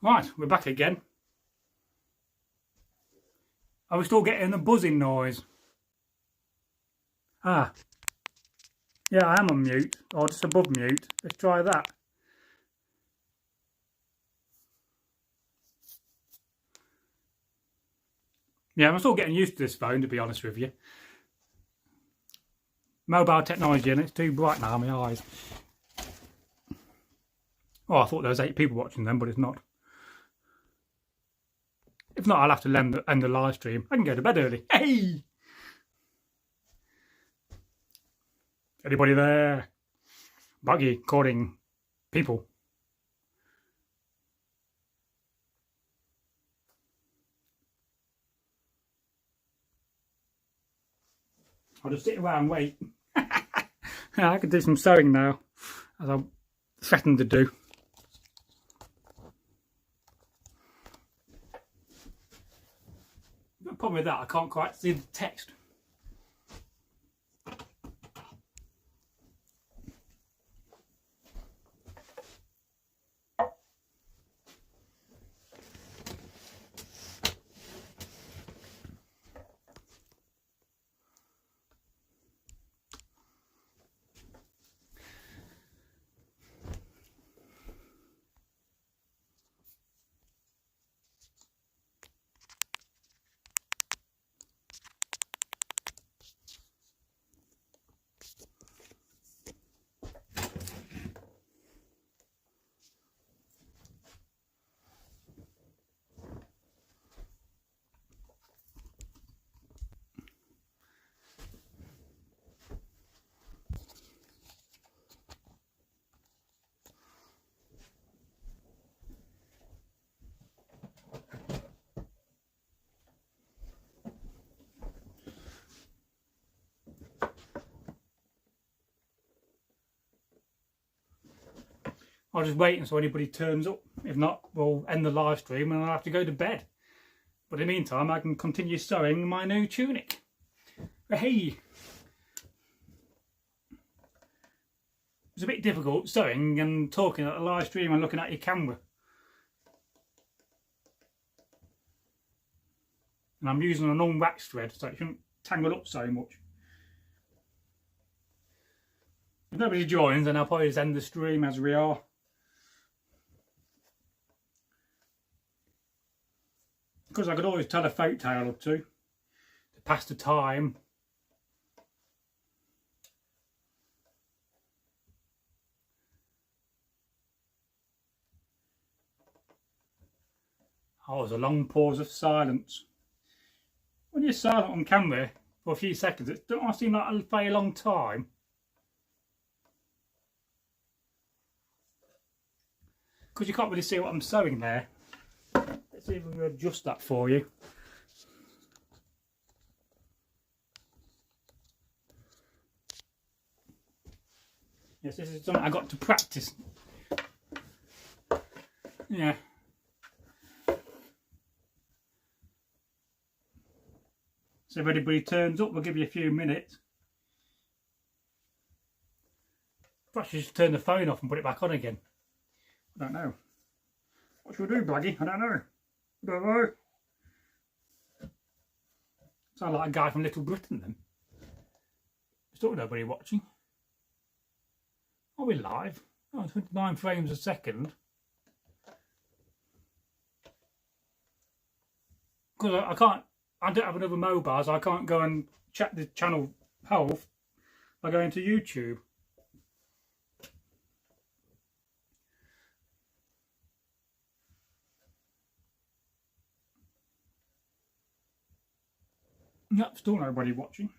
Right, we're back again. Are we still getting a buzzing noise? Ah. Yeah, I am on mute, or just above mute. Let's try that. Yeah, I'm still getting used to this phone, to be honest with you. Mobile technology, and it's too bright now in my eyes. Oh, I thought there was 8 people watching them, but it's not. If not, I'll have to end the live stream. I can go to bed early. Hey! Anybody there? Bragi calling people. I'll just sit around and wait. I can do some sewing now, as I'm threatened to do. The problem with that, I can't quite see the text. I'll just wait until anybody turns up. If not, we'll end the live stream and I'll have to go to bed. But in the meantime, I can continue sewing my new tunic. Hey! It's a bit difficult sewing and talking at the live stream and looking at your camera. And I'm using an unwaxed thread, so it shouldn't tangle up so much. If nobody joins, then I'll probably just end the stream as we are. Because I could always tell a folk tale or two to pass the time. Oh, there's a long pause of silence. When you're silent on camera for a few seconds, it doesn't seem like a very long time. Because you can't really see what I'm sewing there. Let's see if we can adjust that for you. Yes, this is something I got to practice. Yeah. So if anybody turns up, we'll give you a few minutes. Perhaps you should turn the phone off and put it back on again. I don't know. What should we do, Bragi? I don't know. I don't know. Sound like a guy from Little Britain then. Still nobody watching. Are we live? Oh, 29 frames a second. Because I don't have another mobile, so I can't go and check the channel health by going to YouTube. Yep, still nobody watching.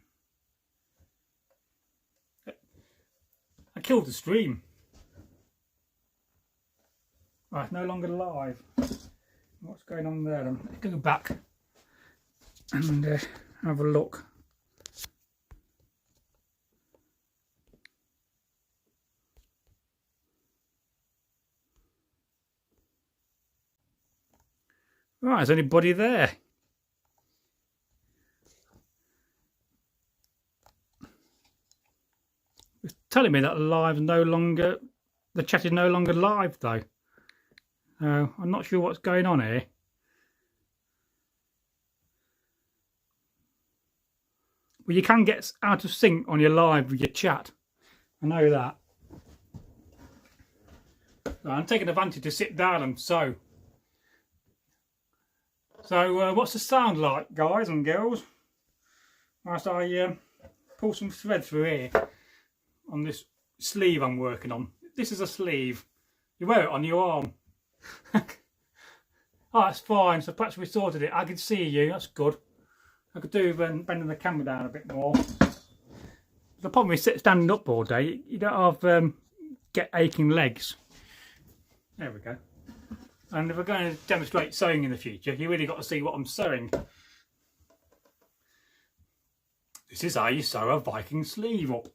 I killed the stream. Right, no longer live. What's going on there then? Let's go back and have a look. Right, is anybody there? It's telling me that the chat is no longer live though. I'm not sure what's going on here. But you can get out of sync on your live with your chat. I know that. So I'm taking advantage to sit down and sew. So what's the sound like, guys and girls? Whilst I pull some thread through here on this sleeve I'm working on. This is a sleeve. You wear it on your arm. Oh, that's fine. So perhaps we sorted it. I can see you. That's good. I could do bending the camera down a bit more. The problem is standing up all day. You don't have get aching legs. There we go. And if we're going to demonstrate sewing in the future, you really got to see what I'm sewing. This is how you sew a Viking sleeve up.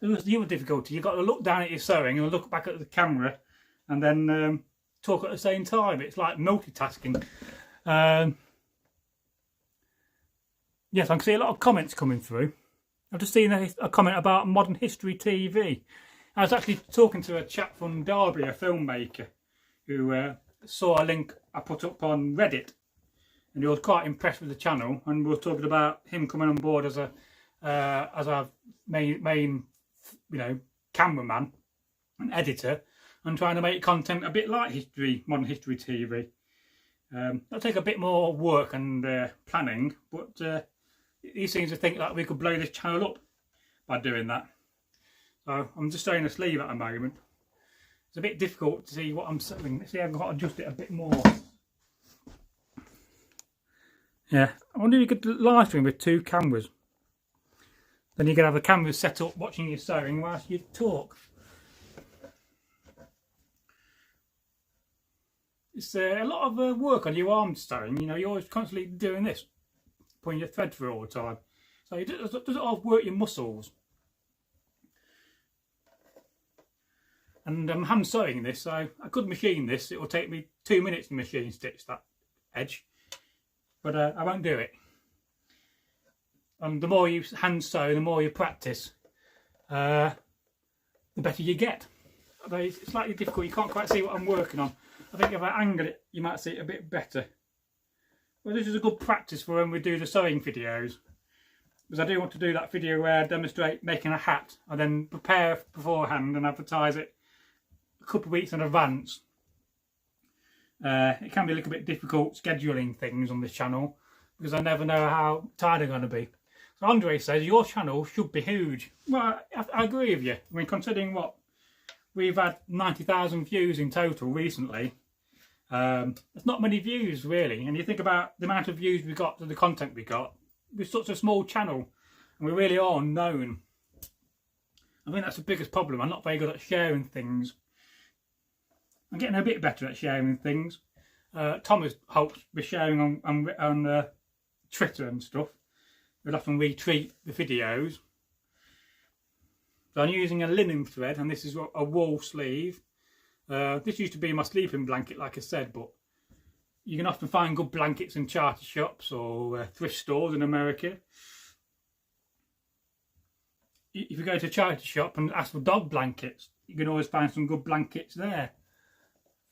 The other difficulty, you've got to look down at your sewing and look back at the camera and then talk at the same time. It's like multitasking. Yes, I can see a lot of comments coming through. I've just seen a comment about Modern History TV. I was actually talking to a chap from Derby, a filmmaker, who saw a link I put up on Reddit, and he was quite impressed with the channel. And we were talking about him coming on board as a main, cameraman and editor, and trying to make content a bit like Modern History TV. That'll take a bit more work and planning, but he seems to think that we could blow this channel up by doing that. So I'm just sewing a sleeve at the moment. It's a bit difficult to see what I'm sewing. Let's see, I've got to adjust it a bit more. Yeah, I wonder if you could live stream with 2 cameras. Then you could have the cameras set up watching you sewing whilst you talk. It's a lot of work on your arm sewing. You're always constantly doing this, pulling your thread through all the time. So it doesn't all work your muscles. And I'm hand sewing this, so I could machine this. It will take me 2 minutes to machine stitch that edge, but I won't do it. And the more you hand sew, the more you practice, the better you get. It's slightly difficult. You can't quite see what I'm working on. I think if I angle it, you might see it a bit better. Well, this is a good practice for when we do the sewing videos, because I do want to do that video where I demonstrate making a hat and then prepare beforehand and advertise it a couple of weeks in advance. It can be a little bit difficult scheduling things on this channel because I never know how tired I'm going to be. So Andre says your channel should be huge. Well, I agree with you. I mean, considering what we've had 90,000 views in total recently, there's not many views really. And you think about the amount of views we got to the content we got. We're such a small channel and we really are unknown. I think that's the biggest problem. I'm not very good at sharing things. I'm getting a bit better at sharing things. Thomas helps with sharing on Twitter and stuff. We'll often retweet the videos. So I'm using a linen thread, and this is a wool sleeve. This used to be my sleeping blanket, like I said, but you can often find good blankets in charter shops or thrift stores in America. If you go to a charter shop and ask for dog blankets, you can always find some good blankets there.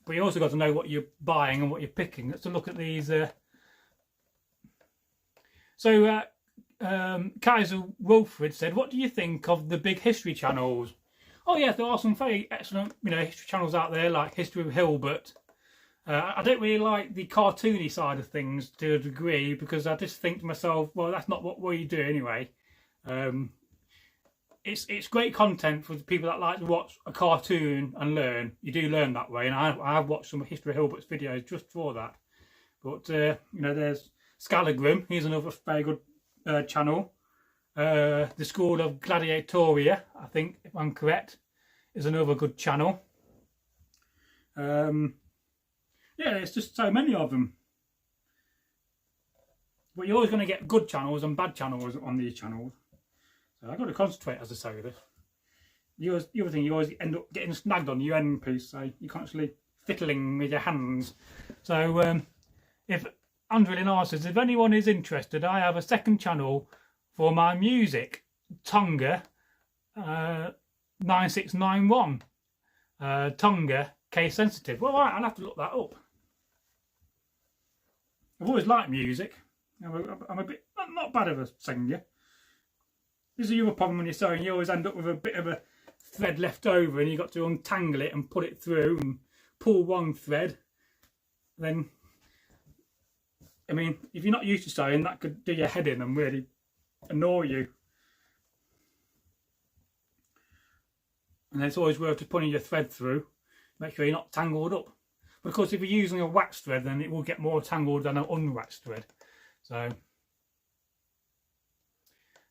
But you also got to know what you're buying and what you're picking. Let's look at these. Kaiser Wilfred said, "What do you think of the big history channels?" Oh yeah, there are some very excellent, history channels out there like History of Hilbert. I don't really like the cartoony side of things to a degree because I just think to myself, well, that's not what we do anyway. It's great content for the people that like to watch a cartoon and learn. You do learn that way, and I've watched some History of Hilbert's videos just for that. But there's Scalagrim. He's another very good channel. The School of Gladiatoria, I think, if I'm correct, is another good channel. Yeah, it's just so many of them. But you're always going to get good channels and bad channels on these channels. So I've got to concentrate as I say this. The other thing, you always end up getting snagged on your end piece, so you're constantly fiddling with your hands. So if Andre Linar says, if anyone is interested, I have a second channel for my music, Tonga 9691. Tonga case sensitive. Well, right, I'll have to look that up. I've always liked music. I'm a bit, not bad of a singer. This is the other problem when you're sewing. You always end up with a bit of a thread left over and you've got to untangle it and put it through and pull one thread. Then, I mean, if you're not used to sewing, that could do your head in and really annoy you. And it's always worth just putting your thread through. Make sure you're not tangled up. But of course, if you're using a waxed thread, then it will get more tangled than an unwaxed thread.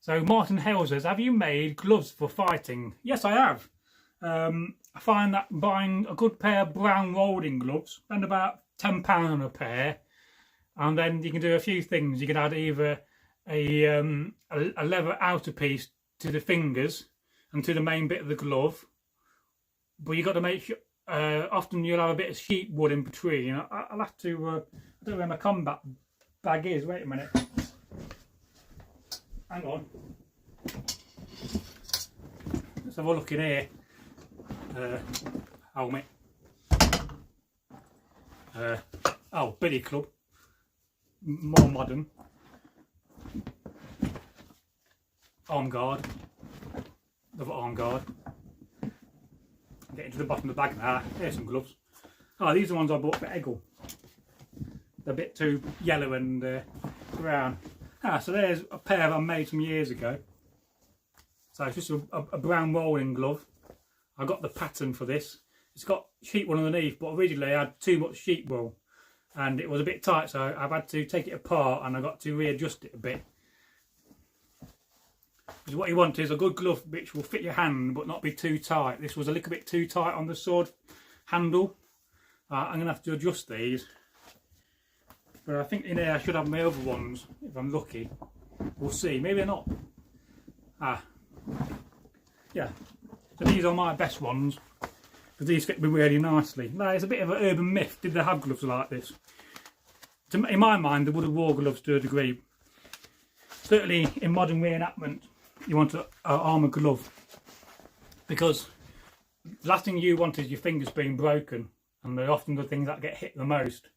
So Martin Hale says, have you made gloves for fighting? Yes, I have. I find that buying a good pair of brown rolling gloves, spend about £10 on a pair, and then you can do a few things. You can add either a leather outer piece to the fingers and to the main bit of the glove, but you've got to make sure, often you'll have a bit of sheep wood in between. I'll have to, I don't know where my combat bag is, wait a minute. Hang on. Let's have a look in here. Helmet. Oh, billy club. More modern. Arm guard. Another arm guard. Getting to the bottom of the bag now. Here's some gloves. Oh, these are the ones I bought for Egil. They're a bit too yellow and brown. So there's a pair I made some years ago. So it's just a brown rolling glove. I got the pattern for this. It's got sheep wool underneath, but originally I had too much sheep wool and it was a bit tight, so I've had to take it apart and I got to readjust it a bit. Because what you want is a good glove which will fit your hand but not be too tight. This was a little bit too tight on the sword handle. I'm going to have to adjust these. But I think in here I should have my other ones, if I'm lucky. We'll see, maybe not. Yeah, so these are my best ones, because these fit me really nicely. Now, it's a bit of an urban myth, did they have gloves like this? In my mind, they would have wore gloves to a degree. Certainly in modern reenactment, you want an armour glove, because the last thing you want is your fingers being broken, and they're often the things that get hit the most.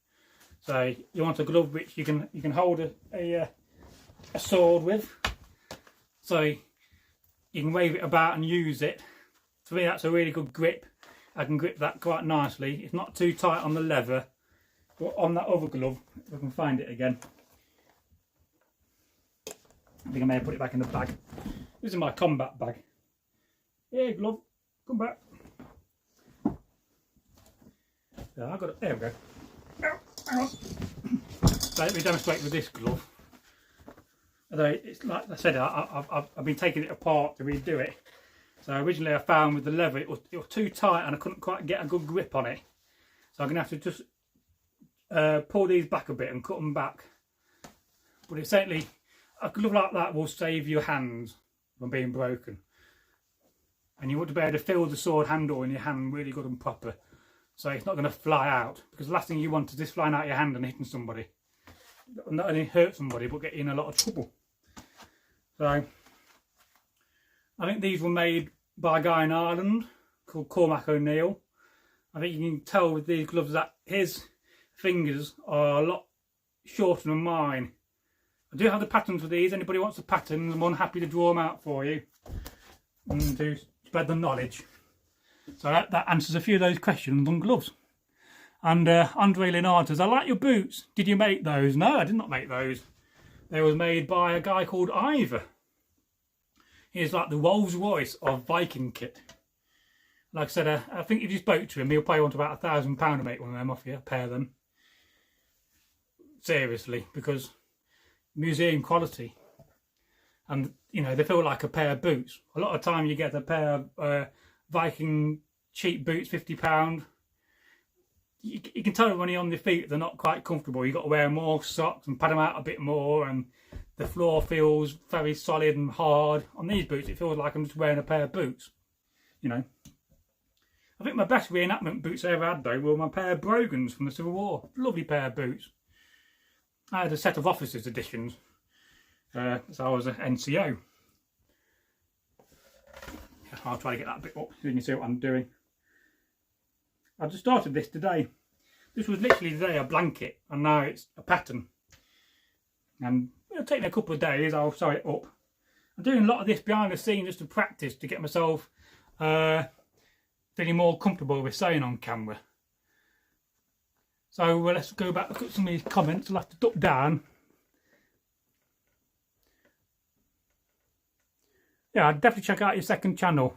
So you want a glove which you can hold a sword with, so you can wave it about and use it. For me, that's a really good grip. I can grip that quite nicely. It's not too tight on the leather, but on that other glove, if I can find it again. I think I may have put it back in the bag. This is my combat bag. Here, glove, come back. So I got it. There we go. Hang on. So let me demonstrate with this glove. Although it's like I said, I've been taking it apart to redo it. So originally I found with the leather it was too tight and I couldn't quite get a good grip on it. So I'm going to have to just pull these back a bit and cut them back. But essentially, a glove like that will save your hands from being broken. And you want to be able to feel the sword handle in your hand really good and proper. So it's not going to fly out, because the last thing you want is this flying out your hand and hitting somebody. Not only hurt somebody, but get you in a lot of trouble. So I think these were made by a guy in Ireland called Cormac O'Neill. I think you can tell with these gloves that his fingers are a lot shorter than mine. I do have the patterns for these. Anybody wants the patterns, I'm more than happy to draw them out for you and to spread the knowledge. So that answers a few of those questions on gloves. And Andre Leonard says, I like your boots. Did you make those? No, I did not make those. They were made by a guy called Ivor. He's like the Rolls Royce of Viking kit. Like I said, I think if you spoke to him, he'll probably want about £1,000 to make one of them off you, a pair of them. Seriously, because museum quality. And, you know, they feel like a pair of boots. A lot of time you get a pair of Viking cheap boots, £50. You can tell when you're on your feet they're not quite comfortable. You've got to wear more socks and pad them out a bit more, and the floor feels very solid and hard. On these boots it feels like I'm just wearing a pair of boots, you know. I think my best reenactment boots I ever had though were my pair of Brogans from the Civil War. Lovely pair of boots. I had a set of officers' editions, so I was an NCO. I'll try to get that a bit up so you can see what I'm doing. I just started this today. This was literally today a blanket, and now it's a pattern. And it'll take me a couple of days, I'll sew it up. I'm doing a lot of this behind the scenes just to practice, to get myself feeling more comfortable with sewing on camera. So let's go back, look at some of these comments. I'll have to duck down. Yeah, I'd definitely check out your second channel.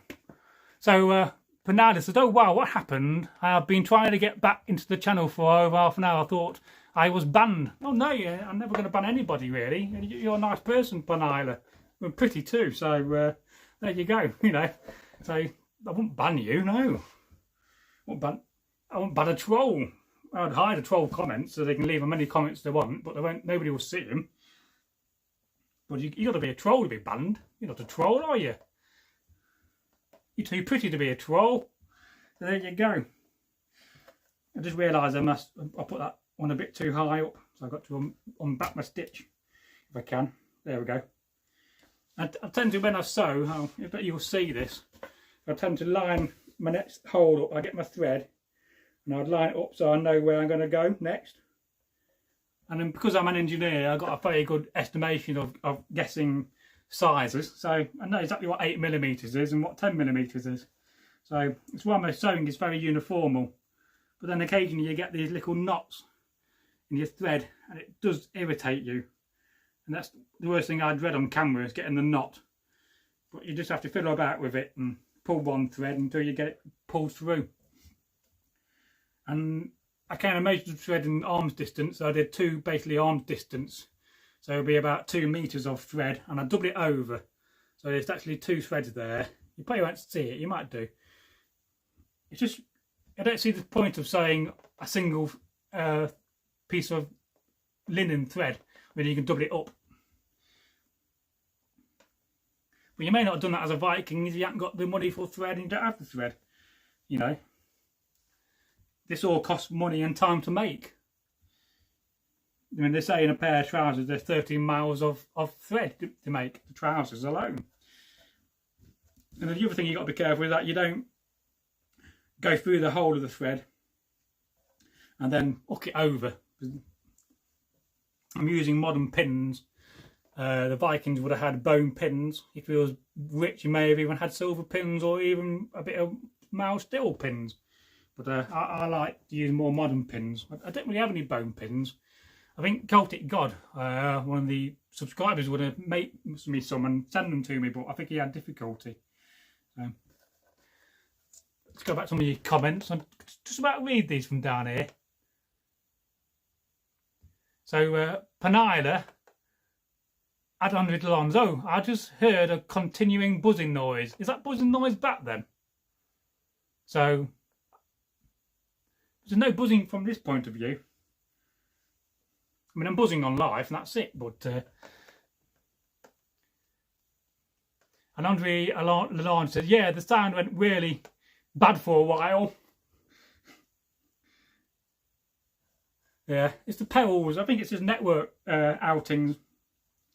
So Bernardo says, oh wow, what happened? I've been trying to get back into the channel for over half an hour. I thought I was banned. Oh no, I'm never going to ban anybody really. You're a nice person, Bernardo. We're pretty too, so there you go, you know. So I wouldn't ban you, no. I won't ban a troll. I'd hide the troll comments so they can leave as many comments they want, but nobody will see them. But you got to be a troll to be banned. You're not a troll, are you? You're too pretty to be a troll. So there you go. I just realised I put that one a bit too high up, so I've got to unback my stitch if I can. There we go. I tend to, when I sew, I bet you'll see this, I tend to line my next hole up. I get my thread and I'd line it up so I know where I'm going to go next. And then because I'm an engineer, I've got a very good estimation of guessing sizes. So I know exactly what 8mm is and what 10mm is. So it's why my sewing is very uniformal. But then occasionally you get these little knots in your thread and it does irritate you. And that's the worst thing I dread on camera, is getting the knot. But you just have to fiddle about with it and pull one thread until you get it pulled through. And I kind of measured the thread in arm's distance, so I did two basically arm's distance. So it'll be about 2 meters of thread, and I doubled it over. So there's actually 2 threads there. You probably won't see it, you might do. It's just, I don't see the point of sewing a single piece of linen thread when you can double it up. But you may not have done that as a Viking if you haven't got the money for thread and you don't have the thread. You know, this all costs money and time to make. I mean, they say in a pair of trousers there's 13 miles of thread to make the trousers alone. And the other thing you've got to be careful is that you don't go through the whole of the thread and then hook it over. I'm using modern pins. The Vikings would have had bone pins. If he was rich, he may have even had silver pins or even a bit of mild steel pins. But I like to use more modern pins. I don't really have any bone pins. I think Celtic God, one of the subscribers, would have made me some and send them to me, but I think he had difficulty. Let's go back to some of your comments. I'm just about to read these from down here. So, Penila had 100 alarms. Oh, I just heard a continuing buzzing noise. Is that buzzing noise back then? So, there's no buzzing from this point of view. I mean, I'm buzzing on live and that's it, but... and Andre Lalonde said, yeah, the sound went really bad for a while. Yeah, it's the perils. I think it's just network outings.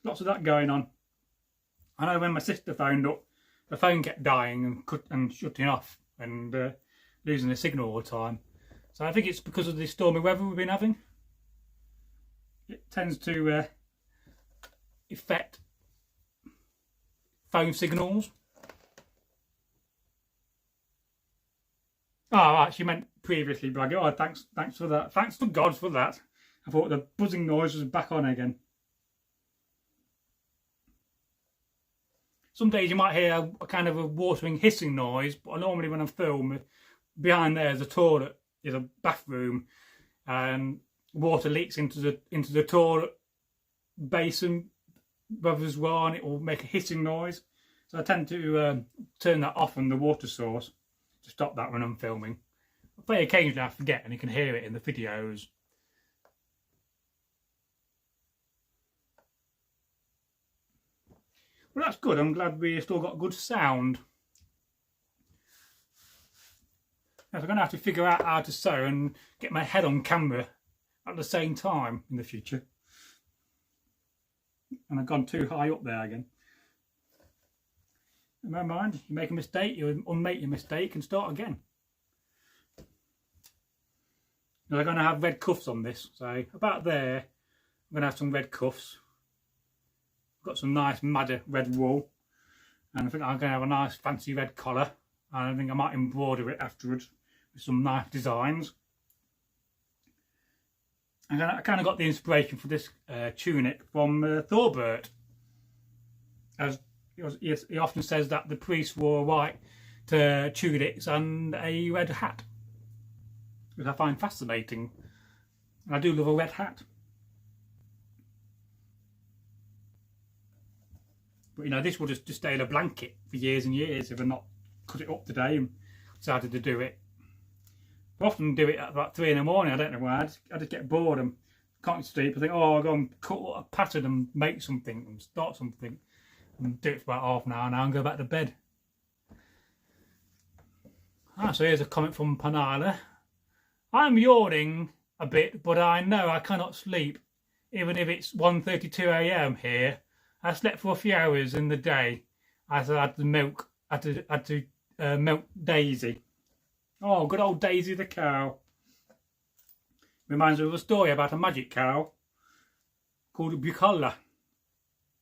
Lots of that going on. I know when my sister phoned up, the phone kept dying and shutting off and losing the signal all the time. So I think it's because of the stormy weather we've been having. It tends to affect phone signals. Oh, right, she meant previously, Bragi. Oh, thanks for that. Thanks to God for that. I thought the buzzing noise was back on again. Some days you might hear a kind of a watering hissing noise, but normally when I film, behind there is a toilet, is a bathroom, and water leaks into the toilet basin as well, and it will make a hissing noise. So I tend to turn that off on the water source to stop that when I'm filming. Very occasionally I forget and you can hear it in the videos. Well, that's good. I'm glad we still got good sound. Now, I'm going to have to figure out how to sew and get my head on camera at the same time in the future. And I've gone too high up there again. Never mind, you make a mistake, you unmake your mistake and start again. Now, I'm going to have red cuffs on this, so about there I'm going to have some red cuffs. Got some nice madder red wool, and I think I'm going to have a nice fancy red collar, and I think I might embroider it afterwards with some nice designs. And I kind of got the inspiration for this tunic from Thorbert, as he often says that the priests wore white tunics and a red hat, which I find fascinating, and I do love a red hat. But you know, this will just stay in a blanket for years and years if I not cut it up today and decided to do it. I often do it at about 3 in the morning. I don't know why. I just get bored and can't sleep. I think, oh, I'll go and cut a pattern and make something and start something, and do it for about half an hour now and go back to bed. So here's a comment from Panala. I'm yawning a bit, but I know I cannot sleep, even if it's 1:32 AM here. I slept for a few hours in the day as I had to milk Daisy. Oh, good old Daisy the cow. Reminds me of a story about a magic cow called Bukola,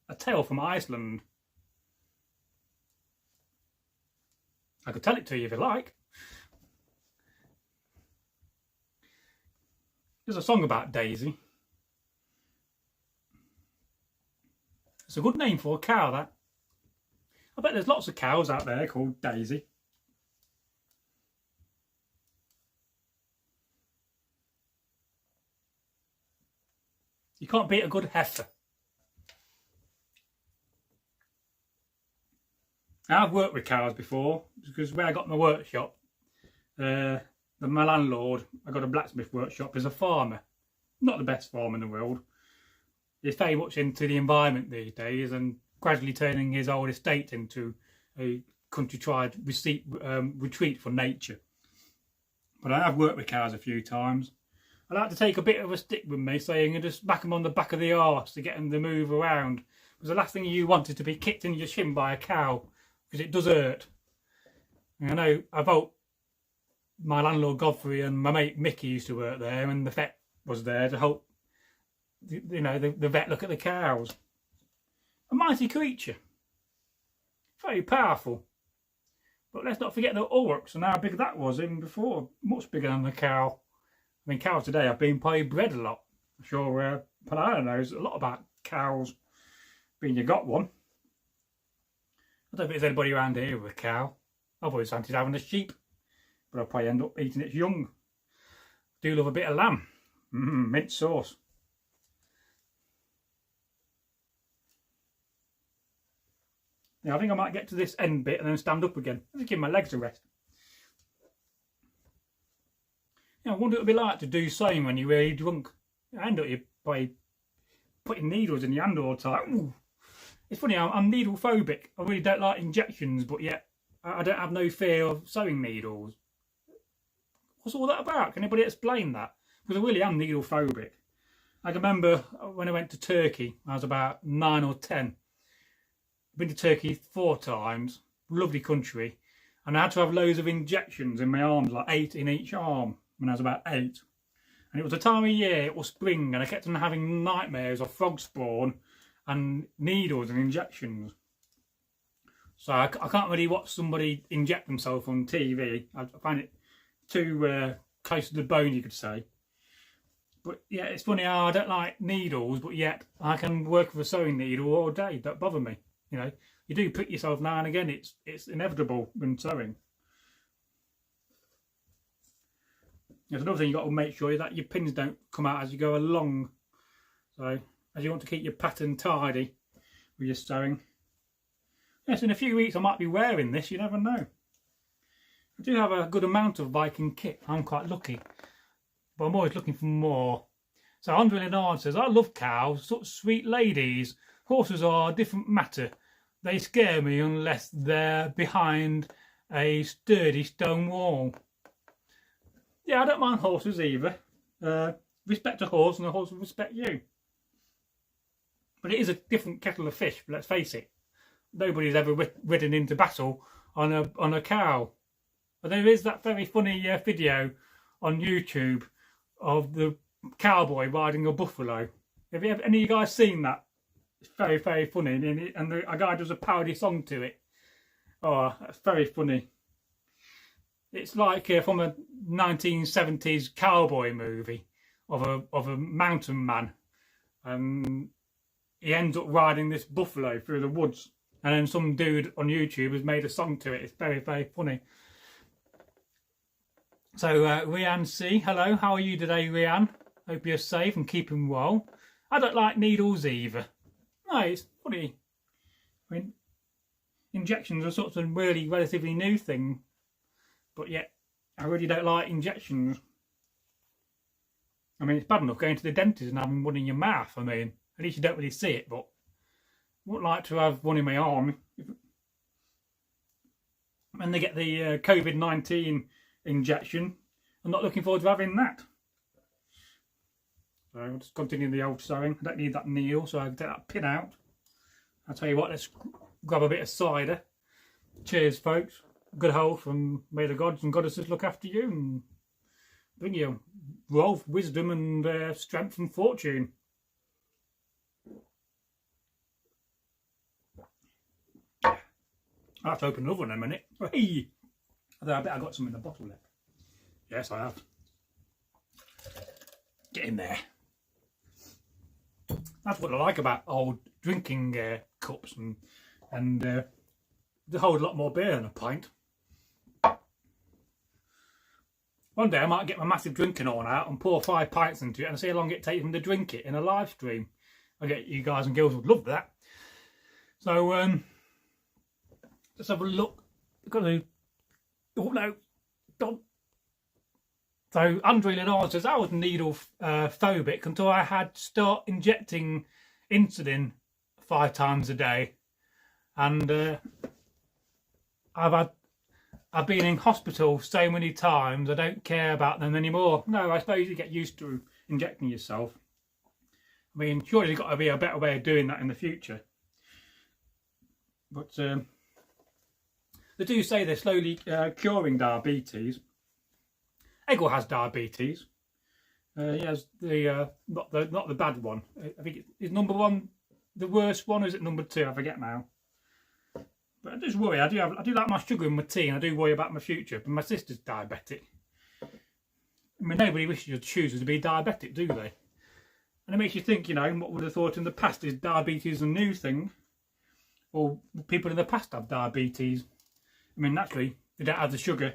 a tale from Iceland. I could tell it to you if you like. There's a song about Daisy. It's a good name for a cow, that. I bet there's lots of cows out there called Daisy. You can't beat a good heifer. I've worked with cows before, because where I got my workshop, my landlord, I got a blacksmith workshop, is a farmer. Not the best farmer in the world. He's very much into the environment these days and gradually turning his old estate into a countryside retreat for nature. But I have worked with cows a few times. I like to take a bit of a stick with me, so you can just back them on the back of the arse to get them to move around. Because the last thing you want is to be kicked in your shin by a cow, because it does hurt. And I know my landlord Godfrey and my mate Mickey used to work there, and the vet was there to help, you know, the vet look at the cows. A mighty creature, very powerful. But let's not forget the orcs and how big that was even before, much bigger than the cow. I mean, cows today have been probably bred a lot. I'm sure Panara knows a lot about cows, being you got one. I don't think there's anybody around here with a cow. I've always fancied having a sheep, but I'll probably end up eating its young. Do love a bit of lamb. Mint sauce. Yeah, I think I might get to this end bit and then stand up again. Just give my legs a rest. I wonder what it would be like to do sewing when you're really drunk. I end up by putting needles in your hand all the time. Ooh. It's funny, I'm needle phobic. I really don't like injections, but yet I don't have no fear of sewing needles. What's all that about? Can anybody explain that? Because I really am needle phobic. I can remember when I went to Turkey, I was about 9 or 10. I've been to Turkey 4 times, lovely country, and I had to have loads of injections in my arms, like 8 in each arm, when I was about 8. And it was a time of year, it was spring, and I kept on having nightmares of frog spawn and needles and injections. So I can't really watch somebody inject themselves on TV. I find it too close to the bone, you could say. But yeah, it's funny how I don't like needles, but yet I can work with a sewing needle all day. Don't bother me. You know, you do prick yourself now and again. It's inevitable when sewing. There's another thing you've got to make sure that your pins don't come out as you go along. So, as you want to keep your pattern tidy with your sewing. Yes, in a few weeks I might be wearing this, you never know. I do have a good amount of Viking kit. I'm quite lucky. But I'm always looking for more. So Andre Leonard says, I love cows, such sweet ladies. Horses are a different matter. They scare me unless they're behind a sturdy stone wall. Yeah, I don't mind horses either. Respect a horse and a horse will respect you. But it is a different kettle of fish, let's face it. Nobody's ever ridden into battle on a cow. But there is that very funny video on YouTube of the cowboy riding a buffalo. Have you ever, any of you guys seen that? It's very, very funny, and a guy does a parody song to it. Oh, that's very funny. It's like from a 1970s cowboy movie of a mountain man, and he ends up riding this buffalo through the woods, and then some dude on YouTube has made a song to it. It's very, very funny. So Rianne C, hello, how are you today, Rianne? Hope you're safe and keeping well. I don't like needles either. No, it's funny. I mean, injections are sort of a really relatively new thing, but yet I really don't like injections. I mean, it's bad enough going to the dentist and having one in your mouth. I mean, at least you don't really see it, but I would like to have one in my arm. When they get the COVID-19 injection, I'm not looking forward to having that. So I'll just continue the old sewing. I don't need that needle, so I can take that pin out. I'll tell you what, let's grab a bit of cider. Cheers, folks. Good health, and may the gods and goddesses look after you and bring you wealth, wisdom, and strength and fortune. I'll have to open another one in a minute. Hey! I bet I got some in the bottle left. Yes, I have. Get in there. That's what I like about old drinking cups, and they hold a lot more beer than a pint. One day I might get my massive drinking horn out and pour 5 pints into it and see how long it takes them to drink it in a live stream. I get you guys and girls would love that. So let's have a look. I've got to. Oh no, don't. So Andre Lenard says I was needle phobic until I had to start injecting insulin 5 times a day, and I've been in hospital so many times I don't care about them anymore. No, I suppose you get used to injecting yourself. I mean, surely there's got to be a better way of doing that in the future. But they do say they're slowly curing diabetes. Egil has diabetes. He has the not the bad one. I think is number 1 the worst one, or is it number 2? I forget now. But I just worry. I do like my sugar in my tea, and I do worry about my future. But my sister's diabetic. I mean, nobody wishes to choose to be diabetic, do they? And it makes you think, you know, what would have thought in the past, is diabetes a new thing, or people in the past have diabetes? I mean, naturally, they don't have the sugar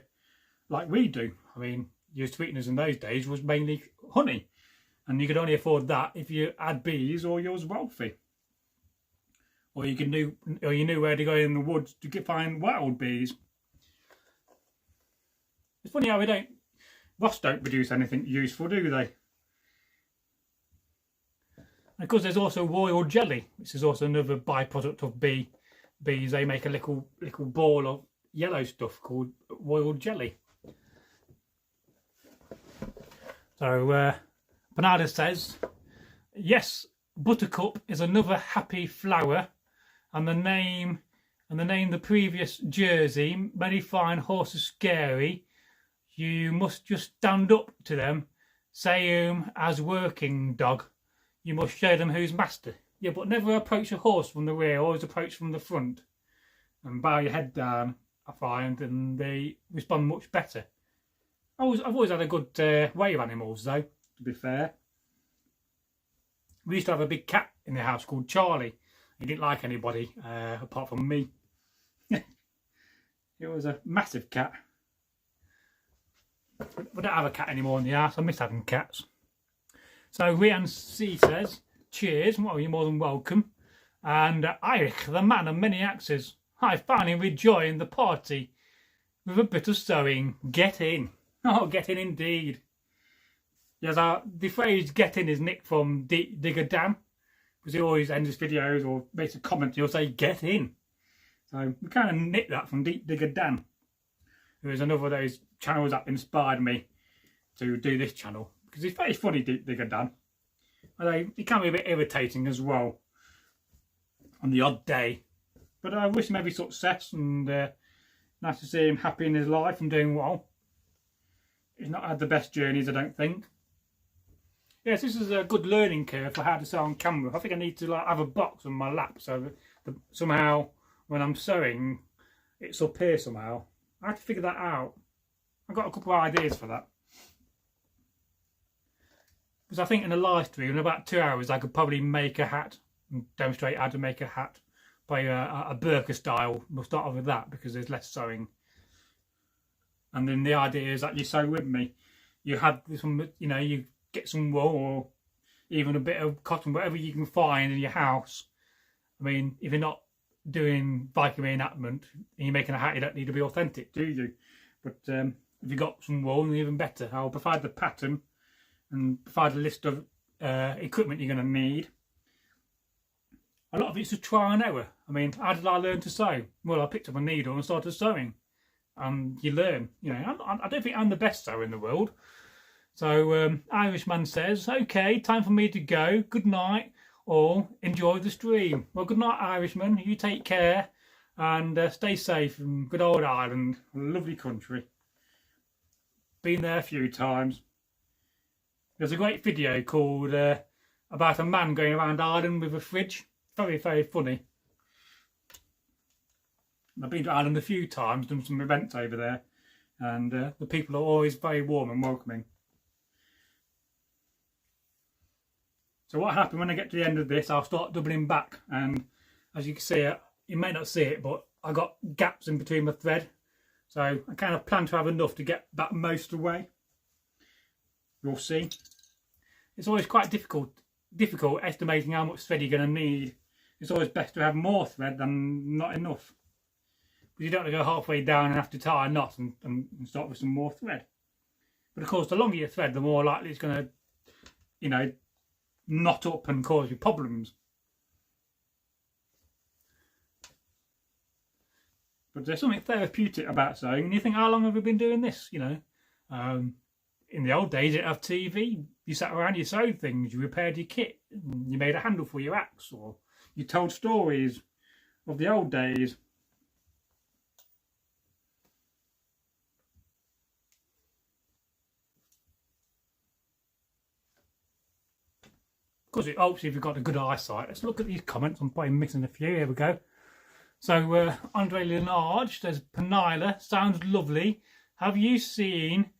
like we do. I mean, your sweeteners in those days was mainly honey, and you could only afford that if you had bees or you was wealthy, or you knew where to go in the woods to find wild bees. It's funny how wasps don't produce anything useful, do they? And of course, there's also royal jelly, which is also another byproduct of bees. They make a little ball of yellow stuff called royal jelly. So Bernardo says, yes, Buttercup is another happy flower, and the name the previous jersey. Many fine horses scary. You must just stand up to them, say as working dog. You must show them who's master. Yeah, but never approach a horse from the rear, always approach from the front. And bow your head down, I find, and they respond much better. I've always had a good way of animals, though, to be fair. We used to have a big cat in the house called Charlie. He didn't like anybody apart from me. It was a massive cat. We don't have a cat anymore in the house. I miss having cats. So Rian C says, cheers, well, you're more than welcome. And Eich, the man of many axes, I finally rejoined the party with a bit of sewing. Get in. Oh, get in indeed. Yes, the phrase get in is nicked from Digger Dan, because he always ends his videos or makes a comment, he'll say get in. So we kind of nicked that from Digger Dan, who is another of those channels that inspired me to do this channel, because he's very funny, Digger Dan. Although he can be a bit irritating as well on the odd day. But I wish him every success, and nice to see him happy in his life and doing well. He's not had the best journeys, I don't think. Yes, this is a good learning curve for how to sew on camera. I think I need to like have a box on my lap so that somehow when I'm sewing, it's up here somehow. I have to figure that out. I've got a couple of ideas for that. Because I think in a live stream, in about 2 hours, I could probably make a hat and demonstrate how to make a hat by a burqa style. We'll start off with that because there's less sewing. And then the idea is that you sew with me. You have some, you know, you get some wool or even a bit of cotton, whatever you can find in your house. I mean, if you're not doing Viking reenactment and you're making a hat, you don't need to be authentic, do you? But if you've got some wool, then even better. I'll provide the pattern and provide a list of equipment you're going to need. A lot of it's a trial and error. I mean, how did I learn to sew? Well, I picked up a needle and started sewing. And you learn. You know, I don't think I'm the best sewer in the world. So Irishman says, okay, time for me to go. Good night, or enjoy the stream. Well, good night, Irishman. You take care and stay safe in good old Ireland. A lovely country. Been there a few times. There's a great video called about a man going around Ireland with a fridge. Very, very funny. I've been to Ireland a few times, done some events over there, and the people are always very warm and welcoming. So what happened when I get to the end of this, I'll start doubling back, and as you can see, you may not see it, but I got gaps in between my thread, so I kind of plan to have enough to get that most away. You'll see. It's always quite difficult estimating how much thread you're going to need. It's always best to have more thread than not enough. But you don't want to go halfway down and have to tie a knot and start with some more thread. But of course, the longer your thread, the more likely it's going to, you know, knot up and cause you problems. But there's something therapeutic about sewing, and you think, how long have we been doing this? You know, in the old days, you didn't have TV. You sat around, you sewed things, you repaired your kit, you made a handle for your axe, or you told stories of the old days. Of course, it helps if you've got a good eyesight. Let's look at these comments. I'm probably missing a few. Here we go. So, Andre Leonard says, Penila, sounds lovely. Have you seen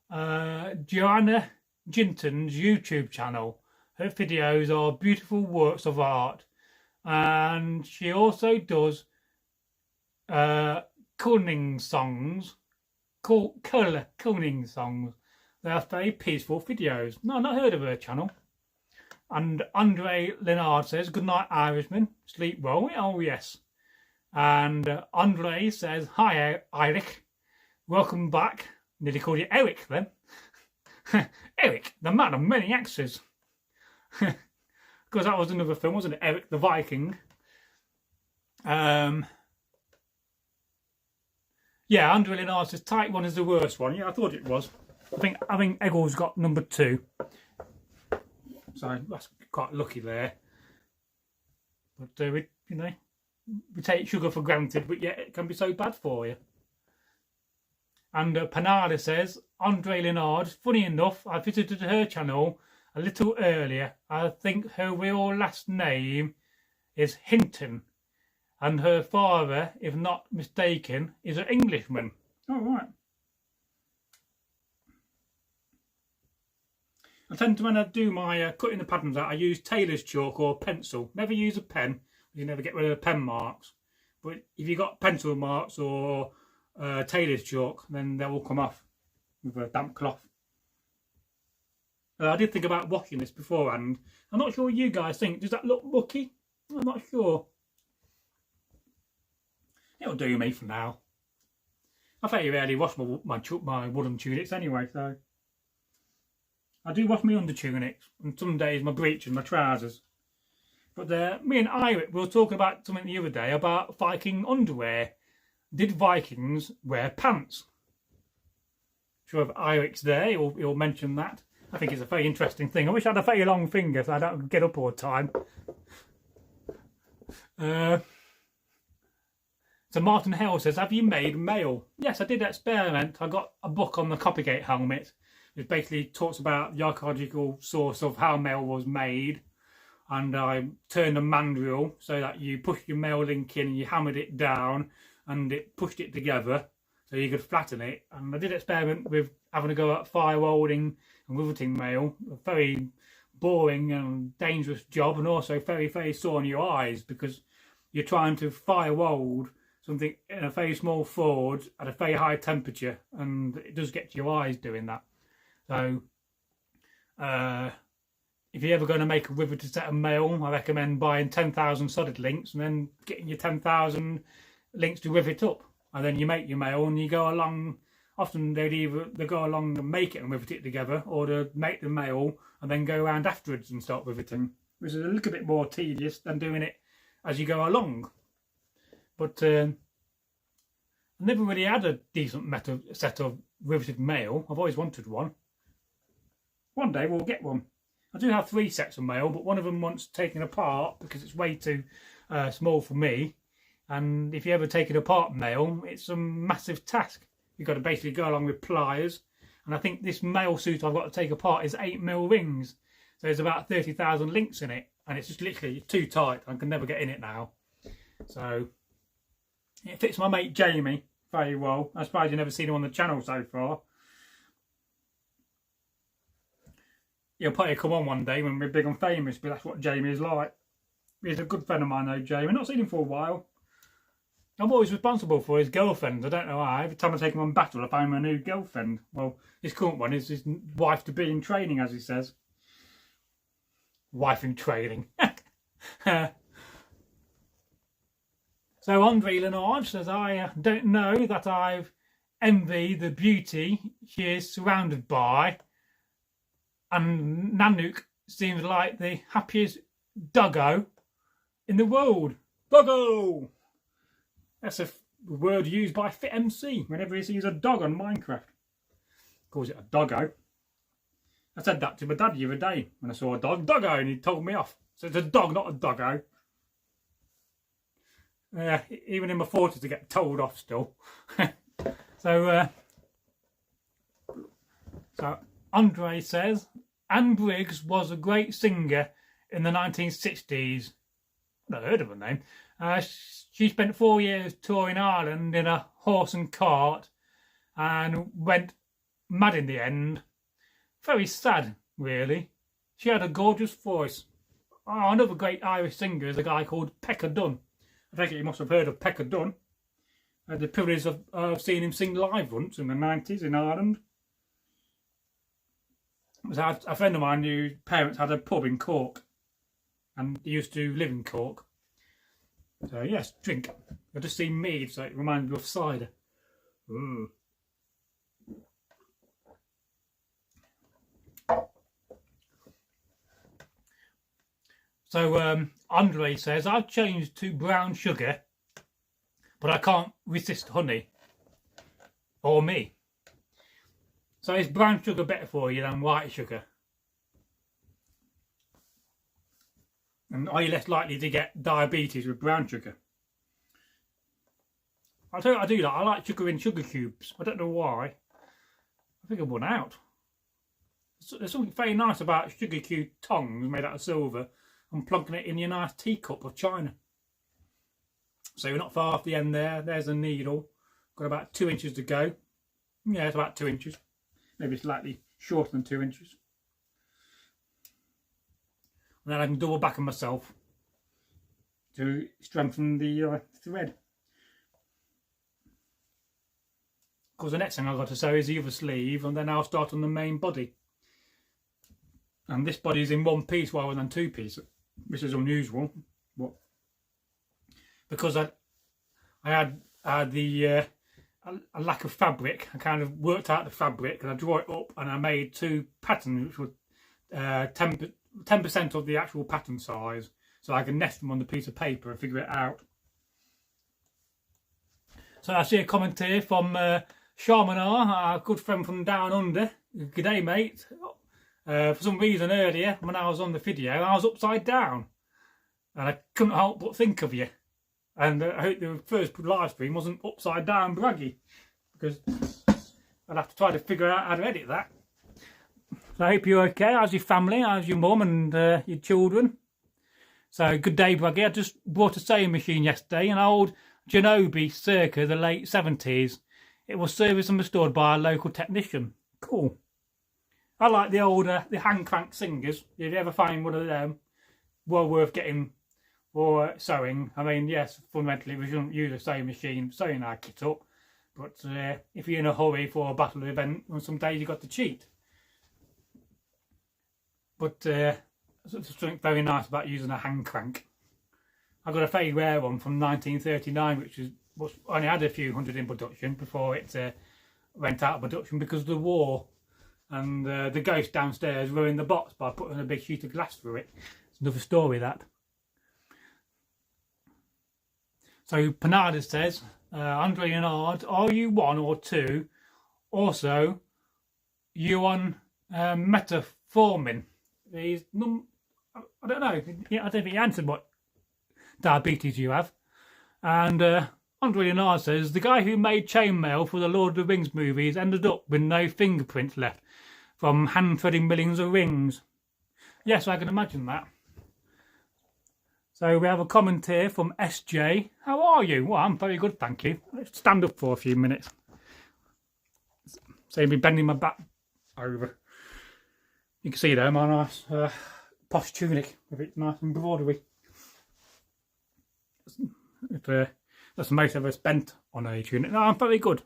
Joanna Jinton's YouTube channel? Her videos are beautiful works of art. And she also does cooning songs. Cooning songs. They are very peaceful videos. No, I've not heard of her channel. And Andre Leonard says, good night, Irishman. Sleep well. Oh, yes. And Andre says, hi, Eric. Welcome back. Nearly called you Eric then. Eric, the man of many axes. Because that was another film, wasn't it? Eric the Viking. Yeah, Andre Leonard says, type 1 is the worst one. Yeah, I thought it was. I think Egil's got number 2. So that's quite lucky there. But we take sugar for granted, but yet it can be so bad for you. And Panada says, Andre Leonard, funny enough, I visited her channel a little earlier. I think her real last name is Hinton, and her father, if not mistaken, is an Englishman. Oh, right. I tend to, when I do my cutting the patterns out, I use tailor's chalk or pencil. Never use a pen. You never get rid of the pen marks. But if you've got pencil marks or tailor's chalk, then they will come off with a damp cloth. I did think about washing this beforehand. I'm not sure what you guys think. Does that look mucky? I'm not sure. It'll do me for now. I very rarely wash my woolen tunics anyway, so... I do wash my under tunics, and some days my breeches and my trousers. But me and Iric were talking about something the other day about Viking underwear. Did Vikings wear pants? Sure, if Iric's there, he'll mention that. I think it's a very interesting thing. I wish I had a very long finger so I don't get up all the time. So Martin Hale says, have you made mail? Yes, I did experiment. I got a book on the Copygate helmet It basically talks about the archaeological source of how mail was made, and I turned a mandrel so that you pushed your mail link in and you hammered it down and it pushed it together so you could flatten it. And I did experiment with having to go at fire welding and riveting mail, a very boring and dangerous job, and also very, very sore on your eyes because you're trying to fire weld something in a very small forge at a very high temperature, and it does get to your eyes doing that. So if you're ever going to make a riveted set of mail, I recommend buying 10,000 solid links and then getting your 10,000 links to rivet up, and then you make your mail and you go along. Often they go along and make it and rivet it together, or they make the mail and then go around afterwards and start riveting, which is a little bit more tedious than doing it as you go along. But I never really had a decent set of riveted mail. I've always wanted one. One day we'll get one. I do have 3 sets of mail, but one of them wants taken apart because it's way too small for me. And if you ever take it apart mail, it's a massive task. You've got to basically go along with pliers. And I think this mail suit I've got to take apart is 8mm rings. So there's about 30,000 links in it. And it's just literally too tight. I can never get in it now. So it fits my mate Jamie very well. I'm surprised you've never seen him on the channel so far. He'll probably come on one day when we're big and famous, but that's what Jamie is like. He's a good friend of mine though, Jamie. I've not seen him for a while. I'm always responsible for his girlfriend. I don't know why. Every time I take him on battle, I find him a new girlfriend. Well, his current one is his wife-to-be in training, as he says. Wife in training. So Andre Lenard says, I don't know that I've envied the beauty she is surrounded by, and Nanook seems like the happiest doggo in the world. Doggo! That's a word used by FitMC whenever he sees a dog on Minecraft. Calls it a doggo. I said that to my dad the other day when I saw a dog. Doggo! And he told me off. So it's a dog, not a doggo. Even in my 40s I get told off still. So Andre says, Anne Briggs was a great singer in the 1960s. I've not heard of her name. She spent 4 years touring Ireland in a horse and cart and went mad in the end. Very sad, really. She had a gorgeous voice. Oh, another great Irish singer is a guy called Pekka Dunn. I think you must have heard of Pekka Dunn. I had the privilege of seeing him sing live once in the 90s in Ireland. A friend of mine whose parents had a pub in Cork, and he used to live in Cork. So yes, drink. I've just seen mead, so it reminds me of cider. Ooh. So Andre says, I've changed to brown sugar, but I can't resist honey. Or me. So is brown sugar better for you than white sugar? And are you less likely to get diabetes with brown sugar? I'll tell you what I do like. I like sugar in sugar cubes. I don't know why. I think I've run out. There's something very nice about sugar cube tongs made out of silver and plonking it in your nice teacup of china. So you're not far off the end there. There's a needle. Got about 2 inches to go. Yeah, it's about 2 inches. Maybe slightly shorter than 2 inches. And then I can double back on myself to strengthen the thread. Of course, the next thing I've got to sew is the other sleeve, and then I'll start on the main body. And this body is in one piece rather than 2 pieces, which is unusual. But because I had a lack of fabric, I kind of worked out the fabric and I drew it up, and I made 2 patterns which were 10% of the actual pattern size, so I can nest them on the piece of paper and figure it out. So I see a comment here from Sharmanar, our good friend from down under. G'day, mate. For some reason earlier when I was on the video, I was upside down and I couldn't help but think of you. And I hope the first live stream wasn't upside down Bragi, because I'd have to try to figure out how to edit that. So I hope you're okay. How's your family? How's your mum and your children? So good day, Bragi. I just bought a sewing machine yesterday, an old Genobi circa the late 70s. It was serviced and restored by a local technician. Cool. I like the old the hand crank singers. If you ever find one of them, well worth getting for sewing. I mean, yes, fundamentally we shouldn't use a sewing machine sewing our kit up, but if you're in a hurry for a battle event, well, some days you've got to cheat. But there's something very nice about using a hand crank. I got a very rare one from 1939, which only had a few hundred in production before it went out of production because of the war. And the ghost downstairs ruined the box by putting a big sheet of glass through it. It's another story, that. So Panada says, Andre Leonard, are you 1 or 2? Also, you on metformin? I don't know. I don't think he answered what diabetes you have. And Andre Leonard says, the guy who made chainmail for the Lord of the Rings movies ended up with no fingerprints left from hand-threading millions of rings. Yes, I can imagine that. So we have a comment here from SJ. How are you? Well, I'm very good, thank you. Let's stand up for a few minutes. So me bending my back over. You can see there my nice posh tunic with its nice embroidery. That's most of us spent on a tunic. No, I'm very good.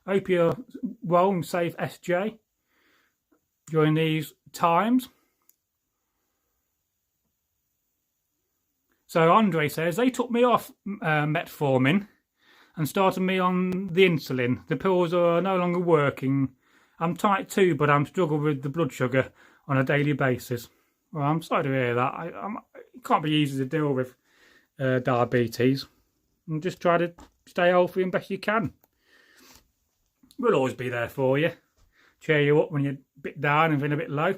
I hope you're well and safe, SJ, during these times. So Andre says, they took me off metformin and started me on the insulin. The pills are no longer working. I'm type 2, but I'm struggling with the blood sugar on a daily basis. Well, I'm sorry to hear that. It can't be easy to deal with diabetes. And just try to stay healthy and best you can. We'll always be there for you. Cheer you up when you're a bit down and feeling a bit low.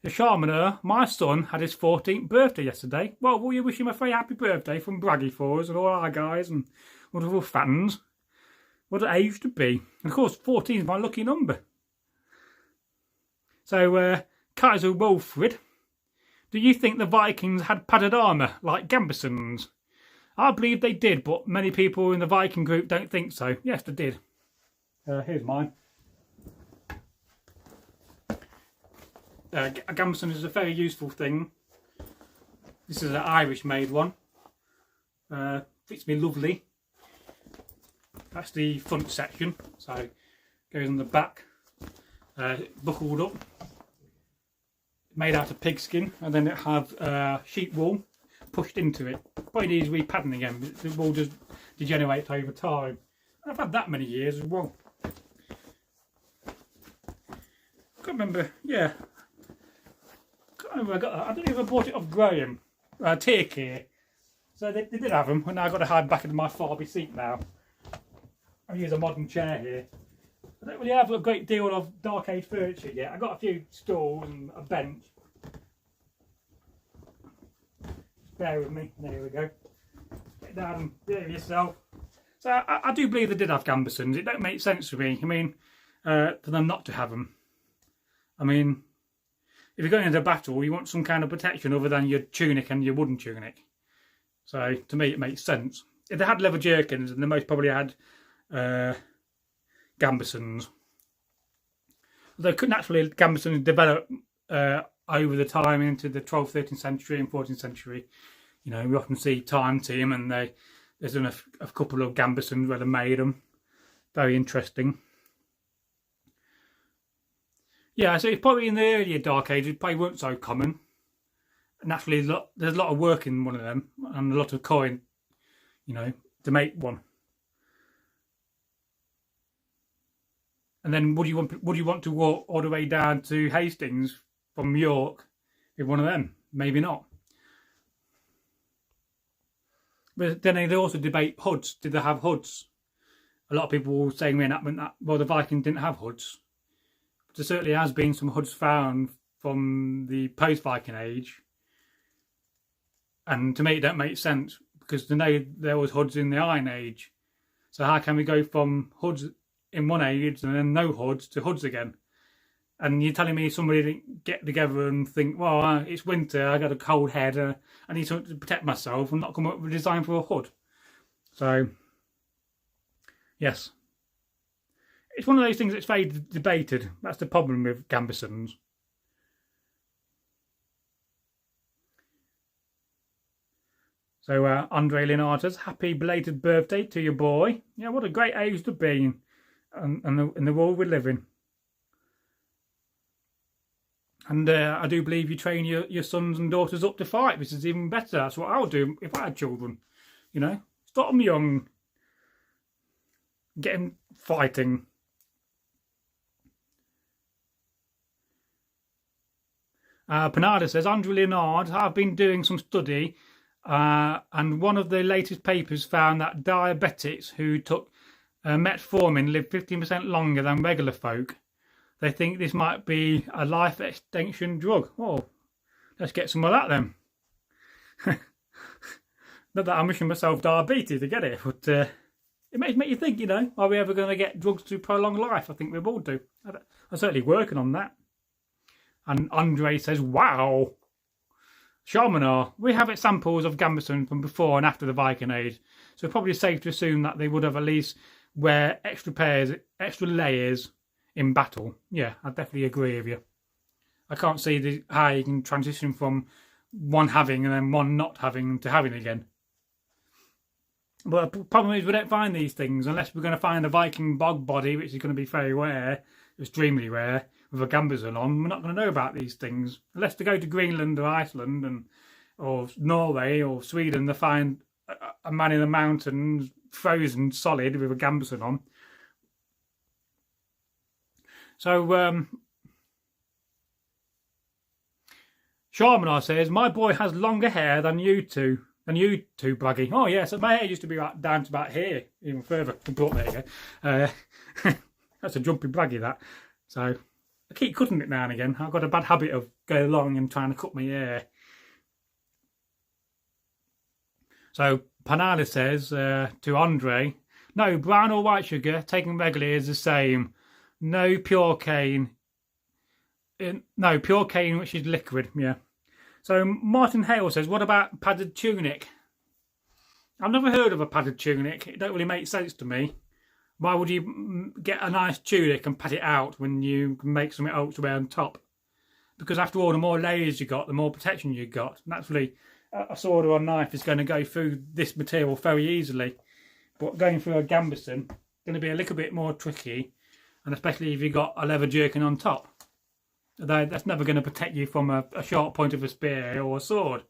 The Charmander, my son had his 14th birthday yesterday. Well, will you wish him a very happy birthday from Bragi for us and all our guys and wonderful fans? What an age to be. And of course, 14 is my lucky number. So, Kaiser Wolfrid, do you think the Vikings had padded armour like Gambesons? I believe they did, but many people in the Viking group don't think so. Yes, they did. Here's mine. A gambeson is a very useful thing. This is an Irish-made one. Fits me lovely. That's the front section, so it goes on the back, buckled up. Made out of pigskin, and then it have sheep wool pushed into it. Probably needs repadding again, but the wool just degenerates over time. I've had that many years as well. I can't remember, yeah. I don't know if I bought it off Graham, Take Care. So they did have them, and now I've got to hide back into my Farby seat now. I use a modern chair here. I don't really have a great deal of dark age furniture yet. I've got a few stools and a bench. Just bear with me. There we go. Get down and there yourself. So I do believe they did have Gambesons. It don't make sense to me. I mean, for them not to have them. I mean, if you're going into battle, you want some kind of protection other than your tunic and your wooden tunic. So to me, it makes sense. If they had leather jerkins, then they most probably had Gambesons. Although naturally Gambesons develop over the time into the 12th, 13th century and 14th century. You know, we often see Time Team, and there's been a couple of Gambesons where they made them. Very interesting. Yeah, so it's probably in the earlier Dark Ages, it probably weren't so common. Naturally, there's a lot of work in one of them, and a lot of coin, you know, to make one. And then would you want to walk all the way down to Hastings from York with one of them? Maybe not. But then they also debate hoods. Did they have hoods? A lot of people were saying reenactment that, well, the Vikings didn't have hoods. But there certainly has been some hoods found from the post-Viking age. And to me, it don't make sense, because to know there was hoods in the Iron Age. So how can we go from hoods in one age and then no hoods to hoods again? And you're telling me somebody didn't get together and think, well, it's winter, I got a cold head, I need something to protect myself, and not come up with a design for a hood. So, yes. It's one of those things that's very debated. That's the problem with gambesons. So, Andre Leonard's happy belated birthday to your boy. Yeah, what a great age to be in the world we live in. And I do believe you train your sons and daughters up to fight, which is even better. That's what I would do if I had children. You know, start them young, get them fighting. Panada says, Andrew Leonard, I've been doing some study and one of the latest papers found that diabetics who took metformin live 15% longer than regular folk. They think this might be a life extension drug. Oh, let's get some of that then. Not that I'm wishing myself diabetes to get it, but it makes you think, you know, are we ever going to get drugs to prolong life? I think we all do. I'm certainly working on that. And Andre says, wow. Sharmanar, we have examples of gambeson from before and after the Viking Age, so it's probably safe to assume that they would have at least wear extra layers in battle. Yeah, I definitely agree with you. I can't see how you can transition from one having and then one not having to having again. But the problem is we don't find these things unless we're going to find a Viking bog body, which is going to be very rare, extremely rare, with a gambeson on. We're not going to know about these things unless they go to Greenland or Iceland or Norway or Sweden to find a man in the mountains frozen solid with a gambeson on. So, Sharmanar says, my boy has longer hair than you two, Bragi. Oh, yeah, so my hair used to be right down to about here, even further. But there you go. That's a jumpy Bragi, that. So, I keep cutting it now and again. I've got a bad habit of going along and trying to cut my hair. So, Panada says to Andre, no, brown or white sugar taken regularly is the same. No pure cane. No, pure cane, which is liquid, yeah. So Martin Hale says, what about padded tunic? I've never heard of a padded tunic. It don't really make sense to me. Why would you get a nice tunic and pad it out when you can make something else to wear on top? Because after all, the more layers you got, the more protection you got. Naturally, a sword or a knife is going to go through this material very easily. But going through a gambeson is going to be a little bit more tricky. And especially if you've got a leather jerkin on top. That's never going to protect you from a sharp point of a spear or a sword.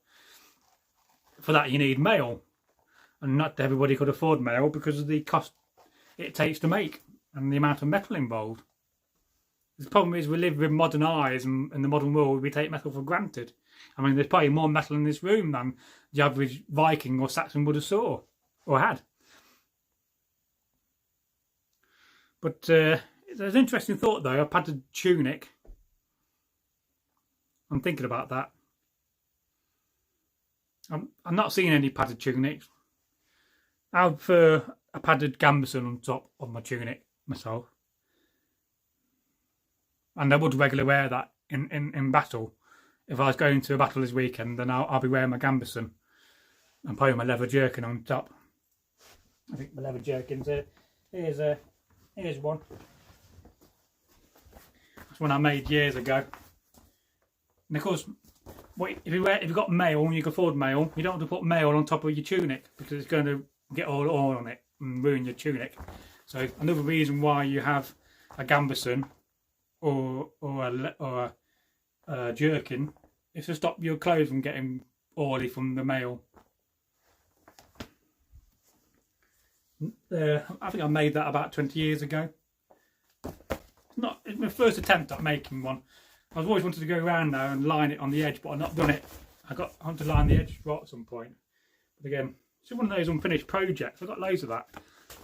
For that you need mail. And not everybody could afford mail because of the cost it takes to make and the amount of metal involved. The problem is we live with modern eyes and in the modern world we take metal for granted. I mean, there's probably more metal in this room than the average Viking or Saxon would have saw or had. But there's an interesting thought though, a padded tunic. I'm thinking about that. I'm not seeing any padded tunics. I prefer a padded gambeson on top of my tunic myself. And I would regularly wear that in battle. If I was going to a battle this weekend, then I'll be wearing my gambeson and probably my leather jerkin on top. I think my leather jerkin's here. Here's one. That's one I made years ago. And of course, if you've got mail and you can afford mail, you don't want to put mail on top of your tunic because it's going to get all oil on it and ruin your tunic. So another reason why you have a gambeson or a jerkin is to stop your clothes from getting oily from the mail. I think I made that about 20 years ago. It's my first attempt at making one. I've always wanted to go around now and line it on the edge, but I've not done it. I want to line the edge right at some point. But again, it's one of those unfinished projects. I've got loads of that.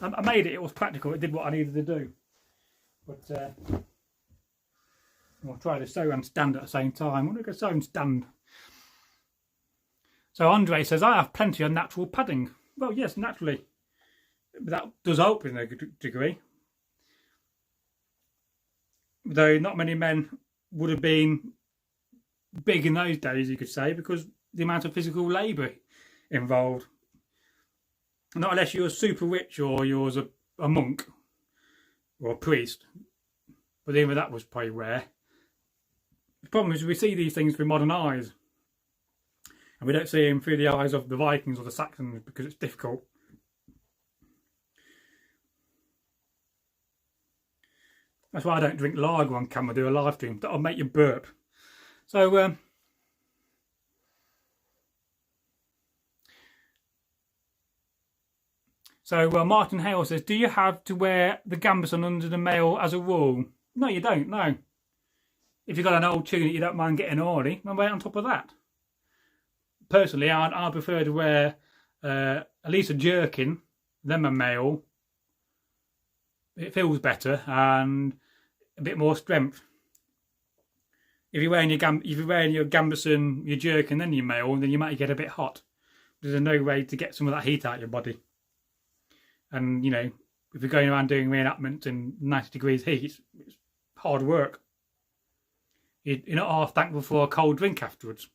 I made it, it was practical, it did what I needed to do. But I'll try to sew and stand at the same time. I'm going to go sew and stand. So Andre says, I have plenty of natural padding. Well, yes, naturally. But that does help in a degree. though not many men would have been big in those days, you could say, because the amount of physical labour involved. Not unless you were super rich or you was a monk or a priest, but even that was probably rare. The problem is we see these things through modern eyes, and we don't see them through the eyes of the Vikings or the Saxons because it's difficult. That's why I don't drink lager on camera, do a live stream. That'll make you burp. So, Martin Hale says, do you have to wear the gambeson under the mail as a rule? No, you don't, no. If you've got an old tunic you don't mind getting oily, then wear it on top of that. Personally, I prefer to wear at least a jerkin, then a mail. It feels better and a bit more strength. If you're wearing your gambeson, your jerkin, then your mail, then you might get a bit hot. There's no way to get some of that heat out of your body. And, you know, if you're going around doing reenactments in 90 degrees heat, it's hard work. You're not half thankful for a cold drink afterwards.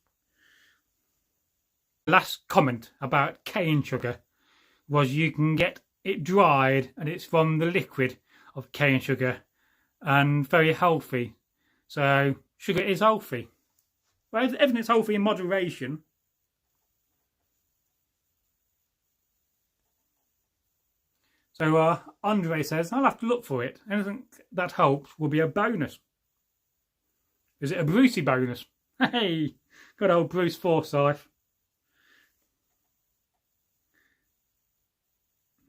Last comment about cane sugar was you can get it dried, and it's from the liquid of cane sugar and very healthy. So sugar is healthy. Well, everything's healthy in moderation. So Andre says, I'll have to look for it. Anything that helps will be a bonus. Is it a Brucey bonus? Hey, good old Bruce Forsyth.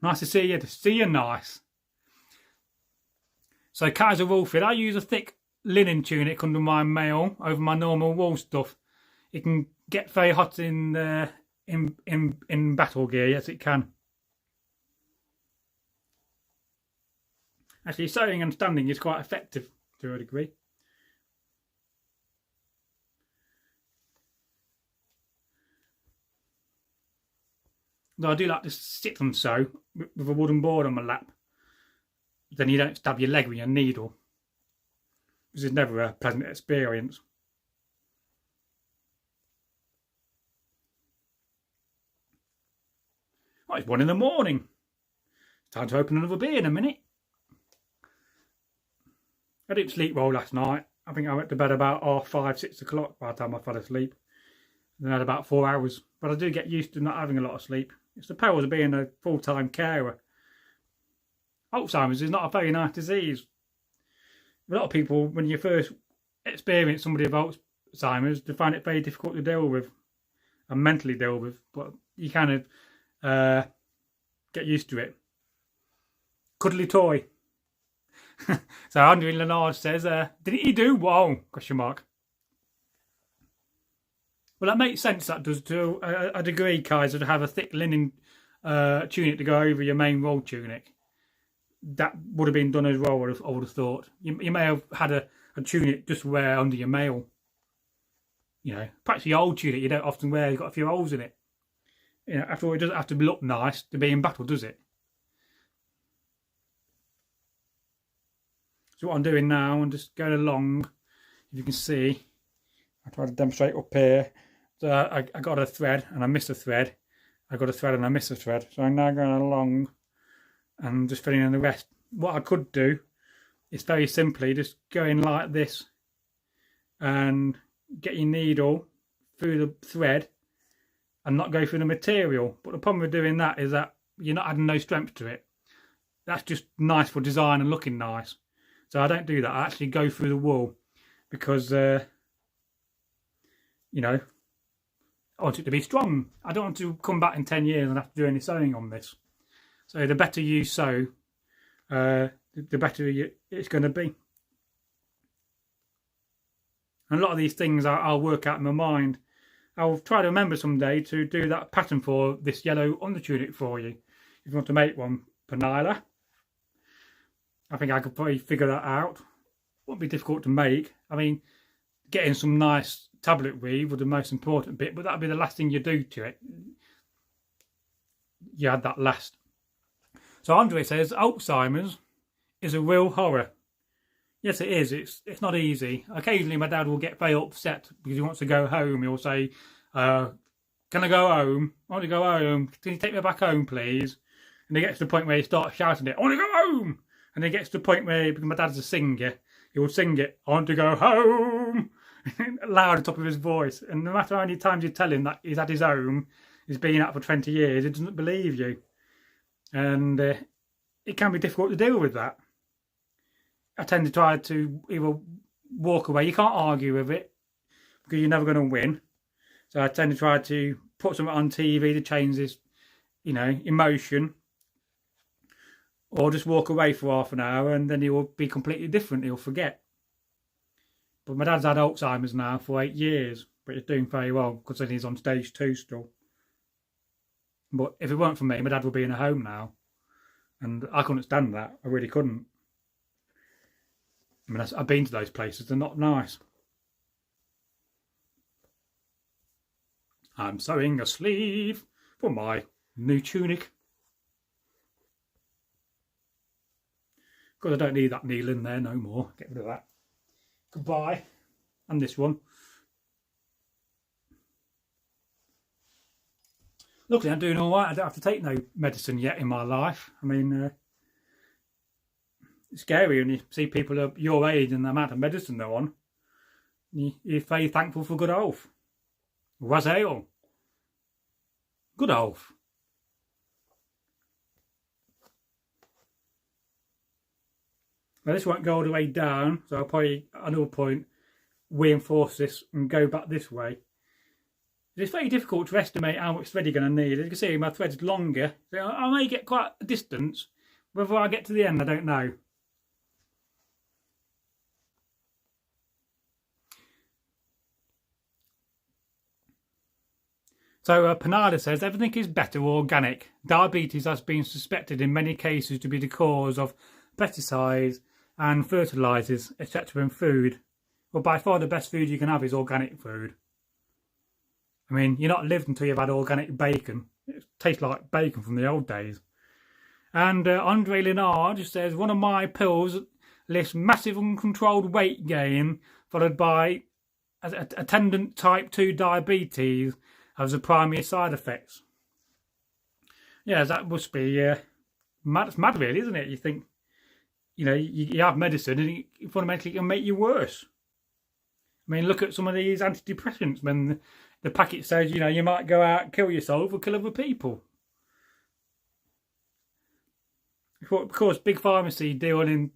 Nice to see you. To see you nice. So Kaiser Wolfid, I use a thick linen tunic under my mail over my normal wool stuff. It can get very hot in battle gear. Yes, it can. Actually, sewing and standing is quite effective to a degree. Though I do like to sit and sew with a wooden board on my lap. Then you don't stab your leg with your needle. This is never a pleasant experience. Oh, it's 1 in the morning. It's time to open another beer in a minute. I didn't sleep well last night. I think I went to bed about 5, 6 o'clock by the time I fell asleep. Then I had about 4 hours. But I do get used to not having a lot of sleep. It's the perils of being a full-time carer. Alzheimer's is not a very nice disease. A lot of people, when you first experience somebody with Alzheimer's, they find it very difficult to deal with and mentally deal with. But you kind of get used to it. Cuddly toy. So Andre Leonard says, didn't he do wow? Question mark. Well, that makes sense, that does to a degree, Kaiser, to have a thick linen tunic to go over your main wool tunic. That would have been done as well, I would have thought. You may have had a tunic just wear under your mail. You know, perhaps the old tunic you don't often wear, you've got a few holes in it. You know, after all, it doesn't have to look nice to be in battle, does it? So what I'm doing now, I'm just going along, if you can see. I try to demonstrate up here. So I got a thread and I missed a thread. I got a thread and I missed a thread. So I'm now going along and just filling in the rest. What I could do is very simply just go in like this and get your needle through the thread and not go through the material. But the problem with doing that is that you're not adding no strength to it. That's just nice for design and looking nice. So I don't do that. I actually go through the wool because, you know, I want it to be strong. I don't want to come back in 10 years and have to do any sewing on this. So the better you sew, the better it's going to be. And a lot of these things I'll work out in my mind. I'll try to remember someday to do that pattern for this yellow undertunic for you. If you want to make one, Penila. I think I could probably figure that out. Won't be difficult to make. I mean, getting some nice tablet weave was the most important bit, but that'll be the last thing you do to it. You add that last. So Andre says, Alzheimer's is a real horror. Yes, it is. It's not easy. Occasionally, my dad will get very upset because he wants to go home. He'll say, "Can I go home? I want to go home. Can you take me back home, please?" And he gets to the point where he starts shouting it, "I want to go home!" And he gets to the point where, because my dad's a singer, he will sing it, "I want to go home," loud at the top of his voice. And no matter how many times you tell him that he's at his home, he's been out for 20 years, he doesn't believe you. And it can be difficult to deal with that. I tend to try to either walk away. You can't argue with it because you're never going to win. So I tend to try to put something on TV to change this, emotion. Or just walk away for half an hour and then he will be completely different. He'll forget. But my dad's had Alzheimer's now for 8 years. But he's doing very well because then he's on stage 2 still. But if it weren't for me, my dad would be in a home now. And I couldn't stand that. I really couldn't. I mean, I've been to those places. They're not nice. I'm sewing a sleeve for my new tunic. Because I don't need that needle in there no more. Get rid of that. Goodbye. And this one. Luckily, I'm doing all right. I don't have to take no medicine yet in my life. I mean, it's scary when you see people of your age and the amount of medicine they're on. You're very thankful for good health. Was ale. Good health. Now this won't go all the way down, so I'll probably at another point reinforce this and go back this way. It's very difficult to estimate how much thread you're going to need. As you can see, my thread's longer, so I may get quite a distance. Whether I get to the end, I don't know. So Panada says, everything is better organic. Diabetes has been suspected in many cases to be the cause of pesticides and fertilisers, etc. in food. Well, by far the best food you can have is organic food. I mean, you're not lived until you've had organic bacon. It tastes like bacon from the old days. And Andre Linard says, one of my pills lists massive uncontrolled weight gain followed by attendant type 2 diabetes as the primary side effects. Yeah, that must be mad. It's mad, really, isn't it? You think, you have medicine and it fundamentally can make you worse. I mean, look at some of these antidepressants when the packet says, you might go out and kill yourself or kill other people. Of course, big pharmacy deal in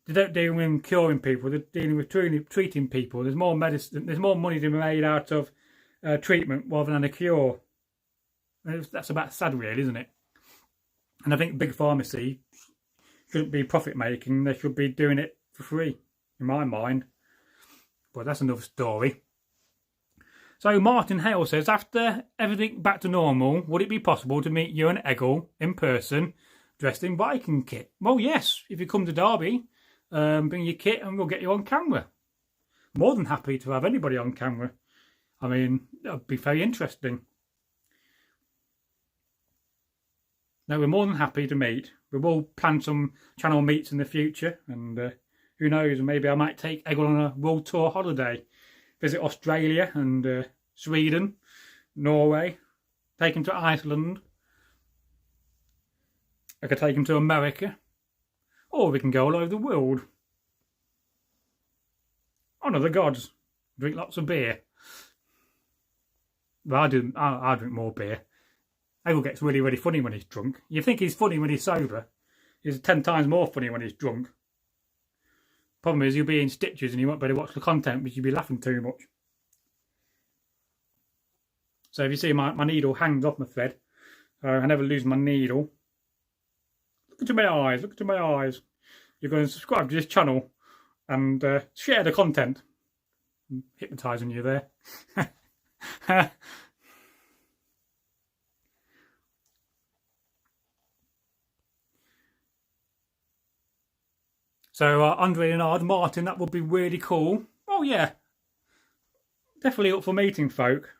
they don't deal with curing people. They're dealing with treating people. There's more medicine. There's more money to be made out of treatment rather than a cure. That's about sad, really, isn't it? And I think big pharmacy shouldn't be profit making. They should be doing it for free, in my mind. But that's another story. So Martin Hale says, after everything back to normal, would it be possible to meet you and Egil in person, dressed in Viking kit? Well, yes. If you come to Derby, bring your kit and we'll get you on camera. More than happy to have anybody on camera. I mean, that would be very interesting. No, we're more than happy to meet. We will plan some channel meets in the future, and who knows, maybe I might take Egil on a world tour holiday. Visit Australia and Sweden, Norway, take him to Iceland. I could take him to America, or we can go all over the world. Honour the gods, drink lots of beer. Well, I drink more beer. Egil gets really, really funny when he's drunk. You think he's funny when he's sober. He's 10 times more funny when he's drunk. Problem is, you'll be in stitches and you won't be able to watch the content because you'll be laughing too much. So if you see my needle hangs off my thread, I never lose my needle. Look into my eyes, look into my eyes. You're going to subscribe to this channel and share the content. I'm hypnotising you there. So Andre and Martin, that would be really cool. Oh yeah, definitely up for meeting folk.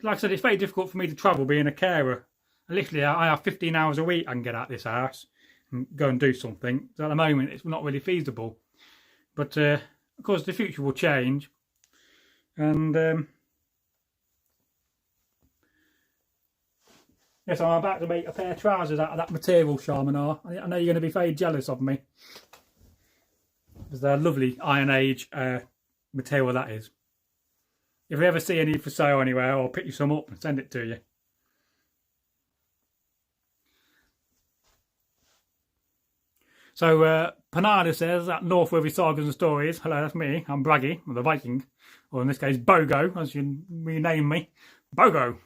Like I said, it's very difficult for me to travel being a carer. Literally, I have 15 hours a week I can get out of this house. and go and do something. So at the moment, it's not really feasible. But of course, the future will change. And yes, I'm about to make a pair of trousers out of that material, Sharmanar. I know you're going to be very jealous of me. Because they're lovely Iron Age material, that is. If you ever see any for sale anywhere, I'll pick you some up and send it to you. So, Panada says that Northworthy Sagas and Stories. Hello, that's me. I'm Bragi, or the Viking. Or in this case, Bogo, as you rename me. Bogo.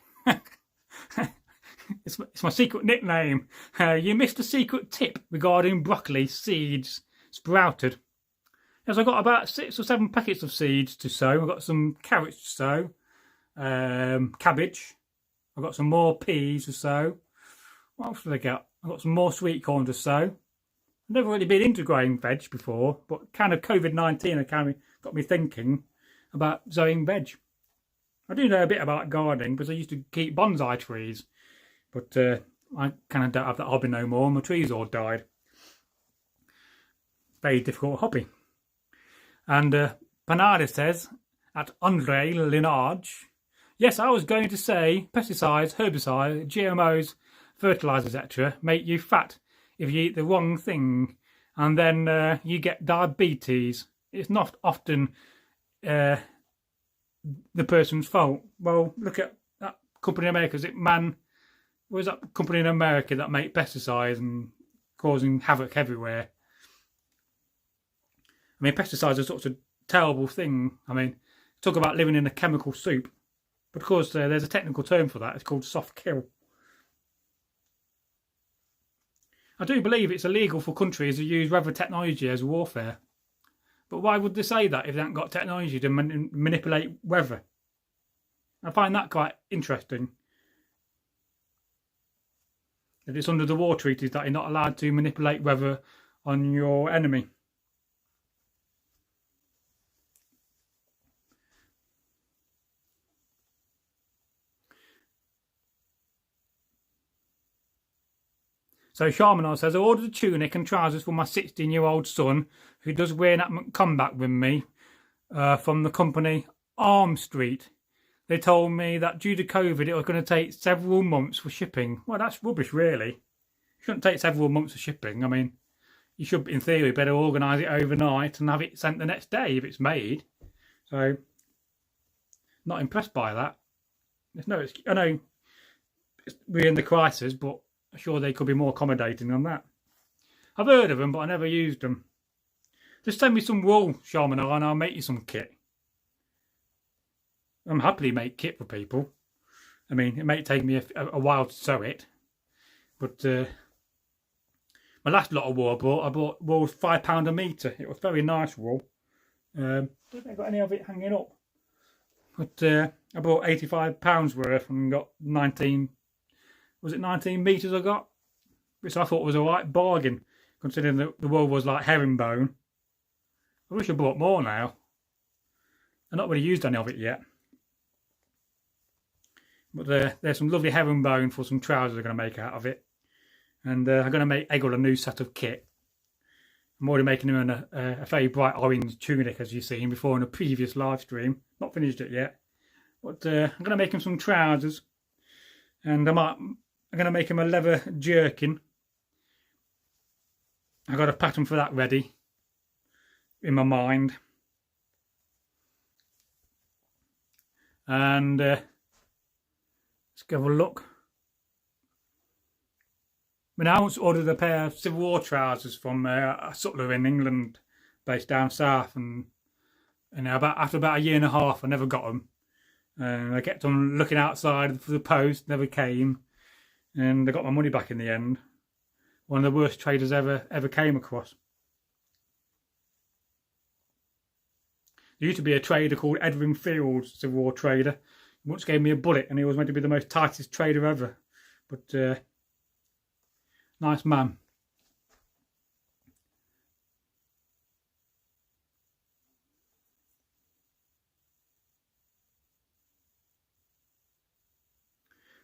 It's my secret nickname. You missed a secret tip regarding broccoli seeds sprouted. Yes, I've got about 6 or 7 packets of seeds to sow. I've got some carrots to sow, cabbage. I've got some more peas to sow. What else did I get? I've got some more sweet corn to sow. I've never really been into growing veg before, but kind of COVID-19 kind of got me thinking about sowing veg. I do know a bit about gardening because I used to keep bonsai trees, but I kind of don't have that hobby no more. My trees all died. Very difficult hobby. And Panada says, at Andre Linarge, yes, I was going to say pesticides, herbicides, GMOs, fertilisers, etc. make you fat if you eat the wrong thing, and then you get diabetes. It's not often the person's fault. Well, look at that company in America. Is it was that company in America that make pesticides and causing havoc everywhere? I mean, pesticides are such a terrible thing. I mean, talk about living in a chemical soup. But of course, there's a technical term for that. It's called soft kill. I do believe it's illegal for countries to use weather technology as warfare. But why would they say that if they haven't got technology to manipulate weather? I find that quite interesting. That it's under the war treaties that you're not allowed to manipulate weather on your enemy. So Sharmanar says, I ordered a tunic and trousers for my 16-year-old son who does re-enactment combat with me from the company Arm Street. They told me that due to COVID it was going to take several months for shipping. Well, that's rubbish, really. It shouldn't take several months for shipping. I mean, you should, in theory, better organise it overnight and have it sent the next day if it's made. So, not impressed by that. There's no excuse. I know we're in the crisis, but I'm sure they could be more accommodating than that. I've heard of them, but I never used them. Just send me some wool, Sharmanar, and I'll make you some kit. I'm happily make kit for people. I mean, it may take me a while to sew it, but my last lot of wool I bought wool was £5 a metre. It was very nice wool. Don't think I got any of it hanging up, but I bought £85 worth and got 19. Was it 19 metres I got? Which I thought was a right bargain, considering that the wool was like herringbone. I wish I bought more now. I've not really used any of it yet. But there's some lovely herringbone for some trousers I'm going to make out of it. And I'm going to make Egil a new set of kit. I'm already making him a very bright orange tunic, as you've seen before in a previous live stream. Not finished it yet. But I'm going to make him some trousers. And I'm going to make him a leather jerkin. I've got a pattern for that ready in my mind. And let's have a look. I once ordered a pair of Civil War trousers from a sutler in England, based down south, and after about a year and a half, I never got them. And I kept on looking outside for the post, never came, and I got my money back in the end. One of the worst traders ever came across. There used to be a trader called Edwin Fields, Civil War trader. He once gave me a bullet, and he was meant to be the most tightest trader ever. But nice man.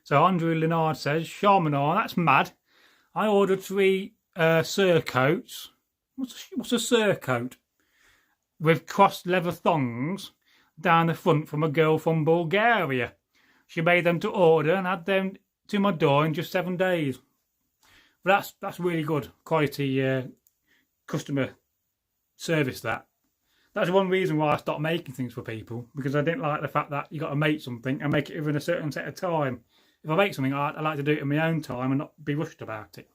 So Andrew Leonard says, Sharmanar, that's mad. I ordered 3 surcoats. What's a surcoat? With crossed leather thongs down the front from a girl from Bulgaria. She made them to order and had them to my door in just 7 days. But that's really good quality customer service. That's one reason why I stopped making things for people, because I didn't like the fact that you got to make something and make it within a certain set of time. If I make something, I like to do it in my own time and not be rushed about it.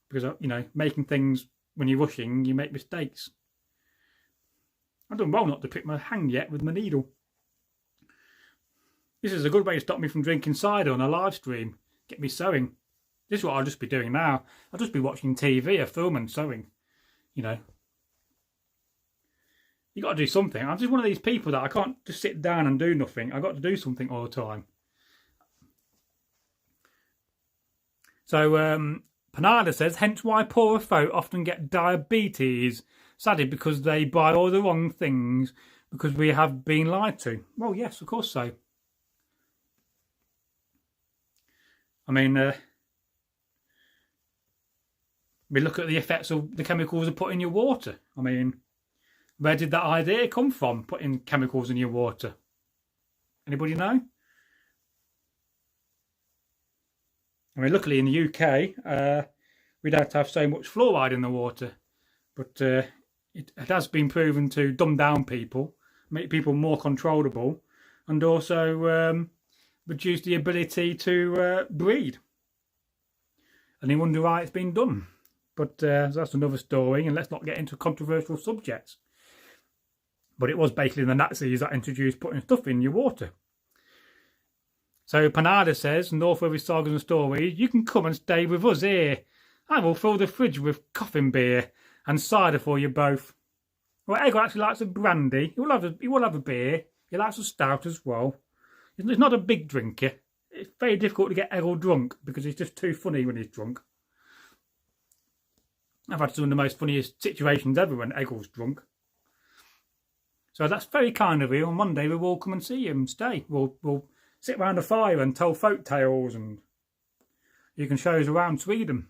Because, you know, making things when you're rushing, you make mistakes. I've done well not to prick my hand yet with my needle. This is a good way to stop me from drinking cider on a live stream. Get me sewing. This is what I'll just be doing now. I'll just be watching TV, a film and sewing. You know. You got to do something. I'm just one of these people that I can't just sit down and do nothing. I've got to do something all the time. So, Panada says, hence why poorer folk often get diabetes. Sadly, because they buy all the wrong things because we have been lied to. Well, yes, of course so. I mean, we look at the effects of the chemicals are put in your water. I mean, where did that idea come from, putting chemicals in your water? Anybody know? I mean, luckily in the UK, we don't have so much fluoride in the water. But it has been proven to dumb down people, make people more controllable, and also reduce the ability to breed. And you wonder why it's been done. But that's another story, and let's not get into controversial subjects. But it was basically the Nazis that introduced putting stuff in your water. So Panada says, Northworthy Sagas and Stories, you can come and stay with us here. I will fill the fridge with coffin beer and cider for you both. Well, Egil actually likes a brandy. He will have a beer. He likes a stout as well. He's not a big drinker. It's very difficult to get Egil drunk because he's just too funny when he's drunk. I've had some of the most funniest situations ever when Egil's drunk. So that's very kind of you. On Monday we will come and see him and stay. We'll sit round a fire and tell folk tales, and you can show us around Sweden.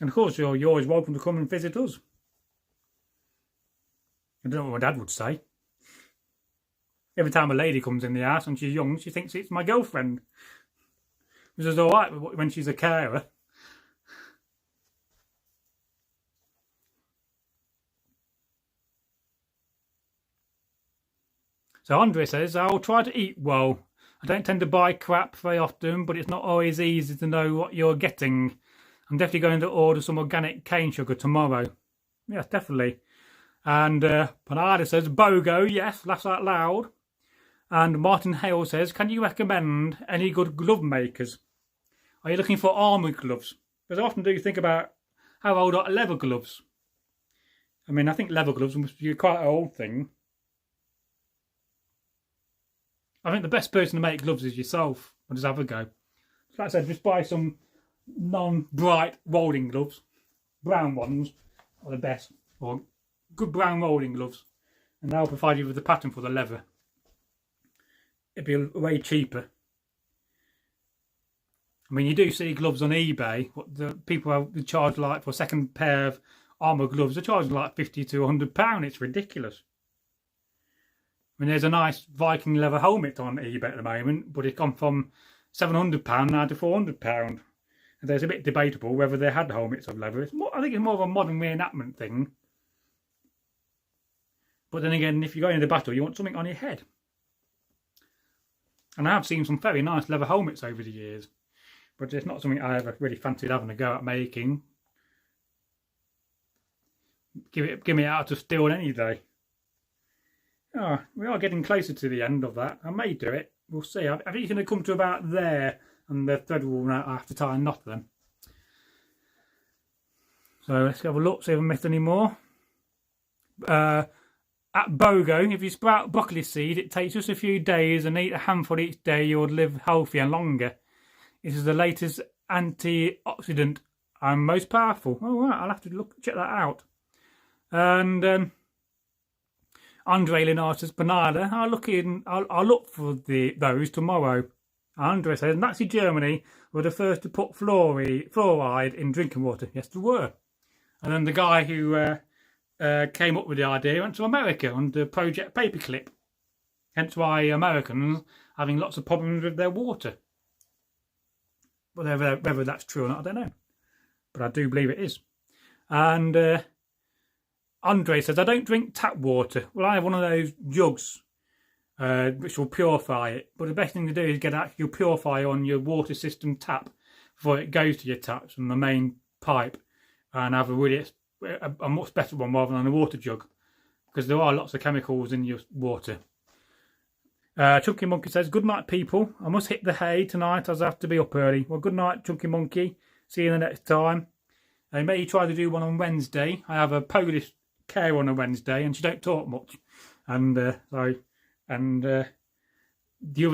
And of course you're always welcome to come and visit us. I don't know what my dad would say. Every time a lady comes in the house and she's young, she thinks it's my girlfriend. Which is alright when she's a carer. So Andre says, I'll try to eat well. I don't tend to buy crap very often, but it's not always easy to know what you're getting. I'm definitely going to order some organic cane sugar tomorrow. Yes, definitely. And Panada says, Bogo, yes, laughs out loud. And Martin Hale says, can you recommend any good glove makers? Are you looking for armoured gloves? Because I often do think about how old are leather gloves. I mean, I think leather gloves must be quite an old thing. I think the best person to make gloves is yourself. I'll just have a go. Like I said, just buy some non-bright rolling gloves. Brown ones are the best. Or good brown rolling gloves. And they'll provide you with the pattern for the leather. It'd be way cheaper. I mean, you do see gloves on eBay. What the people charge like for a second pair of armour gloves, they're charging like £50 to £100. It's ridiculous. I mean, there's a nice Viking leather helmet on eBay at the moment, but it's gone from £700 now to £400. And there's a bit debatable whether they had helmets of leather. I think it's more of a modern reenactment thing. But then again, if you're going into battle, you want something on your head. And I have seen some very nice leather helmets over the years. But it's not something I ever really fancied having a go at making. Give me out of steel any day. Oh, we are getting closer to the end of that. I may do it. We'll see. I think it's going to come to about there, and the thread will run out. I have to tie a knot then. So let's have a look, see if I missed any more. At Bogo, if you sprout broccoli seed, it takes just a few days and eat a handful each day, you'll live healthy and longer. This is the latest antioxidant and most powerful. Oh, right, I'll have to check that out. And Andre Linar says, Panada, I'll look for those tomorrow. Andre says, Nazi Germany were the first to put fluoride in drinking water. Yes, they were. And then the guy who came up with the idea went to America under Project Paperclip. Hence why Americans are having lots of problems with their water. Whether that's true or not, I don't know. But I do believe it is. And Andre says, I don't drink tap water. Well, I have one of those jugs which will purify it. But the best thing to do is get actual purifier on your water system tap before it goes to your taps from the main pipe, and have a much better one rather than a water jug, because there are lots of chemicals in your water. Chunky Monkey says, good night, people. I must hit the hay tonight as I have to be up early. Well, good night, Chunky Monkey. See you the next time. I may try to do one on Wednesday. I have a Polish care on a Wednesday, and she don't talk much. And the other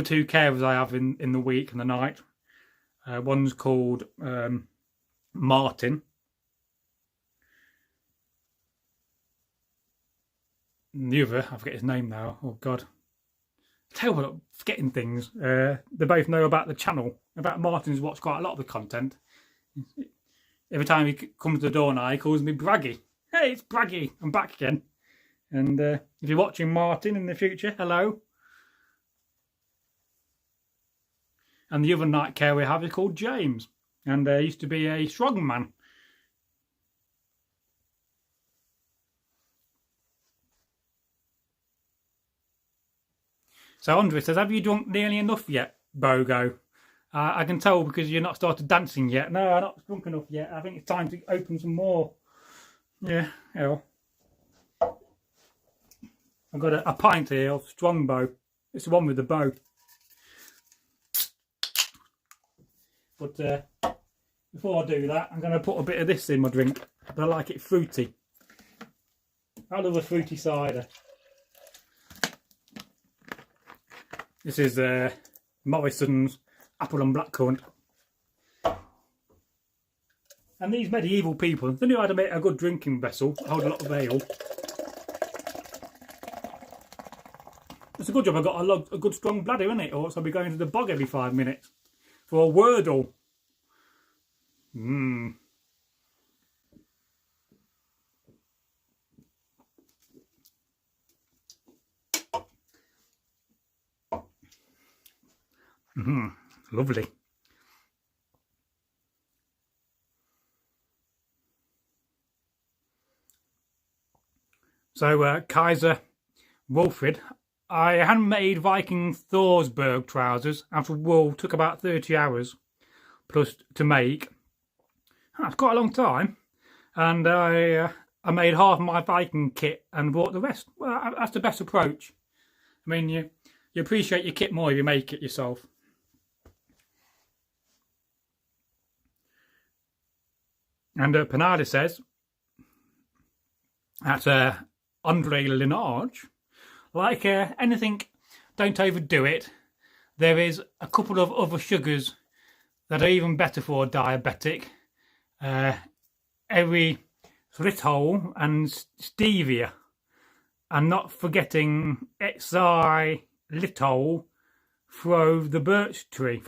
two carers I have in the week and the night, one's called Martin. And the other, I forget his name now. Oh God, terrible at forgetting things. They both know about the channel. About Martin's watched quite a lot of the content. Every time he comes to the door now, he calls me Bragi. Hey, it's Bragi. I'm back again. And if you're watching Martin in the future, hello. And the other night care we have is called James. And he used to be a strongman. So Andre says, have you drunk nearly enough yet, Bogo? I can tell because you're not started dancing yet. No, I'm not drunk enough yet. I think it's time to open some more. Yeah, hell. I've got a pint here of Strongbow. It's the one with the bow. But before I do that, I'm going to put a bit of this in my drink. But I like it fruity. I love a fruity cider. This is Morrison's Apple and Blackcurrant. And these medieval people, they knew how to make a good drinking vessel, hold a lot of ale. It's a good job I've got a good strong bladder, isn't it? Or else I'll be going to the bog every 5 minutes for a Wordle. Lovely. So, Kaiser Wolfrid, I handmade Viking Thorsberg trousers out of wool. Took about 30 hours plus to make. That's quite a long time. And I made half my Viking kit and bought the rest. Well, that's the best approach. I mean, you appreciate your kit more if you make it yourself. And Panada says, that's Andre Linage, like anything, don't overdo it. There is a couple of other sugars that are even better for a diabetic. Erythritol and stevia. And not forgetting xylitol from the birch tree.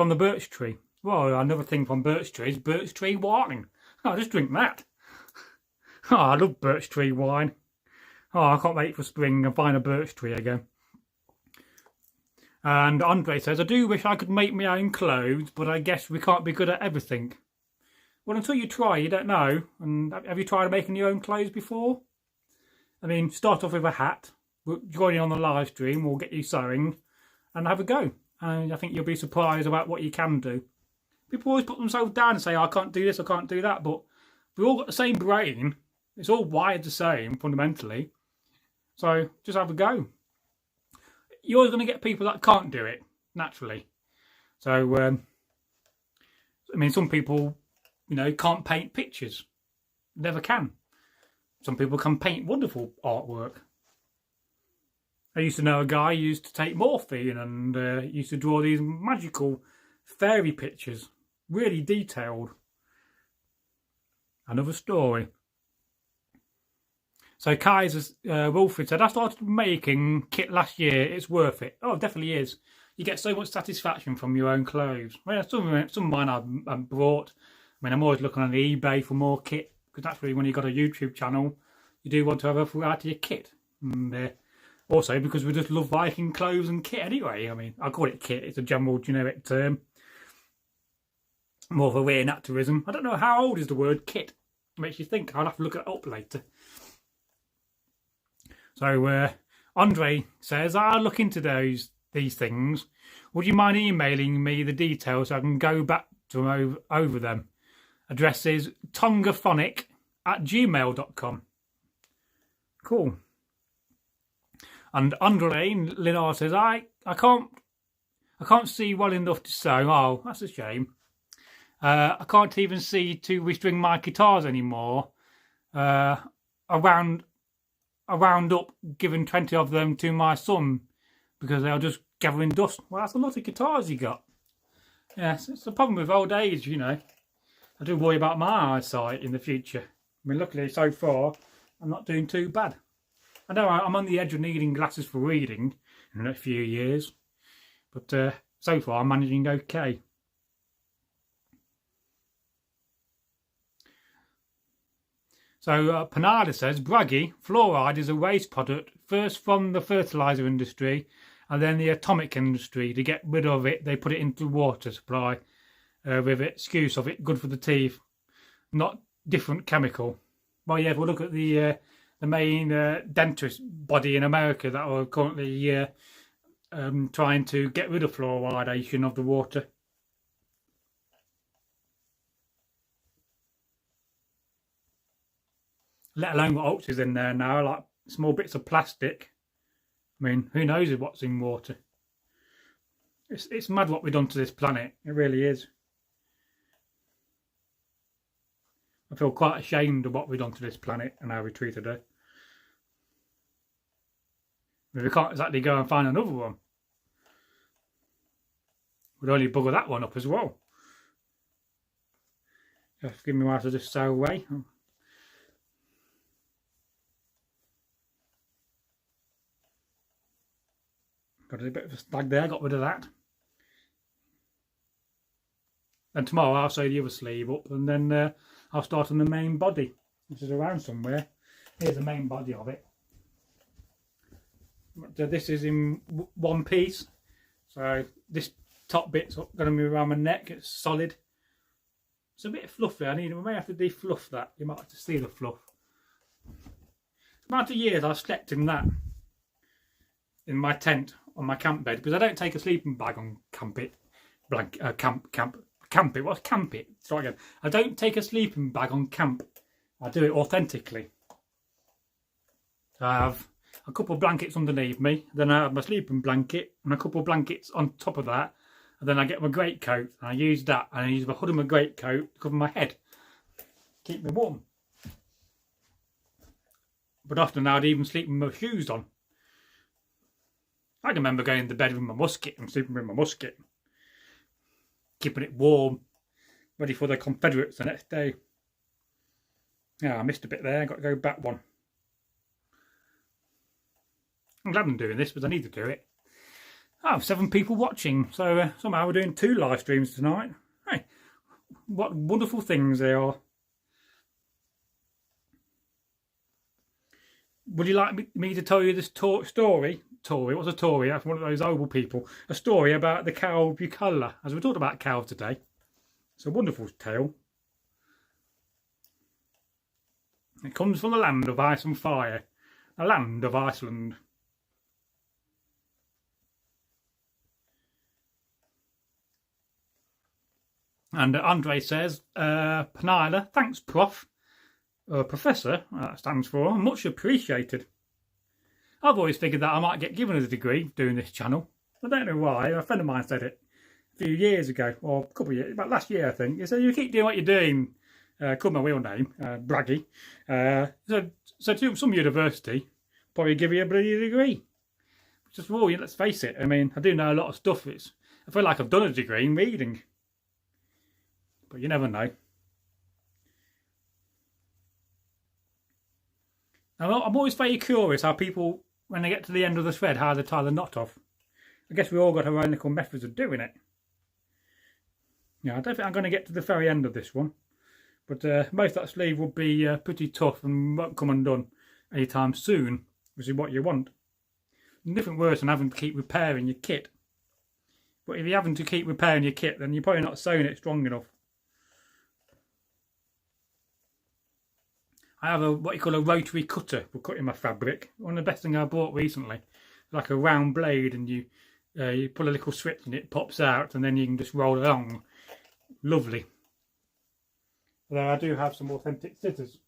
Well, another thing from birch tree is birch tree wine. I'll just drink that. Oh, I love birch tree wine. Oh, I can't wait for spring and find a birch tree again. And Andre says, I do wish I could make my own clothes, but I guess we can't be good at everything. Well, until you try, you don't know. And have you tried making your own clothes before? I mean, start off with a hat. Join in on the live stream. We'll get you sewing and have a go. And I think you'll be surprised about what you can do. People always put themselves down and say, oh, I can't do this, I can't do that. But we've all got the same brain. It's all wired the same, fundamentally. So just have a go. You're always going to get people that can't do it, naturally. So, I mean, some people, can't paint pictures. Never can. Some people can paint wonderful artwork. I used to know a guy who used to take morphine and used to draw these magical fairy pictures. Really detailed. Another story. So Kaiser Wilfred said, I started making kit last year. It's worth it. Oh, it definitely is. you get so much satisfaction from your own clothes. Well, some of mine I've bought. I mean, I'm always looking on eBay for more kit, because that's really when you've got a YouTube channel, you do want to have a variety of kit. And also because we just love Viking clothes and kit anyway. I mean, I call it kit, it's a general generic term. More of a re-enactorism. I don't know how old is the word kit. It makes you think. I'll have to look it up later. So Andre says, I'll look into these things. Would you mind emailing me the details so I can go back to over them? Address is tongaphonic@gmail.com. Cool. And Andre Linar says, I can't see well enough to sew. Oh, that's a shame. I can't even see to restring my guitars anymore. I wound up giving 20 of them to my son because they're just gathering dust. Well, that's a lot of guitars you got. Yes, it's the problem with old age, you know. I do worry about my eyesight in the future. I mean, luckily, so far, I'm not doing too bad. I know I'm on the edge of needing glasses for reading in the next few years, but so far I'm managing okay. So Panada says, Bragi, fluoride is a waste product, first from the fertiliser industry and then the atomic industry. To get rid of it, they put it into water supply with the excuse of it good for the teeth, not different chemical. Well, yeah, if we look at the main dentist body in America that are currently trying to get rid of fluoridation of the water. Let alone what else is in there now, like small bits of plastic. I mean, who knows what's in water? It's mad what we've done to this planet. It really is. I feel quite ashamed of what we've done to this planet and how we treated her. I mean, we can't exactly go and find another one. We'd only bugger that one up as well. Just give me while to just sew away. Got a bit of a snag there, got rid of that. And tomorrow I'll sew the other sleeve up and then I'll start on the main body, which is around somewhere. Here's the main body of it. So this is in one piece. So this top bit's going to be around my neck, it's solid. It's a bit fluffy, I may have to de-fluff that. You might have to see the fluff. The amount of years I've slept in that, in my tent on my camp bed, because I don't take a sleeping bag on camp it. What's camp it? Start again. I don't take a sleeping bag on camp. I do it authentically. So I have a couple of blankets underneath me, then I have my sleeping blanket and a couple of blankets on top of that, and then I get my greatcoat and I use that, and I use the hood of my greatcoat to cover my head, keep me warm. But often I'd even sleep with my shoes on. I can remember going to bed with my musket and sleeping with my musket, keeping it warm, ready for the Confederates the next day. Yeah, I missed a bit there, got to go back one. I'm glad I'm doing this, but I need to do it. I have 7 people watching, so somehow we're doing 2 live streams tonight. Hey, what wonderful things they are. Would you like me to tell you this story? Tory, what's a Tory? That's one of those oval people. A story about the cow Bucola, as we talked about cows today. It's a wonderful tale. It comes from the land of ice and fire, the land of Iceland. And Andre says, Penila, thanks, Prof. Professor, that stands for, much appreciated. I've always figured that I might get given a degree doing this channel. I don't know why. A friend of mine said it a few years ago, or a couple of years, about last year I think. He said, you keep doing what you're doing. Called my real name, Bragi. So to some university, probably give you a bloody degree. Just well, let's face it. I mean, I do know a lot of stuff. I feel like I've done a degree in reading. But you never know. I'm always very curious how people, when they get to the end of the thread, how they tie the knot off. I guess we all got our own little methods of doing it. Yeah, I don't think I'm going to get to the very end of this one. But most of that sleeve will be pretty tough and won't come undone anytime soon, which is what you want. Nothing worse than having to keep repairing your kit. But if you're having to keep repairing your kit, then you're probably not sewing it strong enough. I have what you call a rotary cutter for cutting my fabric. One of the best things I bought recently. Like a round blade, and you pull a little switch and it pops out, and then you can just roll along. Lovely. Although I do have some authentic scissors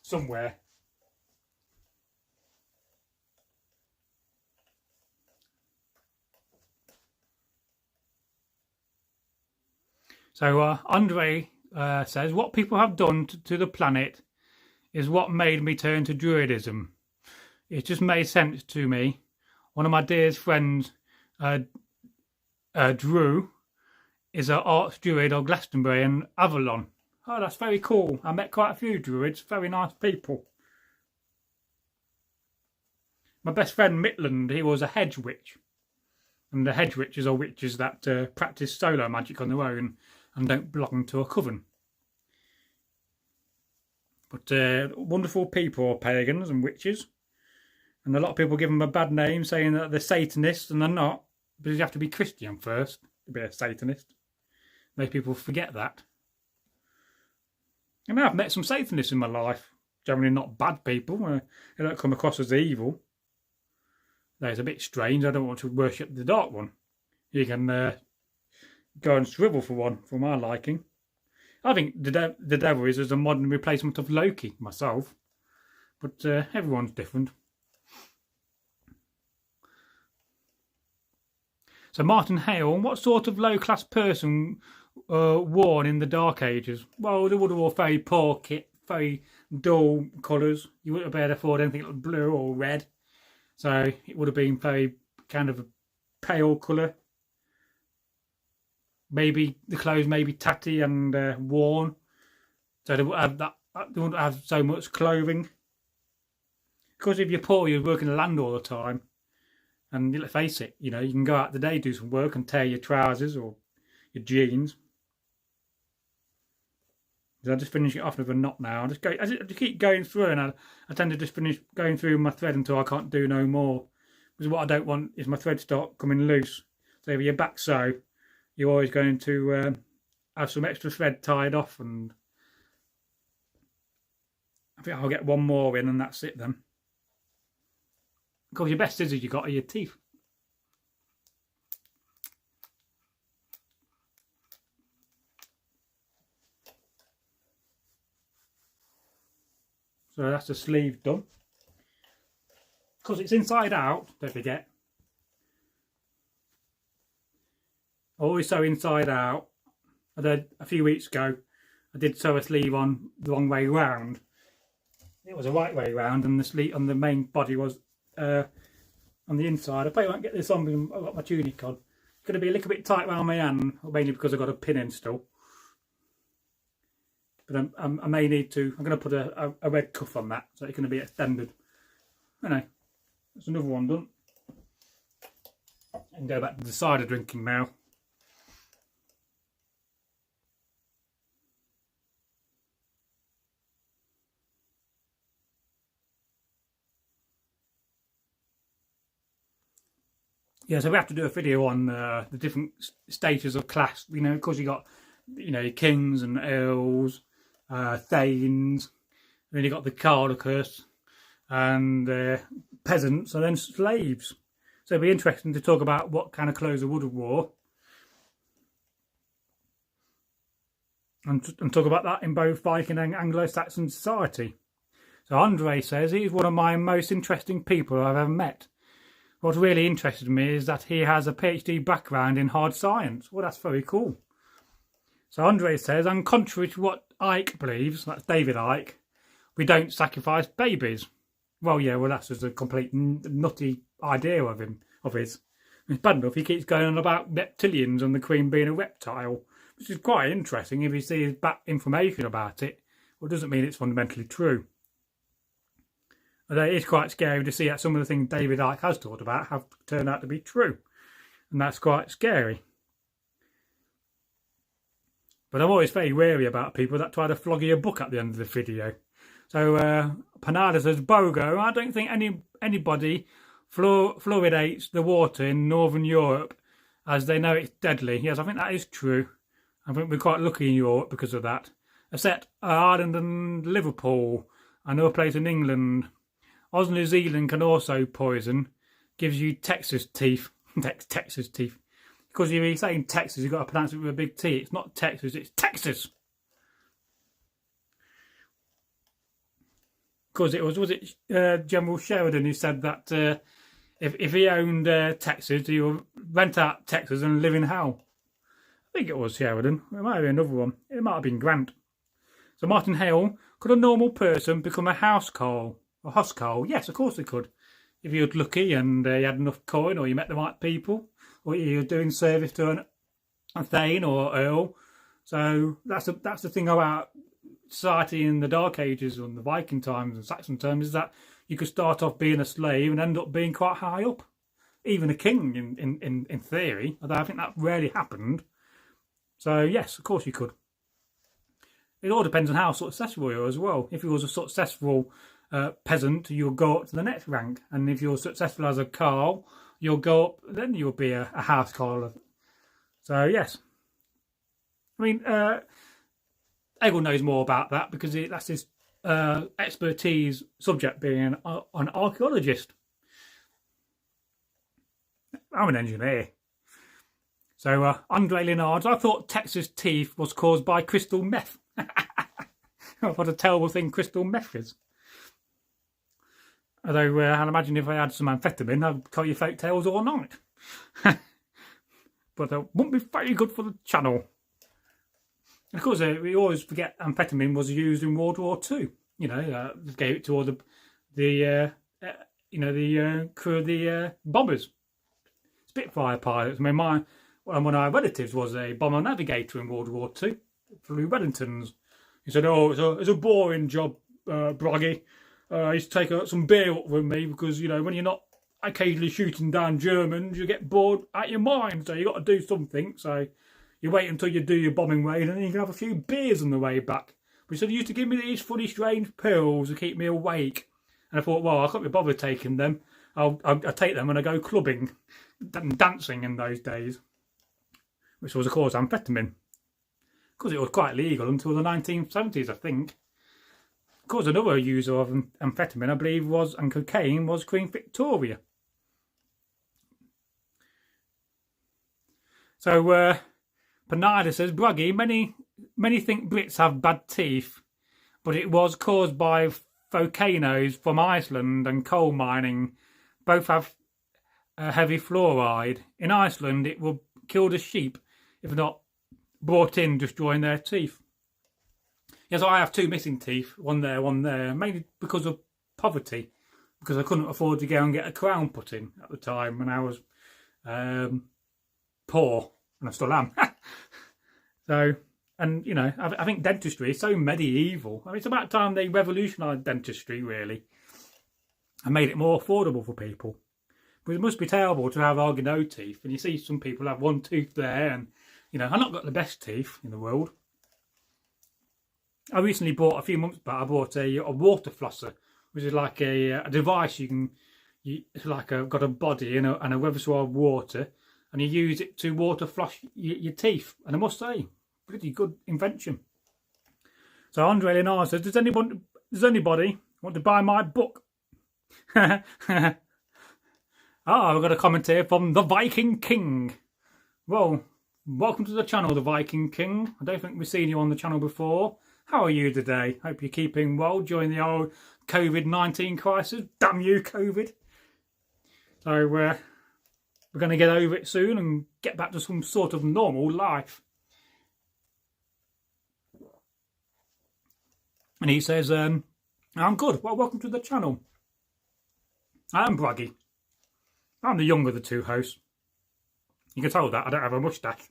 somewhere. So Andre says, what people have done to the planet is what made me turn to Druidism. It just made sense to me. One of my dearest friends, Drew, is an arts druid of Glastonbury and Avalon. Oh, that's very cool. I met quite a few druids, very nice people. My best friend Mitland, he was a hedge witch. And the hedge witches are witches that practice solo magic on their own and don't belong to a coven. But wonderful people are pagans and witches. And a lot of people give them a bad name, saying that they're Satanists, and they're not. Because you have to be Christian first to be a Satanist. Most people forget that. I mean, I've met some Satanists in my life. Generally not bad people. They don't come across as evil. That's a bit strange. I don't want to worship the Dark One. You can go and shrivel for one, for my liking. I think the devil is as a modern replacement of Loki, myself. But everyone's different. So Martin Hale, what sort of low-class person worn in the Dark Ages? Well, they would have wore very poor kit, very dull colours. You wouldn't have been able to afford anything like blue or red. So it would have been very kind of a pale colour. Maybe the clothes may be tatty and worn. So they wouldn't have that. They wouldn't have so much clothing. Because if you're poor, you're working the land all the time. And let's face it, you know, you can go out the day, do some work and tear your trousers or your jeans. So I'll just finish it off with a knot now. I just keep going through, and I tend to just finish going through my thread until I can't do no more. Because what I don't want is my thread start coming loose. So if you're back sew, you're always going to have some extra thread tied off, and I think I'll get one more in and that's it then. Of course, your best scissors you got are your teeth. So that's the sleeve done. Because it's inside out, don't forget. I always sew inside out. I did a few weeks ago. I did sew a sleeve on the wrong way round. It was the right way round, and the sleeve on the main body was on the inside. I probably won't get this on because I've got my tunic on. It's going to be a little bit tight around my hand, mainly because I've got a pin in still. But I may need to. I'm going to put a red cuff on that, so it's going to be extended. Anyway, that's another one done. And go back to the cider drinking now. Yeah, so we have to do a video on the different stages of class. You know, of course you got, you know, kings and earls, thanes, then you got the Caldicus and peasants, and then slaves. So it'd be interesting to talk about what kind of clothes they would have wore, and talk about that in both Viking and Anglo Saxon society. So Andre says he's one of my most interesting people I've ever met. What really interested me is that he has a PhD background in hard science. Well, that's very cool. So Andre says, and contrary to what Icke believes, that's David Icke, we don't sacrifice babies. Well, yeah, well, that's just a complete nutty idea of his. It's bad enough he keeps going on about reptilians and the Queen being a reptile, which is quite interesting if you see his back information about it. Well, it doesn't mean it's fundamentally true. Although it is quite scary to see that some of the things David Icke has talked about have turned out to be true. And that's quite scary. But I'm always very wary about people that try to flog you a book at the end of the video. So Panada says, Bogo, I don't think anybody fluoridates the water in Northern Europe as they know it's deadly. Yes, I think that is true. I think we're quite lucky in Europe because of that. Except Ireland and Liverpool, another place in England. Oz, New Zealand can also poison. Gives you Texas teeth. Texas teeth. Because if you're saying Texas, you've got to pronounce it with a big T. It's not Texas, it's Texas. Because it was it General Sheridan who said that if he owned Texas, he would rent out Texas and live in hell. I think it was Sheridan. It might have been another one. It might have been Grant. So Martin Hale, could a normal person become a housecarl? A housecarl? Yes, of course they could. If you were lucky and you had enough coin, or you met the right people, or you were doing service to a thane or earl. So that's the thing about society in the Dark Ages and the Viking times and Saxon times, is that you could start off being a slave and end up being quite high up. Even a king in theory, although I think that rarely happened. So yes, of course you could. It all depends on how successful you are as well. If you was a successful peasant, you'll go up to the next rank. And if you're successful as a carl, you'll go up, then you'll be a house carl. So yes. I mean, Egil knows more about that because that's his expertise subject, being an archaeologist. I'm an engineer. So, Andre Linard, I thought Texas teeth was caused by crystal meth. What a terrible thing crystal meth is. Although, I'd imagine if I had some amphetamine, I'd tell you fake tales all night. But it wouldn't be very good for the channel. Of course, we always forget amphetamine was used in World War II. You know, gave it to all the crew of the bombers, Spitfire pilots. I mean, one of our relatives was a bomber navigator in World War II, flew Wellingtons. He said, "Oh, it's a boring job, Bragi. I used to take some beer up with me because, you know, when you're not occasionally shooting down Germans, you get bored out your mind. So you got to do something. So you wait until you do your bombing raid, and then you can have a few beers on the way back." But he said, "He used to give me these funny, strange pills to keep me awake." And I thought, well, I can't be bothered taking them. I'll take them when I go clubbing and dancing in those days, which was, of course, amphetamine. Because it was quite legal until the 1970s, I think. Of course, another user of amphetamine, I believe, and cocaine was Queen Victoria. So, Panada says, Bragi, many think Brits have bad teeth, but it was caused by volcanoes from Iceland and coal mining. Both have heavy fluoride. In Iceland, it will kill the sheep if not brought in, destroying their teeth. Yes, I have two missing teeth, one there, mainly because of poverty, because I couldn't afford to go and get a crown put in at the time when I was poor, and I still am. So, and you know, I think dentistry is so medieval. I mean, it's about time they revolutionised dentistry, really, and made it more affordable for people. But it must be terrible to have hardly no teeth, and you see some people have one tooth there, and you know, I've not got the best teeth in the world. I recently bought, a few months back, I bought a water flosser, which is like a device it's like got a body and a reservoir of water, and you use it to water floss your teeth. And I must say, pretty good invention. So Andre Leonard says, does anybody want to buy my book? I've got a comment here from the Viking King. Well, welcome to the channel, the Viking King. I don't think we've seen you on the channel before. How are you today? Hope you're keeping well during the old COVID-19 crisis. Damn you, COVID. So we're going to get over it soon and get back to some sort of normal life. And he says, I'm good. Well, welcome to the channel. I am Bragi. I'm the younger of the two hosts. You can tell that I don't have a moustache.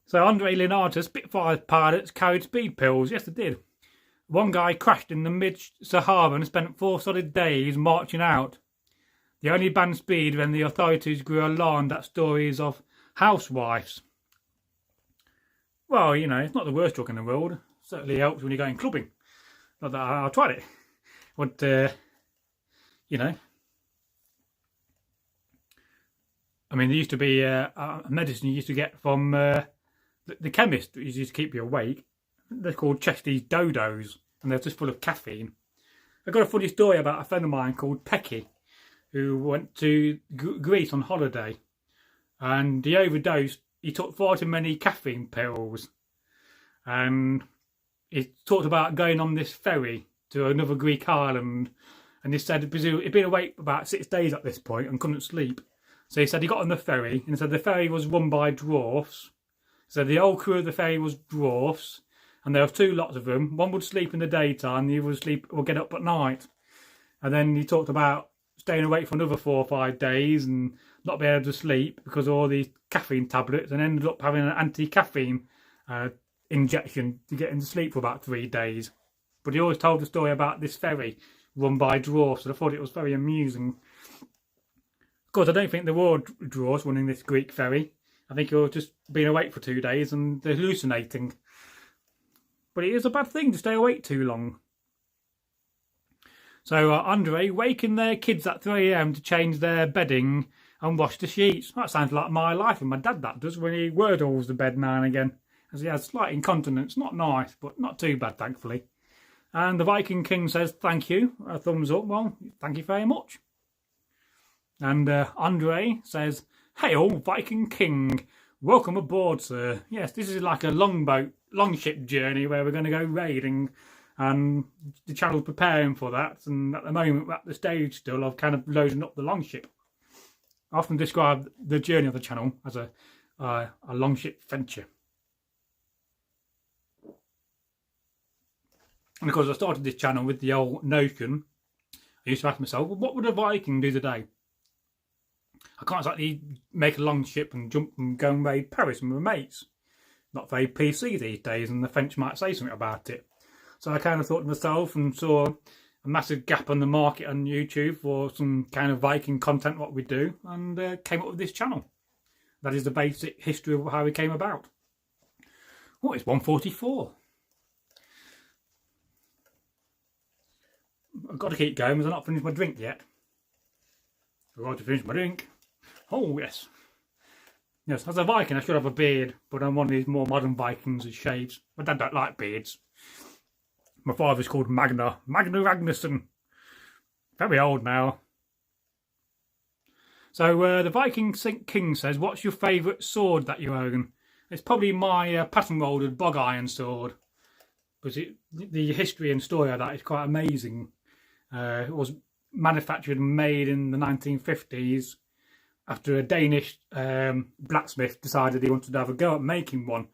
So Andre Leonard, Spitfire pilots carried speed pills. Yes, they did. One guy crashed in the mid-Sahara and spent 4 solid days marching out. They only banned speed when the authorities grew alarmed at stories of housewives. Well, you know, it's not the worst drug in the world. It certainly helps when you're going clubbing. Not that I tried it. But, you know. I mean, there used to be a medicine you used to get from the chemist that used to keep you awake. They're called Chester's Dodos, and they're just full of caffeine. I've got a funny story about a friend of mine called Pecky, who went to Greece on holiday, and he overdosed. He took far too many caffeine pills, and he talked about going on this ferry to another Greek island, and he said he'd been awake for about 6 days at this point and couldn't sleep. So he said he got on the ferry, and he said the ferry was run by dwarfs. So the whole crew of the ferry was dwarfs, and there were 2 lots of them. One would sleep in the daytime, the other would get up at night. And then he talked about staying awake for another 4 or 5 days and not being able to sleep because of all these caffeine tablets, and ended up having an anti-caffeine injection to get into sleep for about 3 days. But he always told the story about this ferry run by dwarfs, and I thought it was very amusing. Of course, I don't think there were dwarfs running this Greek ferry. I think he was just being awake for 2 days and hallucinating. But it is a bad thing to stay awake too long. So Andre waking their kids at 3 AM to change their bedding and wash the sheets. That sounds like my life and my dad, that does, when he wordles the bed now and again. As he has slight incontinence. Not nice, but not too bad, thankfully. And the Viking King says, thank you. A thumbs up. Well, thank you very much. And Andre says, hail, Viking King. Welcome aboard, sir. Yes, this is like a longship journey where we're going to go raiding, and the channel's preparing for that. And at the moment, we're at the stage still of kind of loading up the longship. I often describe the journey of the channel as a longship venture. And of course, I started this channel with the old notion. I used to ask myself, well, what would a Viking do today? I can't exactly make a long ship and jump and go and raid Paris with my mates. Not very PC these days, and the French might say something about it. So I kind of thought to myself and saw a massive gap on the market on YouTube for some kind of Viking content, what we do, and came up with this channel. That is the basic history of how it came about. Oh, it's 1:44. I've got to keep going because I've not finished my drink yet. I've got to finish my drink. Oh, yes. Yes, as a Viking, I should have a beard, but I'm one of these more modern Vikings with shaves. My dad don't like beards. My father's called Magnarsson. Very old now. So the Viking King says, what's your favourite sword that you own? It's probably my pattern molded bog iron sword. Because the history and story of that is quite amazing. It was manufactured and made in the 1950s after a Danish blacksmith decided he wanted to have a go at making one,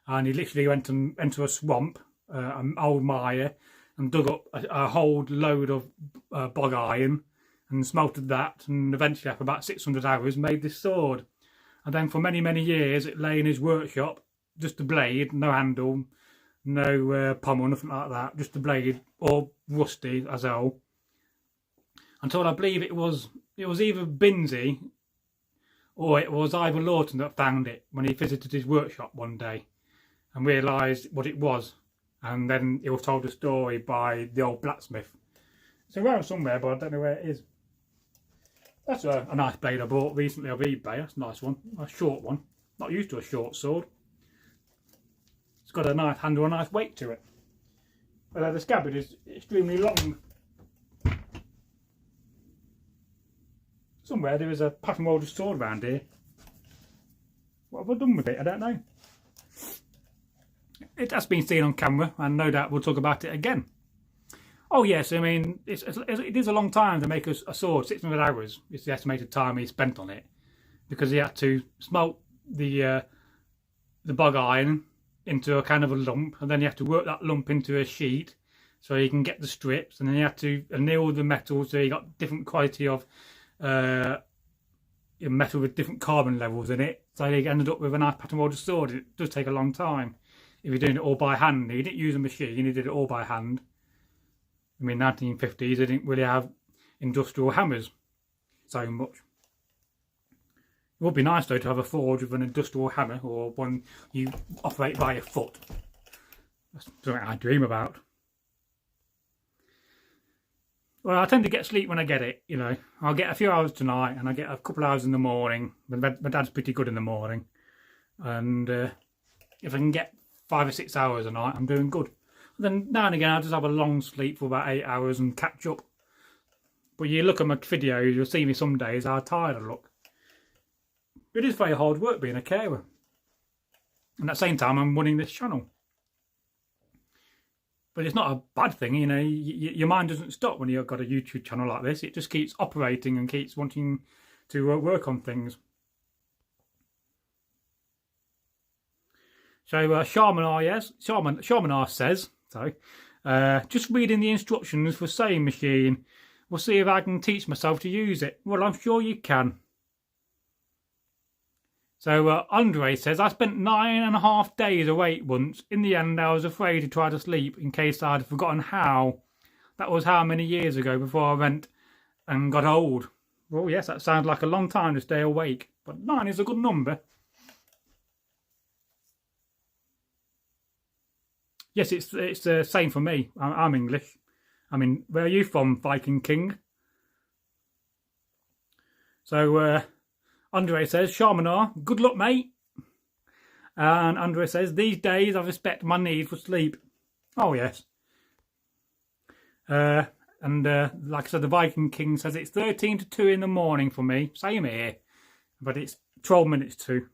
and he literally went into a swamp, an old mire, and dug up a whole load of bog iron and smelted that, and eventually after about 600 hours made this sword. And then for many years it lay in his workshop, just a blade, no handle, no pommel, nothing like that, just a blade, all rusty as hell. Until I believe it was either Binsey or it was Ivor Lawton that found it when he visited his workshop one day and realised what it was. And then he was told the story by the old blacksmith. It's around somewhere, but I don't know where it is. That's a nice blade I bought recently off eBay. That's a nice one, a short one. Not used to a short sword. It's got a nice handle, a nice weight to it. But the scabbard is extremely long. Somewhere there is a pattern molded sword around here. What have I done with it? I don't know. It has been seen on camera, and no doubt we'll talk about it again. Oh yes, I mean, it is a long time to make a sword. 600 hours is the estimated time he spent on it, because he had to smelt the bog iron into a kind of a lump, and then you have to work that lump into a sheet so you can get the strips, and then you have to anneal the metal so you got different quality of metal with different carbon levels in it, so you ended up with a nice pattern molded sword. It does take a long time, if you're doing it all by hand. He didn't use a machine, he did it all by hand. I mean, 1950s, they didn't really have industrial hammers so much. It would be nice though to have a forge with an industrial hammer, or one you operate by your foot. That's something I dream about. Well, I tend to get sleep when I get it, you know. I'll get a few hours tonight and I get a couple of hours in the morning. My dad's pretty good in the morning. And if I can get 5 or 6 hours a night, I'm doing good. Then now and again, I just have a long sleep for about 8 hours and catch up. But you look at my videos, you'll see me some days how tired I look. It is very hard work being a carer. And at the same time, I'm running this channel. But it's not a bad thing, you know. Your mind doesn't stop when you've got a YouTube channel like this. It just keeps operating and keeps wanting to work on things. So Sharmanar says, just reading the instructions for sewing machine. We'll see if I can teach myself to use it. Well, I'm sure you can. So Andre says, I spent 9.5 days awake once. In the end, I was afraid to try to sleep in case I'd forgotten how. That was how many years ago before I went and got old. Well, yes, that sounds like a long time to stay awake, but 9 is a good number. Yes, it's the same for me. I'm English. I mean, where are you from, Viking King? So, Andre says, Sharmanar, good luck, mate. And Andre says, these days I respect my need for sleep. Oh, yes. Like I said, the Viking King says it's 13 to 2 in the morning for me. Same here. But it's 12 minutes to.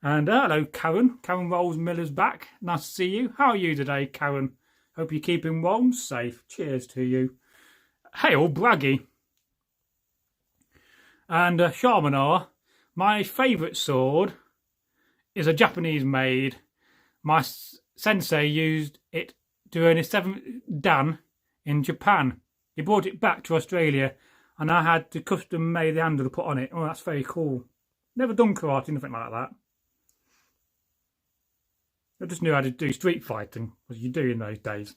And hello, Karen. Karen Rolls Miller's back. Nice to see you. How are you today, Karen? Hope you're keeping well safe. Cheers to you. Hail, Bragi. And Sharmanar, my favourite sword is a Japanese made. My sensei used it to earn his 7th Dan in Japan. He brought it back to Australia and I had to custom made the handle to put on it. Oh, that's very cool. Never done karate, nothing like that. I just knew how to do street fighting, as you do in those days.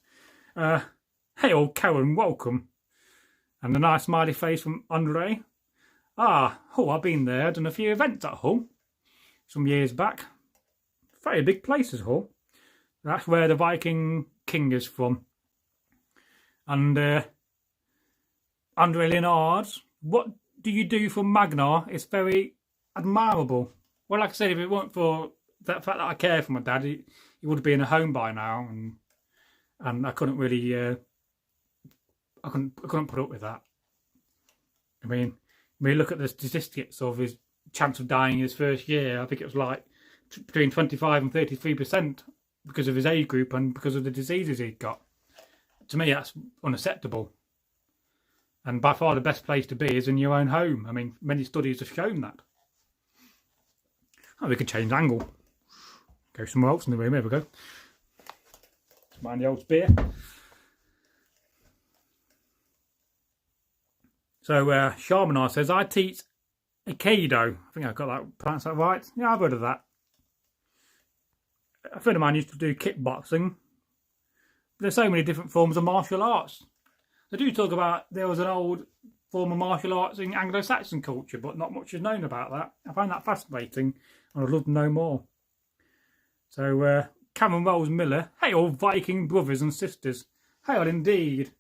Hey, old Karen, welcome. And a nice smiley face from Andre. Hull, I've been there, done a few events at Hull some years back. Very big place is Hull. That's where the Viking King is from. And Andre Leonard's, what do you do for Magnar? It's very admirable. Well, like I said, if it weren't for the fact that I care for my dad, he would be in a home by now, and I couldn't really, I couldn't put up with that. I mean, when you look at the statistics of his chance of dying his first year, I think it was like between 25 and 33% because of his age group and because of the diseases he'd got. To me, that's unacceptable. And by far the best place to be is in your own home. I mean, many studies have shown that. Oh, we could change angle. Go somewhere else in the room. There we go. Mind the old spear. So Sharmanar says, I teach Aikido. I think I've got that, pronounced that right. Yeah, I've heard of that. A friend of mine used to do kickboxing. There's so many different forms of martial arts. They do talk about there was an old form of martial arts in Anglo Saxon culture, but not much is known about that. I find that fascinating and I'd love to know more. So Cameron Rolls Miller, hey all Viking brothers and sisters. Hail indeed.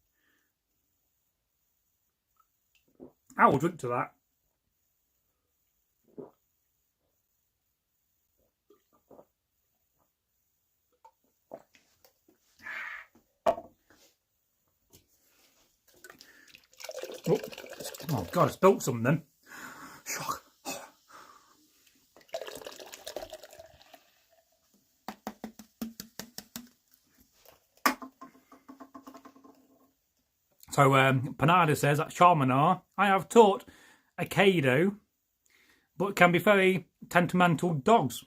I will drink to that. Oh God, I spilt some then. Shock. So Panada says that Sharmanar, I have taught Aikido, but can be very temperamental dogs.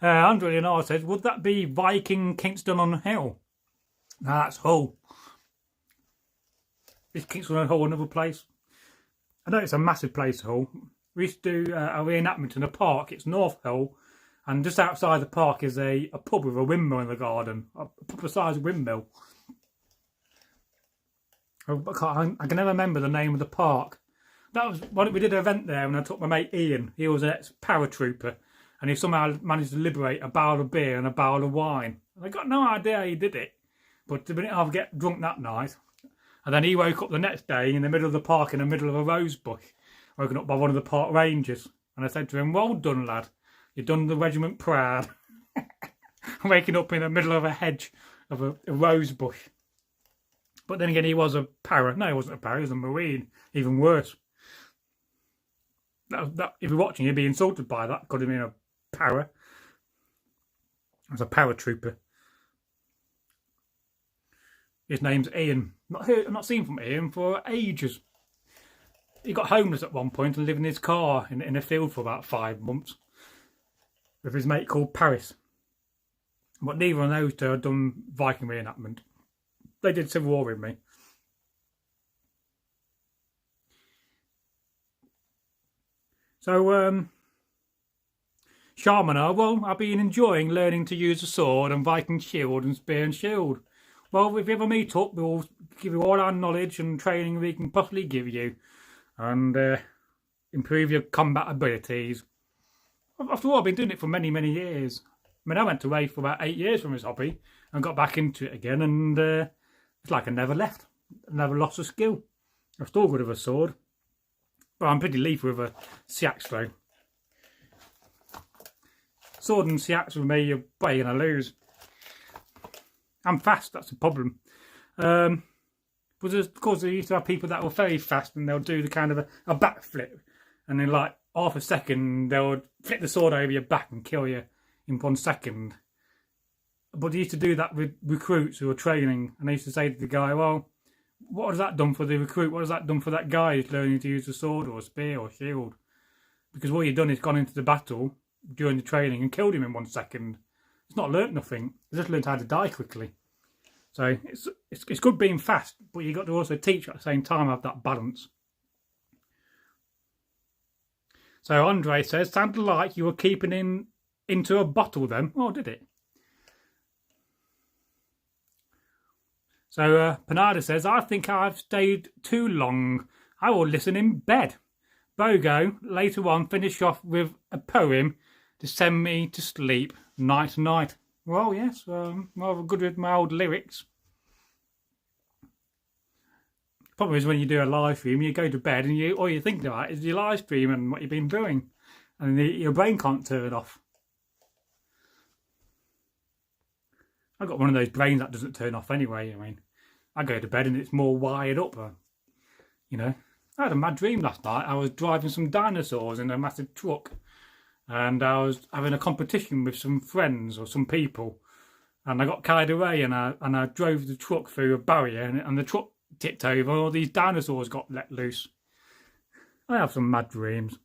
Andre Leonard says, would that be Viking Kingston on Hill? No, that's Hull. Is Kingston on Hull another place? I know it's a massive place, Hull. We used to do a reenactment in a park. It's North Hull, And just outside the park is a pub with a windmill in the garden, a proper-sized windmill. I can never remember the name of the park. That was when we did an event there, and I took my mate Ian. He was an ex-paratrooper, and he somehow managed to liberate a barrel of beer and a barrel of wine. I got no idea how he did it, but the minute I get drunk that night, and then he woke up the next day in the middle of the park, in the middle of a rose bush, woken up by one of the park rangers, and I said to him, "Well done, lad. You've done the regiment proud." Waking up in the middle of a hedge of a rose bush. But then again, he was a para. No, he wasn't a para. He was a marine. Even worse. If you're watching, you'd be insulted by that. Could have been a para. As a paratrooper. His name's Ian. I've not seen from Ian for ages. He got homeless at one point and lived in his car in a field for about 5 months with his mate called Paris. But neither of those two had done Viking reenactment. They did Civil War with me. So, Sharmanar, well, I've been enjoying learning to use a sword and Viking shield and spear and shield. Well, if you ever meet up, we'll give you all our knowledge and training we can possibly give you. And improve your combat abilities. After all, I've been doing it for many, many years. I mean, I went away for about 8 years from this hobby and got back into it again, and it's like I never left. I never lost a skill. I'm still good with a sword. But I'm pretty lethal with a seax though. Sword and seax with me, you're probably going to lose. I'm fast, that's the problem. But of course, there used to have people that were very fast and they'll do the kind of a backflip. And in like half a second, they'll flip the sword over your back and kill you in 1 second. But they used to do that with recruits who were training. And they used to say to the guy, well, what has that done for the recruit? What has that done for that guy who's learning to use a sword or a spear or shield? Because what you've done is gone into the battle during the training and killed him in 1 second. It's not learnt nothing. It's just learnt how to die quickly. So it's good being fast, but you've got to also teach at the same time, have that balance. So Andre says, sounded like you were keeping into a bottle then. Oh, did it? So Panada says, I think I've stayed too long. I will listen in bed. Bogo later on finish off with a poem to send me to sleep. Night night. Well, yes, rather good with my old lyrics. Problem is when you do a live stream, you go to bed and all you think about is your live stream and what you've been doing, and your brain can't turn off. I've got one of those brains that doesn't turn off anyway. I mean, I go to bed and it's more wired up. You know, I had a mad dream last night. I was driving some dinosaurs in a massive truck, and I was having a competition with some friends or some people, and I got carried away and I drove the truck through a barrier and the truck tipped over and all these dinosaurs got let loose. I have some mad dreams.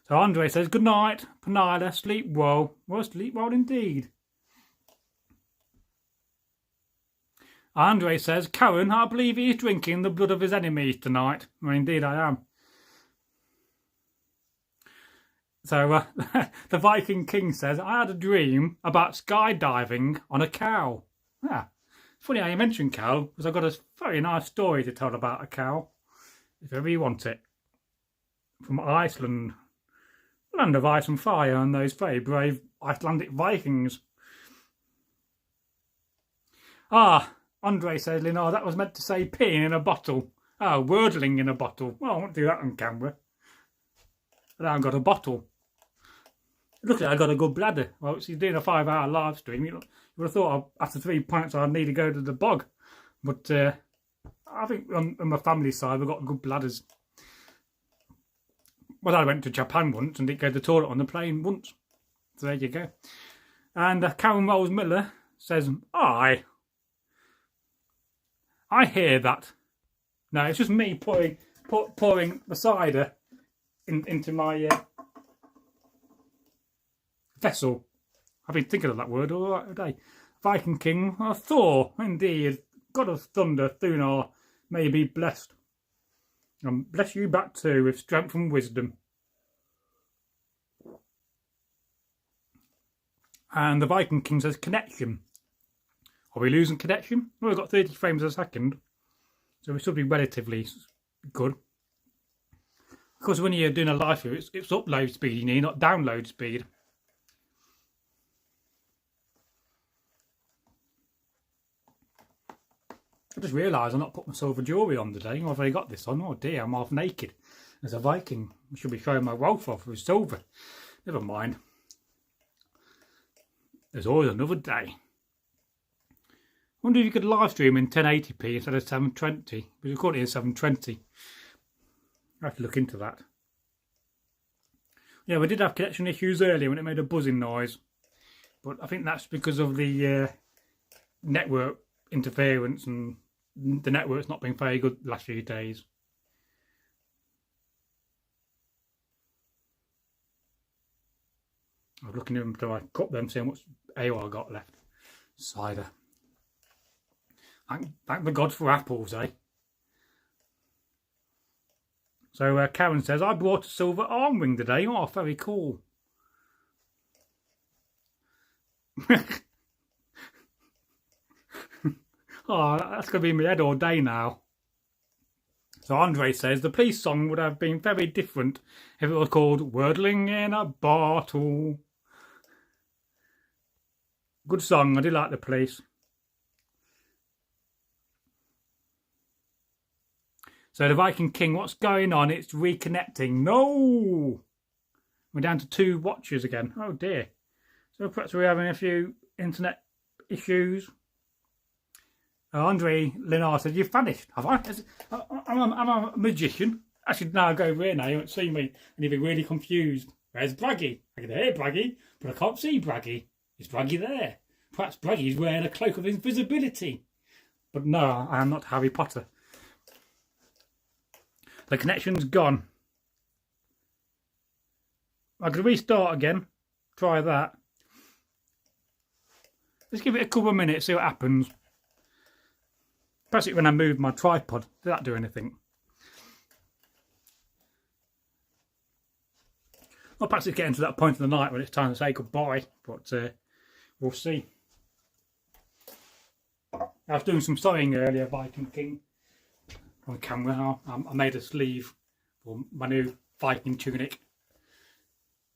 So Andre says, good night, Panada, sleep well. Well, sleep well indeed. Andre says, Karen, I believe he is drinking the blood of his enemies tonight. Well, indeed I am. So the Viking King says, I had a dream about skydiving on a cow. Yeah, funny how you mentioned cow, because I've got a very nice story to tell about a cow, if ever you want it. From Iceland, land of ice and fire, and those very brave Icelandic Vikings. Ah, Andre says, Leonard, that was meant to say peeing in a bottle. Oh, wordling in a bottle. Well, I won't do that on camera. But I've got a bottle. Look at it, I got a good bladder. Well, she's doing a 5-hour live stream. You would have thought after 3 pints I'd need to go to the bog. But I think on my family side we've got good bladders. Well, I went to Japan once and didn't go to the toilet on the plane once. So there you go. And Karen Rose Miller says, I hear that. No, it's just me pouring the cider into my vessel. I've been thinking of that word all day. Viking King, Thor, indeed. God of thunder, Thunar, may be blessed. And bless you back too with strength and wisdom. And the Viking King says connection. Are we losing connection? Well, we've got 30 frames a second, so we should be relatively good. Of course, when you're doing a live view, it's upload speed you need, not download speed. I just realised I've not put my silver jewellery on today. I've already got this on. Oh dear, I'm half naked as a Viking. I should be showing my wealth off with silver. Never mind. There's always another day. I wonder if you could live stream in 1080p instead of 720. We're recording in 720. I have to look into that. Yeah, we did have connection issues earlier when it made a buzzing noise. But I think that's because of the network interference, and the network's not been very good the last few days. I was looking at them till I cut them, see how much ale I got left. Cider. Thank the gods for apples, eh? So Karen says, I brought a silver arm ring today. Oh, very cool. Oh, that's going to be in my head all day now. So Andre says, the police song would have been very different if it was called Wordling in a Bottle. Good song, I do like the police. So the Viking King, what's going on? It's reconnecting. No! We're down to 2 watchers again. Oh dear. So perhaps we're having a few internet issues. Andre Linar said, you've vanished. Have I? I'm a magician. I should now go over here now. You won't see me. And you'll be really confused. Where's Bragi? I can hear Bragi, but I can't see Bragi. Is Bragi there? Perhaps Bragi's wearing a cloak of invisibility. But no, I am not Harry Potter. The connection's gone. I could restart again. Try that. Let's give it a couple of minutes, see what happens. Perhaps it when I move my tripod. Did that do anything? Well, perhaps it's getting to that point of the night when it's time to say goodbye. But we'll see. I was doing some sewing earlier, Viking King. On camera, I made a sleeve for my new Viking tunic.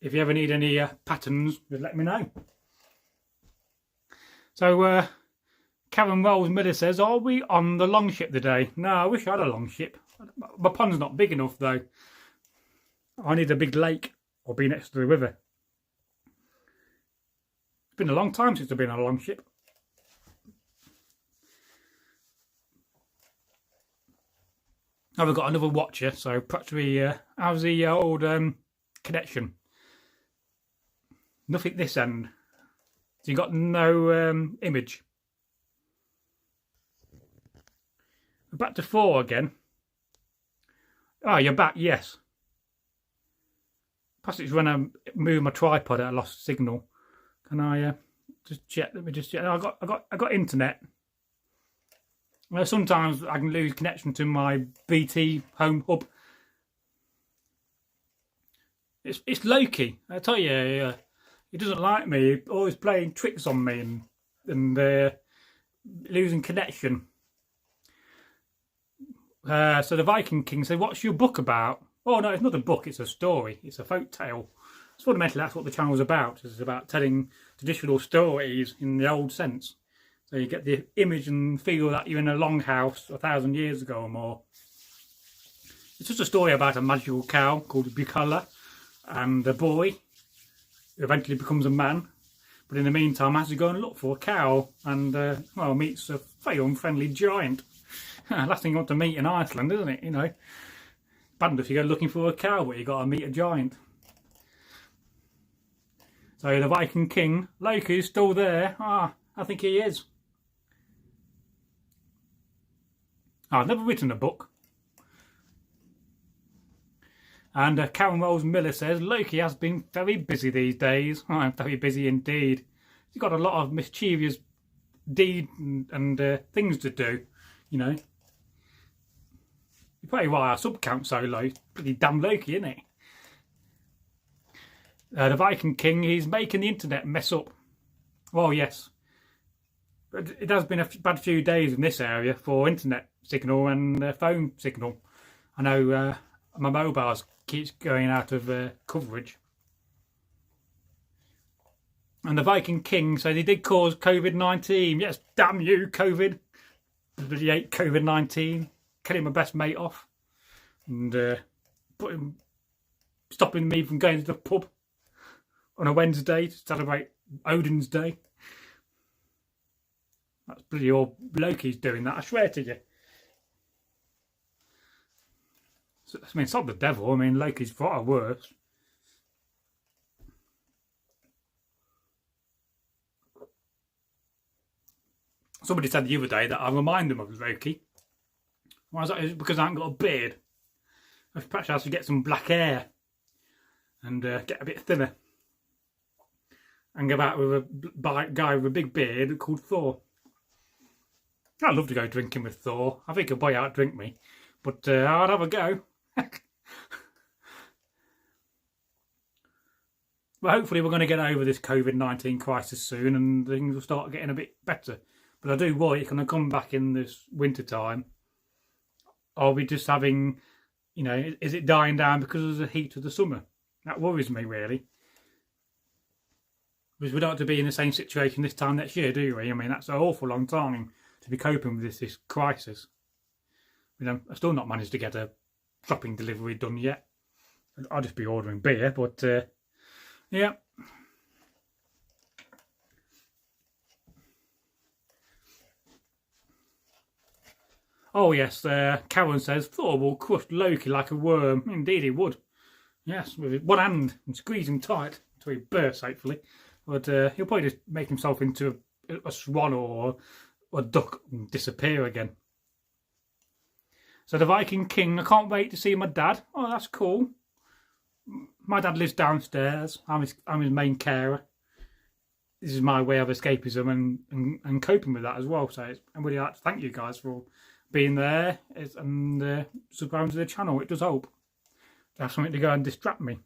If you ever need any patterns, just let me know. So Karen Wells Miller says, are we on the long ship today? No, I wish I had a long ship. My pond's not big enough though. I need a big lake or be next to the river. It's been a long time since I've been on a long ship. Now we've got another watcher, so perhaps we, how's the old connection? Nothing this end. So you got no image. We're back to 4 again. Oh, you're back, yes. Perhaps it's when I moved my tripod I lost signal. Can I just check? Let me just check. I got internet. Well, sometimes I can lose connection to my BT home hub. It's Loki. I tell you, he doesn't like me. He's always playing tricks on me and losing connection. So the Viking King said, "What's your book about?" Oh no, it's not a book. It's a story. It's a folk tale. Fundamentally, that's what the channel's about. It's about telling traditional stories in the old sense. So you get the image and feel that you're in a longhouse 1,000 years ago or more. It's just a story about a magical cow called Bukala and a boy who eventually becomes a man. But in the meantime, has to go and look for a cow and, well, meets a very unfriendly giant. Last thing you want to meet in Iceland, isn't it? You know, bad if you go looking for a cow, but you got to meet a giant. So the Viking King, Loki's still there. Ah, I think he is. I've never written a book. And Karen Rose Miller says, Loki has been very busy these days. Oh, I'm very busy indeed. He's got a lot of mischievous deeds and things to do, you know. You're probably why our sub count's so low. It's pretty damn Loki, isn't it? The Viking King, he's making the internet mess up. Well, yes. But it has been a bad few days in this area for internet signal and phone signal. I know my mobile keeps going out of coverage. And the Viking King said he did cause COVID-19. Yes, damn you, COVID. Bloody hate COVID-19. Killing my best mate off. And stopping me from going to the pub on a Wednesday to celebrate Odin's Day. That's bloody all Loki's doing that, I swear to you. I mean, it's not the devil. I mean, Loki's far worse. Somebody said the other day that I remind them of Loki. Why is that? It's because I haven't got a beard. Perhaps I should get some black hair and get a bit thinner. And go out with a guy with a big beard called Thor. I'd love to go drinking with Thor. I think he'll boy out drink me. But I'd have a go. Well, hopefully we're going to get over this COVID-19 crisis soon and things will start getting a bit better. But I do worry it's going to come back in this winter time. Are we just having, you know, is it dying down because of the heat of the summer? That worries me, really. Because we don't have to be in the same situation this time next year, do we? I mean, that's an awful long time to be coping with this crisis. You know, I've still not managed to get a shopping delivery done yet. I'll just be ordering beer, but yeah. Oh yes, Karen says Thor will crush Loki like a worm. Indeed he would. Yes, with one hand and squeeze him tight until he bursts, hopefully. But he'll probably just make himself into a swan or a duck and disappear again. So the Viking King, I can't wait to see my dad. Oh, that's cool. My dad lives downstairs. I'm his main carer. This is my way of escapism and coping with that as well. So I'm really like to thank you guys for being there and subscribing to the channel. It does help to have something to go and distract me.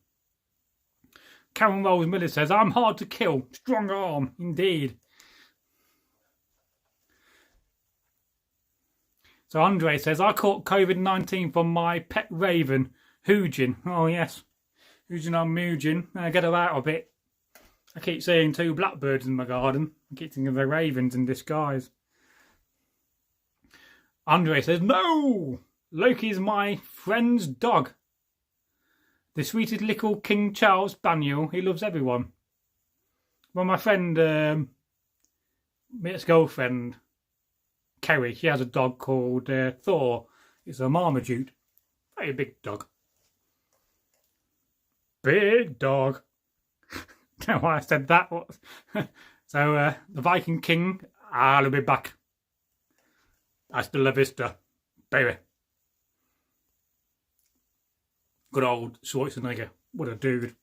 Karen Rolls Miller says, I'm hard to kill. Strong arm, indeed. So Andre says, I caught COVID-19 from my pet raven, Hugin. Oh yes, Hugin on Mugin. Get her out a bit. I keep seeing 2 blackbirds in my garden. I keep thinking they're ravens in disguise. Andre says, no! Loki's my friend's dog. The sweetest little King Charles Spaniel. He loves everyone. Well, my friend, Mitt's girlfriend, Kerry, she has a dog called Thor. It's a Marmaduke. Very big dog. Big dog. Don't know why I said that. So, the Viking King, I'll be back. Hasta la vista, baby. Good old Schwarzenegger. What a dude.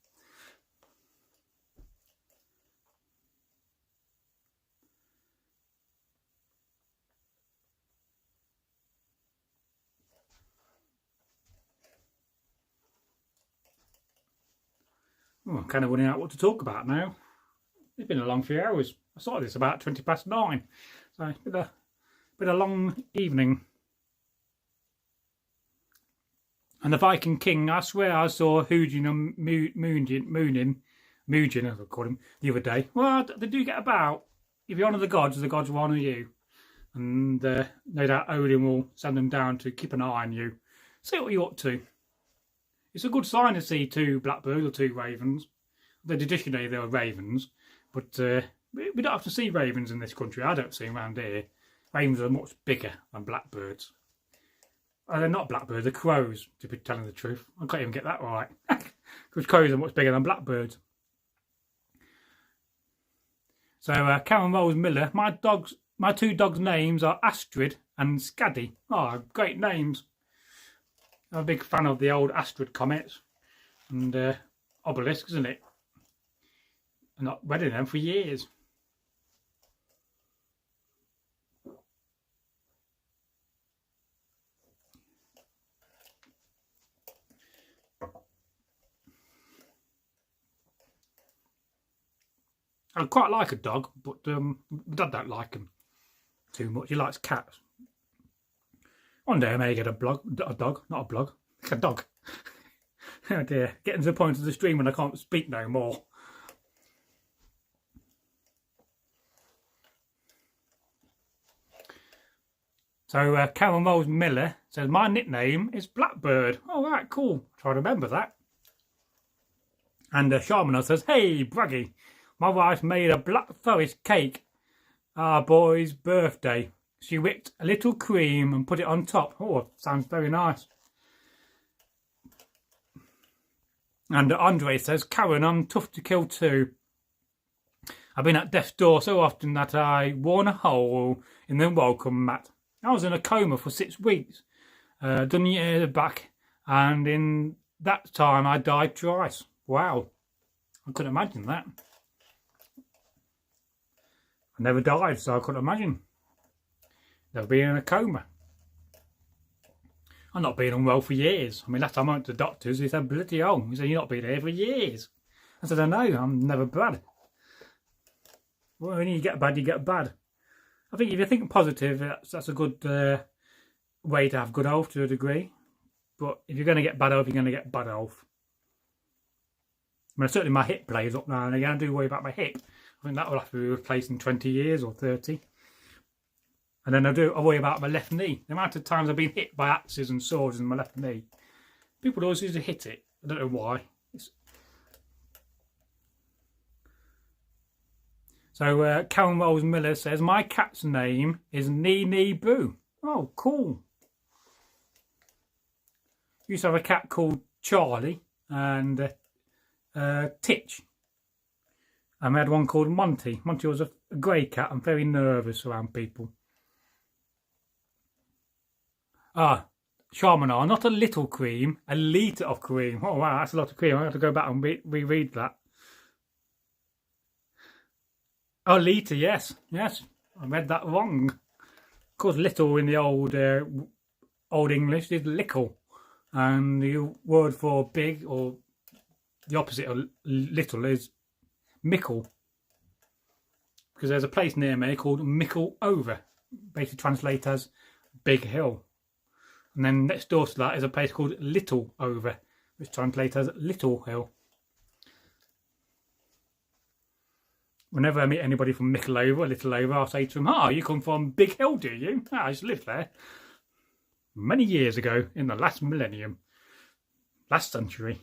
Oh, I'm kind of running out what to talk about now. It's been a long few hours. I started this about 9:20. So it's been a long evening. And the Viking King, I swear I saw Hugin and Mugin, as I call him, the other day. Well, they do get about. If you honour the gods will honour you. And no doubt Odin will send them down to keep an eye on you. See what you're up to. It's a good sign to see 2 blackbirds or 2 ravens. Traditionally they were ravens, but we don't have to see ravens in this country. I don't see them around here. Ravens are much bigger than blackbirds. They're not blackbirds, they're crows, to be telling the truth. I can't even get that right. Because crows are much bigger than blackbirds. So Karen Rose Miller, my 2 dogs' names are Astrid and Scaddy. Oh, great names. I'm a big fan of the old Astrid comics and Obelisk, isn't it? I've not read them for years. I quite like a dog, but my dad don't like him too much. He likes cats. One day I may get a dog, not a blog, a dog. Oh dear, getting to the point of the stream when I can't speak no more. So Karen Rose Miller says, my nickname is Blackbird. Oh, right, cool. Try to remember that. And Sharmanar says, hey, Bragi, my wife made a black forest cake our boy's birthday. She whipped a little cream and put it on top. Oh, sounds very nice. And Andre says, Karen, I'm tough to kill too. I've been at death's door so often that I worn a hole in the welcome mat. I was in a coma for 6 weeks, done years back, and in that time I died twice. Wow, I couldn't imagine that. I never died, so I couldn't imagine. Never been in a coma. I've not been unwell for years. I mean, last time I went to the doctors, he said, bloody hell. He said, you've not been here for years. I said, I know, I'm never bad. Well, when you get bad, you get bad. I think if you think positive, that's a good way to have good health to a degree. But if you're going to get bad health, you're going to get bad health. I mean, certainly my hip plays up now and again. I do worry about my hip. I think that will have to be replaced in 20 years or 30. And then I worry about my left knee. The amount of times I've been hit by axes and swords in my left knee. People always used to hit it. I don't know why. So Karen Rose Miller says, my cat's name is Nee Boo. Oh, cool. Used to have a cat called Charlie and Titch. And we had one called Monty. Monty was a grey cat and very nervous around people. Ah, Sharmanar, not a little cream, a litre of cream. Oh wow, that's a lot of cream. I have to go back and reread that. Oh, litre, yes. Yes, I read that wrong. Of course, little in the old English is lickle. And the word for big, or the opposite of little, is mickle. Because there's a place near me called Mickle Over, basically translated as Big Hill. And then next door to that is a place called Little Over, which translates as Little Hill. Whenever I meet anybody from Mickle Over or Little Over, I'll say to them, you come from Big Hill, do you? I just lived there many years ago in the last millennium, last century.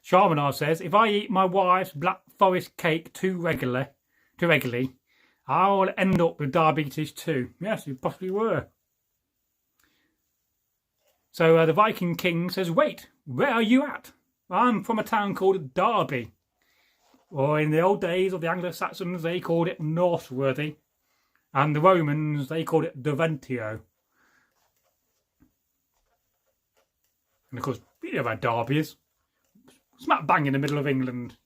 Sharmanar says, if I eat my wife's black forest cake too regularly, I'll end up with diabetes too. Yes, you possibly were. So the Viking King says, wait, where are you at? I'm from a town called Derby. Or in the old days of the Anglo Saxons, they called it Northworthy. And the Romans, they called it Deventio. And of course, you know where Derby is. Smack bang in the middle of England.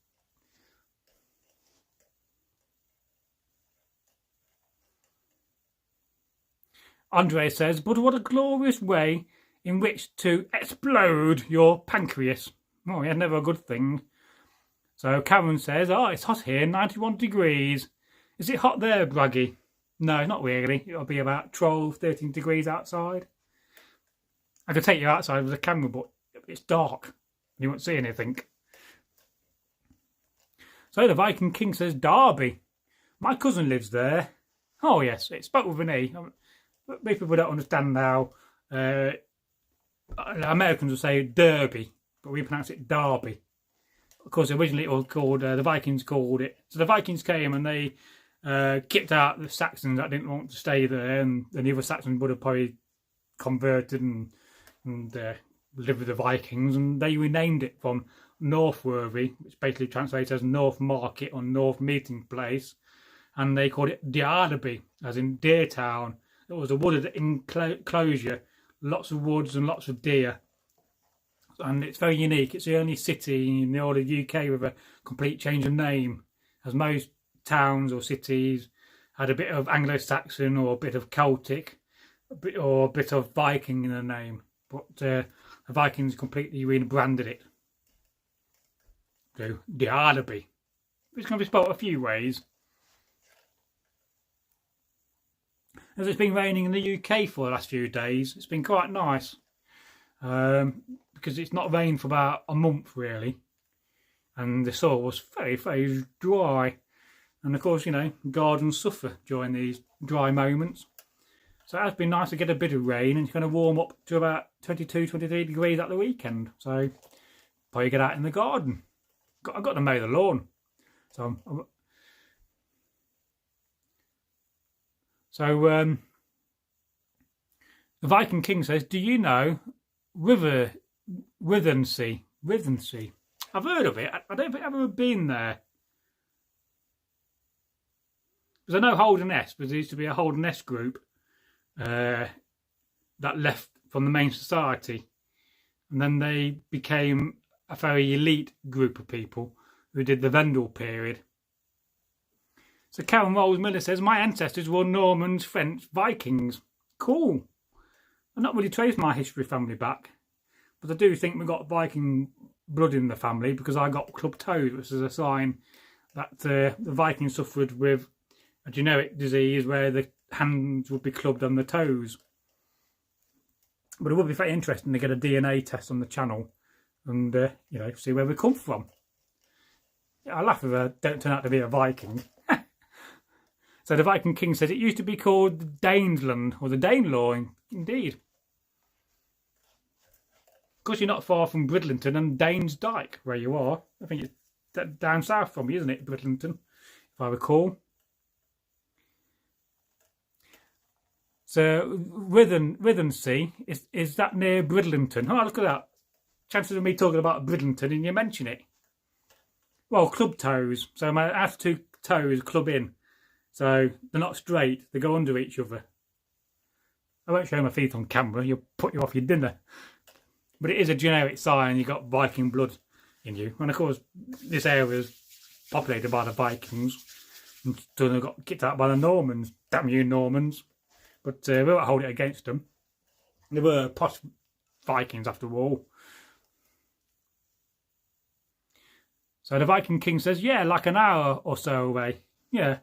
Andre says, but what a glorious way in which to explode your pancreas. Oh, yeah, never a good thing. So Karen says, it's hot here, 91 degrees. Is it hot there, Bragi? No, not really. It'll be about 12, 13 degrees outside. I could take you outside with a camera, but it's dark. You won't see anything. So the Viking King says, Derby. My cousin lives there. Oh, yes, it's spelled with an E. People don't understand how Americans will say Derby, but we pronounce it Derby. Of course, originally it was called, the Vikings called it. So the Vikings came and they kicked out the Saxons that didn't want to stay there, and the other Saxons would have probably converted and lived with the Vikings, and they renamed it from Northworthy, which basically translates as North Market or North Meeting Place, and they called it Derby, as in Deer Town. It was a wooded enclosure, lots of woods and lots of deer. And it's very unique. It's the only city in the whole of the UK with a complete change of name, as most towns or cities had a bit of Anglo-Saxon or a bit of Celtic or a bit of Viking in the name. But the Vikings completely rebranded it. to Derby. It's going to be spelled a few ways. As it's been raining in the UK for the last few days, it's been quite nice. Because it's not rained for about a month really. And the soil was very, very dry. And of course, you know, gardens suffer during these dry moments. So it has been nice to get a bit of rain, and it's going to warm up to about 22, 23 degrees at the weekend. So probably get out in the garden. I've got to mow the lawn. So the Viking King says, do you know Withensea? I've heard of it. I don't think I've ever been there. Because I know Holderness, but there used to be a Holderness group that left from the main society. And then they became a very elite group of people who did the Vendel period. So Karen Rolls-Miller says, my ancestors were Normans, French, Vikings. Cool. I've not really traced my history family back. But I do think we've got Viking blood in the family because I got club toes, which is a sign that the Vikings suffered with a generic disease where the hands would be clubbed on the toes. But it would be very interesting to get a DNA test on the channel and, you know, see where we come from. I laugh if I don't turn out to be a Viking. So the Viking King says it used to be called the Danesland or the Danelaw, indeed. Of course, you're not far from Bridlington and Danes Dyke, where you are. I think it's down south from you, isn't it, Bridlington, if I recall. So Withensea, is that near Bridlington? Oh, look at that. Chances of me talking about Bridlington and you mention it. Well, club toes. So my after two toes club in. So they're not straight, they go under each other. I won't show my feet on camera, you'll put you off your dinner. But it is a generic sign you've got Viking blood in you. And of course, this area is populated by the Vikings. And so they got kicked out by the Normans. Damn you, Normans. But we won't hold it against them. They were posh Vikings after all. So the Viking King says, yeah, like an hour or so away. Yeah.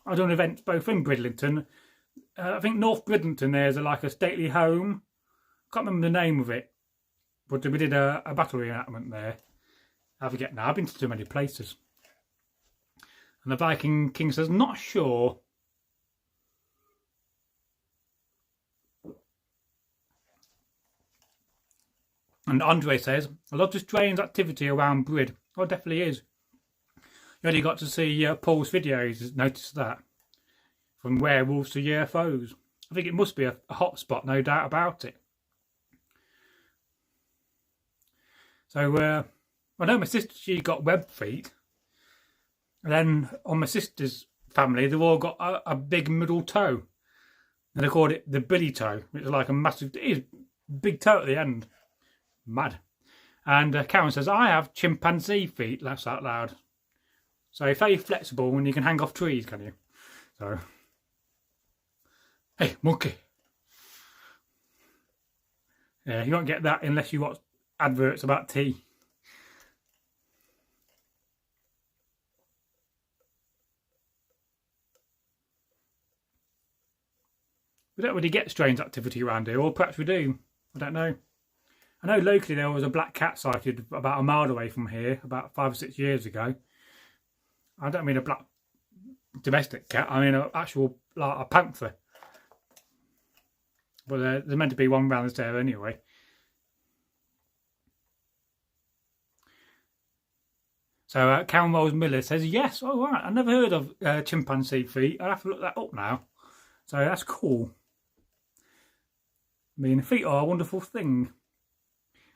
I've done events both in Bridlington. I think North Bridlington there's like a stately home. Can't remember the name of it. But we did a battle reenactment there. I forget now. I've been to too many places. And the Viking King says, not sure. And Andre says, a lot of strange activity around Brid. Oh, it definitely is. You only got to see Paul's videos, notice that. From werewolves to UFOs. I think it must be a hot spot, no doubt about it. So, I know my sister, she got web feet. And then on my sister's family, they've all got a big middle toe. And they called it the billy toe, which is like a massive, it is big toe at the end. Mad. And Karen says, I have chimpanzee feet, laughs out loud. So very flexible when you can hang off trees, can you? So, hey, monkey. Yeah, you won't get that unless you watch adverts about tea. We don't really get strange activity around here, or perhaps we do. I don't know. I know locally there was a black cat sighted about a mile away from here about 5 or 6 years ago. I don't mean a black domestic cat, I mean an actual, like a panther. But there's meant to be one round there anyway. So Karen Rolls Miller says, yes, all right, I never heard of chimpanzee feet. I'll have to look that up now. So that's cool. I mean, feet are a wonderful thing.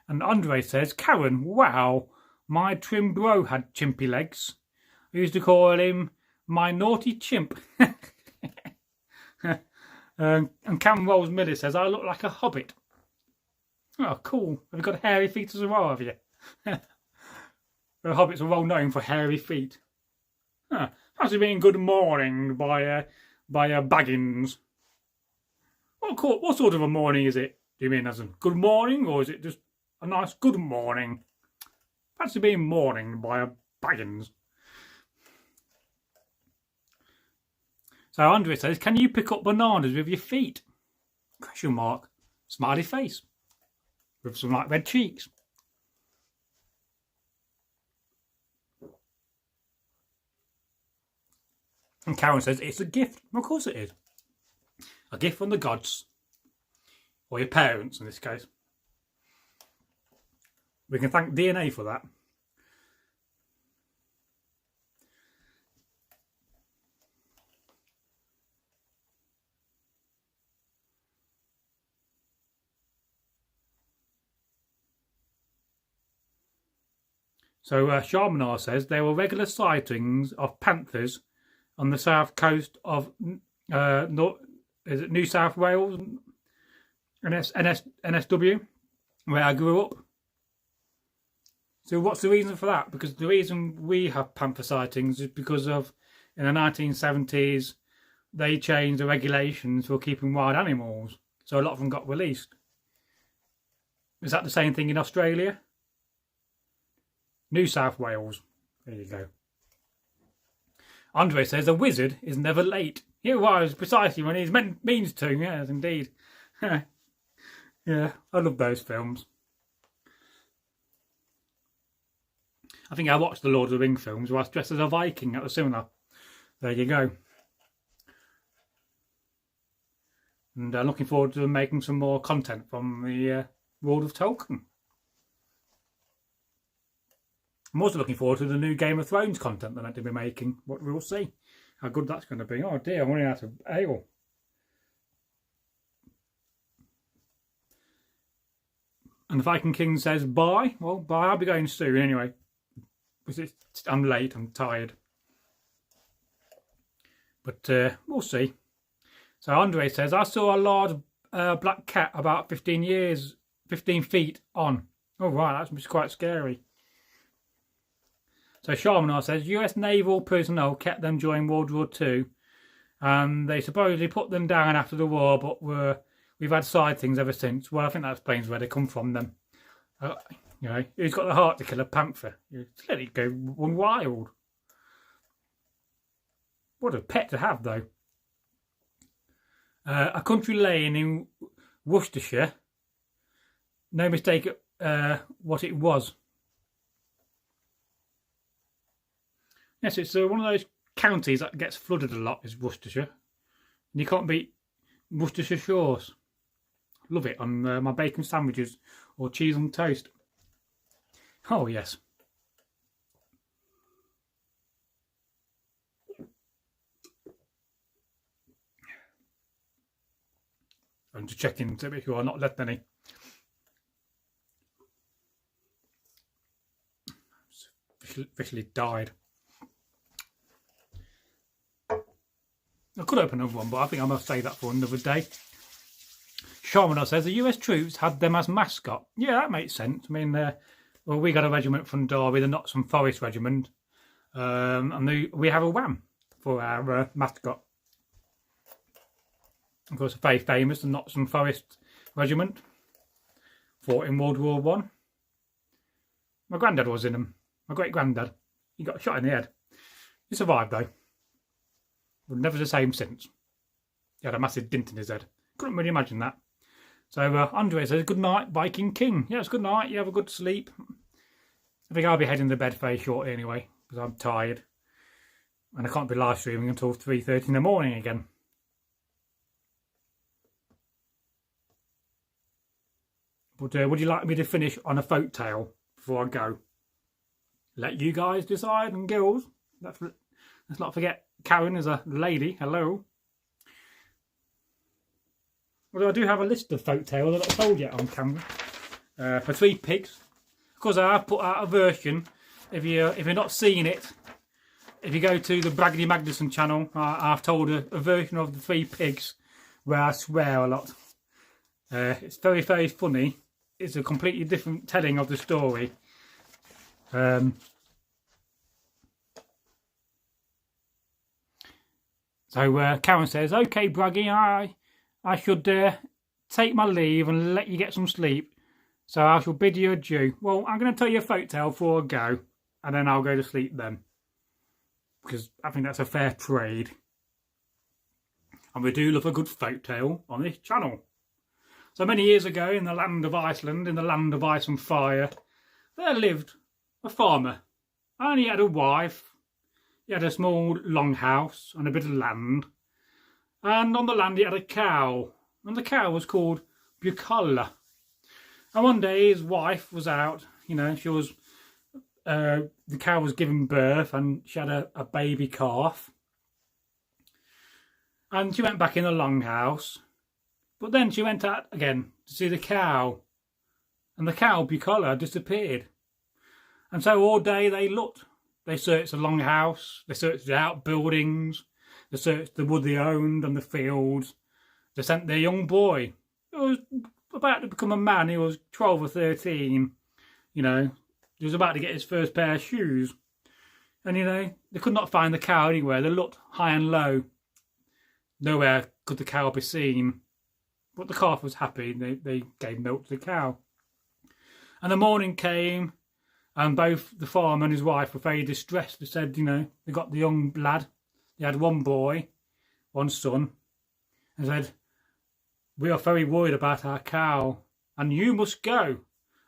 And Andre says, Karen, wow, my trim bro had chimpy legs. I used to call him my naughty chimp. And Karen Rolls Miller says, I look like a hobbit. Oh, cool. Have you got hairy feet as well, have you? The hobbits are well known for hairy feet. How's it been good morning by Baggins? What sort of a morning is it? Do you mean as a good morning, or is it just a nice good morning? Fancy being mourning by a Baggins. So Andre says, can you pick up bananas with your feet? Question mark. Smiley face. With some like red cheeks. And Karen says, it's a gift. Of course it is. A gift from the gods. Or your parents in this case. We can thank DNA for that. So Sharmanar says there were regular sightings of panthers on the south coast of is it New South Wales, NSW, where I grew up. So what's the reason for that? Because the reason we have panther sightings is because of, in the 1970s, they changed the regulations for keeping wild animals. So a lot of them got released. Is that the same thing in Australia? New South Wales. There you go. Andre says, a wizard is never late. He arrives precisely when he means to. Yes, indeed. Yeah, I love those films. I think I watched the Lord of the Rings films where I was dressed as a Viking at the cinema. There you go. And looking forward to making some more content from the world of Tolkien. I'm also looking forward to the new Game of Thrones content they're meant to be making. What we'll see how good that's going to be. Oh dear, I'm running out of ale. And the Viking King says bye. Well, bye. I'll be going soon anyway. Because I'm late. I'm tired. But we'll see. So Andre says, I saw a large black cat about 15 feet on. Oh right, that's quite scary. So Sharmanar says, US naval personnel kept them during World War II. And they supposedly put them down after the war, but we've had sightings ever since. Well, I think that explains where they come from then. You know, who's got the heart to kill a panther? You let it go run wild. What a pet to have, though. A country lane in Worcestershire. No mistake what it was. Yes, it's one of those counties that gets flooded a lot, is Worcestershire. And you can't beat Worcestershire shores. Love it on my bacon sandwiches or cheese on toast. Oh, yes. I'm just checking to make sure I've not left any. Officially died. I could open another one, but I think I must save that for another day. Sharmanar says the US troops had them as mascot. Yeah, that makes sense. I mean, well, we got a regiment from Derby, the Nottingham Forest Regiment, and we have a Wham for our mascot. Of course, very famous, the Nottingham Forest Regiment. Fought in World War One. My granddad was in them. My great granddad. He got shot in the head. He survived though. But never the same since. He had a massive dint in his head. Couldn't really imagine that. So Andre says, good night, Viking King. Yes, good night. You have a good sleep. I think I'll be heading to bed very shortly anyway, because I'm tired. And I can't be live streaming until 3:30 in the morning again. But would you like me to finish on a folk tale before I go? Let you guys decide, and girls. Let's not forget Karen is a lady. Hello. Although I do have a list of folk tales I've not told yet on camera. For 3 pigs. Of course, I have put out a version. If you're not seeing it, if you go to the Bragi Magnarsson channel, I've told a version of the 3 pigs where I swear a lot. It's very, very funny. It's a completely different telling of the story. So Karen says, okay, Bragi, I should take my leave and let you get some sleep. So I shall bid you adieu. Well, I'm going to tell you a folk tale before I go, and then I'll go to sleep then, because I think that's a fair trade. And we do love a good folk tale on this channel. So many years ago, in the land of Iceland, in the land of ice and fire, there lived a farmer. And he had a wife. He had a small longhouse and a bit of land. And on the land he had a cow. And the cow was called Bucalla. And one day his wife was out, you know, she was, the cow was giving birth and she had a baby calf. And she went back in the longhouse. But then she went out again to see the cow. And the cow, Bucalla, disappeared. And so all day they looked. They searched the longhouse, they searched the outbuildings, they searched the wood they owned and the fields. They sent their young boy, who was about to become a man. He was 12 or 13, you know. He was about to get his first pair of shoes. And, you know, they could not find the cow anywhere. They looked high and low. Nowhere could the cow be seen. But the calf was happy. They gave milk to the cow. And the morning came, and both the farmer and his wife were very distressed. They said, you know, they got the young lad. They had one boy, one son. And said, we are very worried about our cow. And you must go.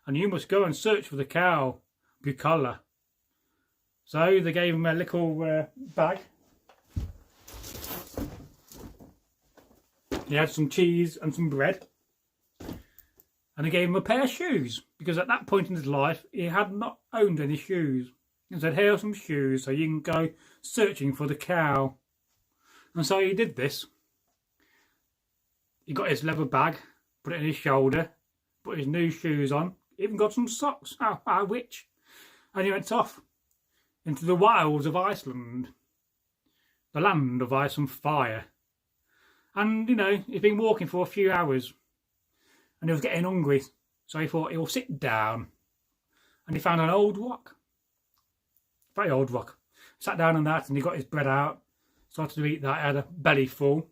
And you must go and search for the cow, Bucalla. So they gave him a little bag. He had some cheese and some bread. And they gave him a pair of shoes, because at that point in his life, he had not owned any shoes. And said, here are some shoes, so you can go searching for the cow. And so he did this. He got his leather bag, put it in his shoulder, put his new shoes on, even got some socks, which. And he went off into the wilds of Iceland, the land of ice and fire. And, you know, he'd been walking for a few hours. And he was getting hungry, so he thought he'll sit down. And he found an old rock, very old rock. Sat down on that and he got his bread out, started to eat that, had a belly full.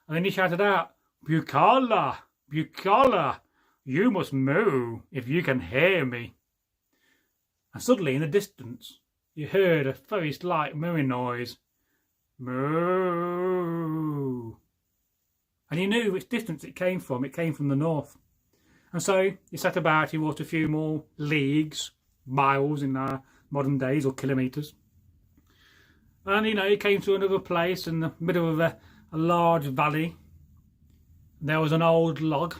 And then he shouted out, Bucalla, Bucalla, you must moo if you can hear me. And suddenly in the distance, you heard a very slight mooing noise. Moo. And he knew which distance it came from. It came from the north. And so he set about, he walked a few more leagues, miles in our modern days, or kilometres. And, you know, he came to another place in the middle of a large valley. There was an old log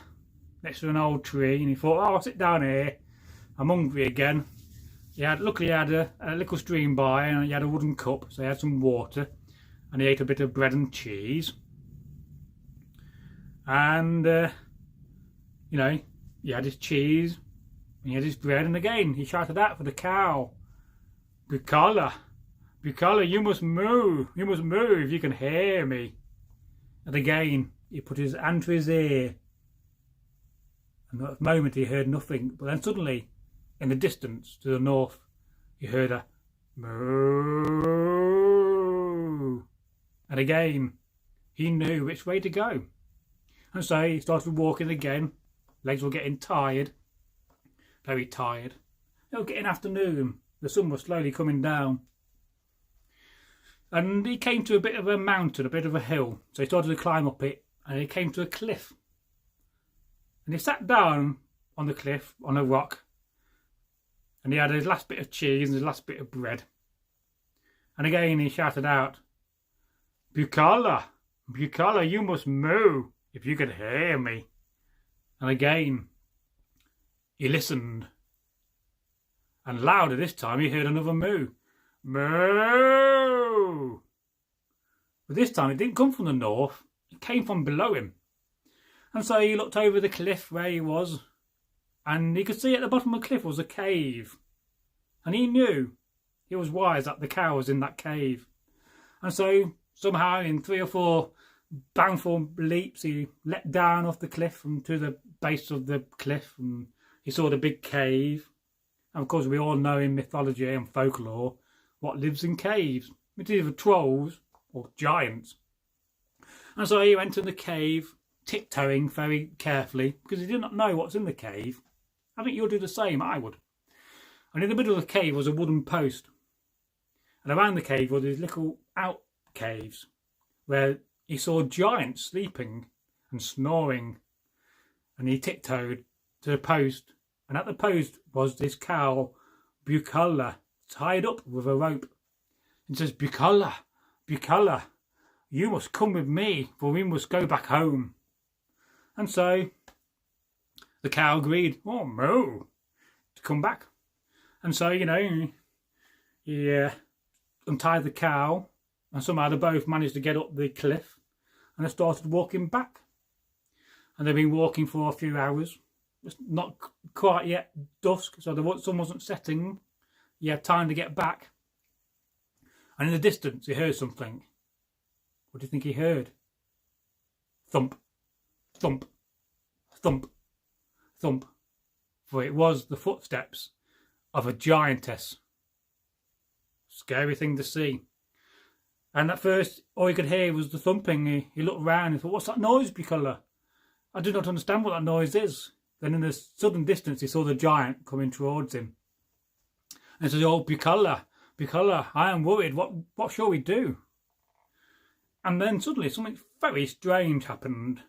next to an old tree, and he thought, oh, I'll sit down here. I'm hungry again. Luckily he had a little stream by, and he had a wooden cup, so he had some water. And he ate a bit of bread and cheese. And, you know, he had his cheese, and he had his bread, and again, he shouted out for the cow. Bucalla, Bucalla, you must moo if you can hear me. And again, he put his hand to his ear. And at the moment he heard nothing, but then suddenly, in the distance to the north, he heard a moo. And again, he knew which way to go. And so he started walking again. Legs were getting tired. Very tired. It was getting afternoon. The sun was slowly coming down. And he came to a bit of a mountain, a bit of a hill. So he started to climb up it. And he came to a cliff. And he sat down on the cliff, on a rock. And he had his last bit of cheese and his last bit of bread. And again he shouted out, Bucalla, Bucalla, you must moo if you can hear me. And again, he listened. And louder this time, he heard another moo. Moo! But this time, it didn't come from the north. It came from below him. And so he looked over the cliff where he was. And he could see at the bottom of the cliff was a cave. And he knew, he was wise, that the cow was in that cave. And so, somehow, in 3 or 4 boundful leaps, he leapt down off the cliff and to the base of the cliff, and he saw the big cave. And of course, we all know in mythology and folklore what lives in caves. It's either trolls or giants. And so he went in the cave, tiptoeing very carefully, because he did not know what's in the cave. I think you'll do the same, I would. And in the middle of the cave was a wooden post. And around the cave were these little out caves where he saw giants sleeping and snoring. And he tiptoed to the post. And at the post was this cow, Bucola, tied up with a rope. And says, Bucola, Bucola, you must come with me, for we must go back home. And so the cow agreed, oh, moo, to come back. And so, you know, he untied the cow, and somehow they both managed to get up the cliff, and they started walking back. And they've been walking for a few hours. It's not quite yet dusk, so the sun wasn't setting. You had time to get back. And in the distance, he heard something. What do you think he heard? Thump, thump, thump, thump. For it was the footsteps of a giantess. Scary thing to see. And at first, all he could hear was the thumping. He looked around and thought, what's that noise, Bucola? I do not understand what that noise is. Then in the sudden distance, he saw the giant coming towards him. And he said, oh, Bucola, Bucola, I am worried. What shall we do? And then suddenly something very strange happened.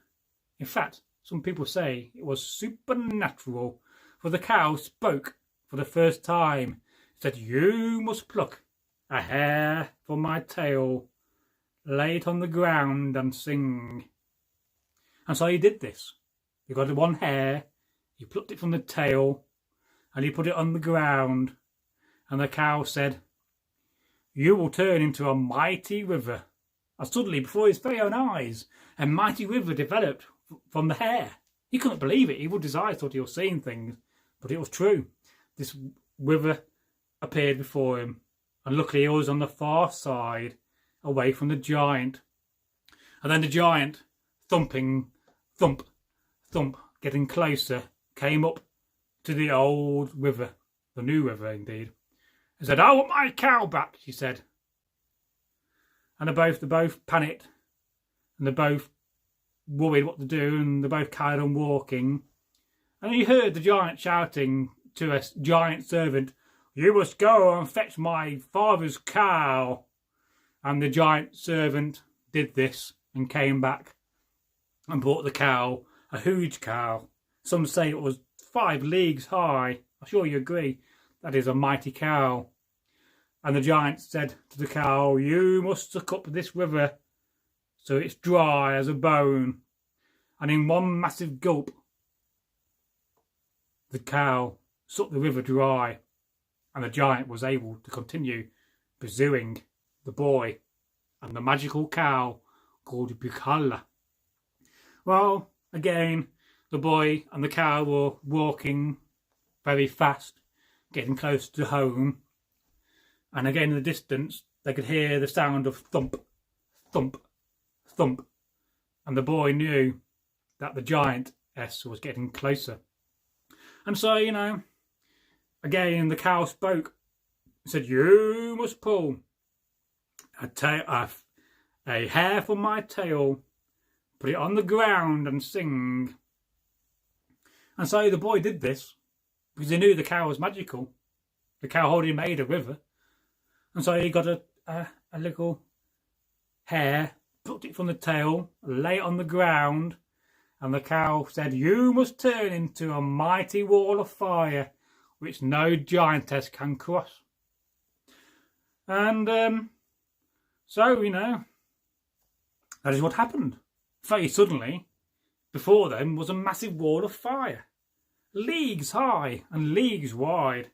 In fact, some people say it was supernatural, for the cow spoke for the first time. It said, you must pluck a hair from my tail, lay it on the ground and sing. And so he did this. He got one hair, he plucked it from the tail, and he put it on the ground. And the cow said, you will turn into a mighty river. And suddenly, before his very own eyes, a mighty river developed from the hair. He couldn't believe it. He with his eyes thought he was seeing things, but it was true. This river appeared before him, and luckily he was on the far side, away from the giant. And then the giant, thumping, thump, thump, getting closer, came up to the old river, the new river indeed, and said, I want my cow back, she said. And they both panicked, and they both worried what to do, and they both carried on walking. And he heard the giant shouting to a giant servant, you must go and fetch my father's cow. And the giant servant did this and came back and brought the cow, a huge cow. Some say it was 5 leagues high. I'm sure you agree. That is a mighty cow. And the giant said to the cow, you must suck up this river so it's dry as a bone. And in one massive gulp, the cow sucked the river dry, and the giant was able to continue pursuing the boy and the magical cow called Bucola. Well, again, the boy and the cow were walking very fast, getting close to home. And again in the distance, they could hear the sound of thump, thump, thump. And the boy knew that the giantess was getting closer. And so, you know, again the cow spoke. It said, you must pull a hair from my tail, put it on the ground and sing. And so the boy did this because he knew the cow was magical. The cow already made a river. And so he got a little hair, plucked it from the tail, lay it on the ground, and the cow said, you must turn into a mighty wall of fire which no giantess can cross. And so, you know, that is what happened. Very suddenly, before them was a massive wall of fire, leagues high and leagues wide.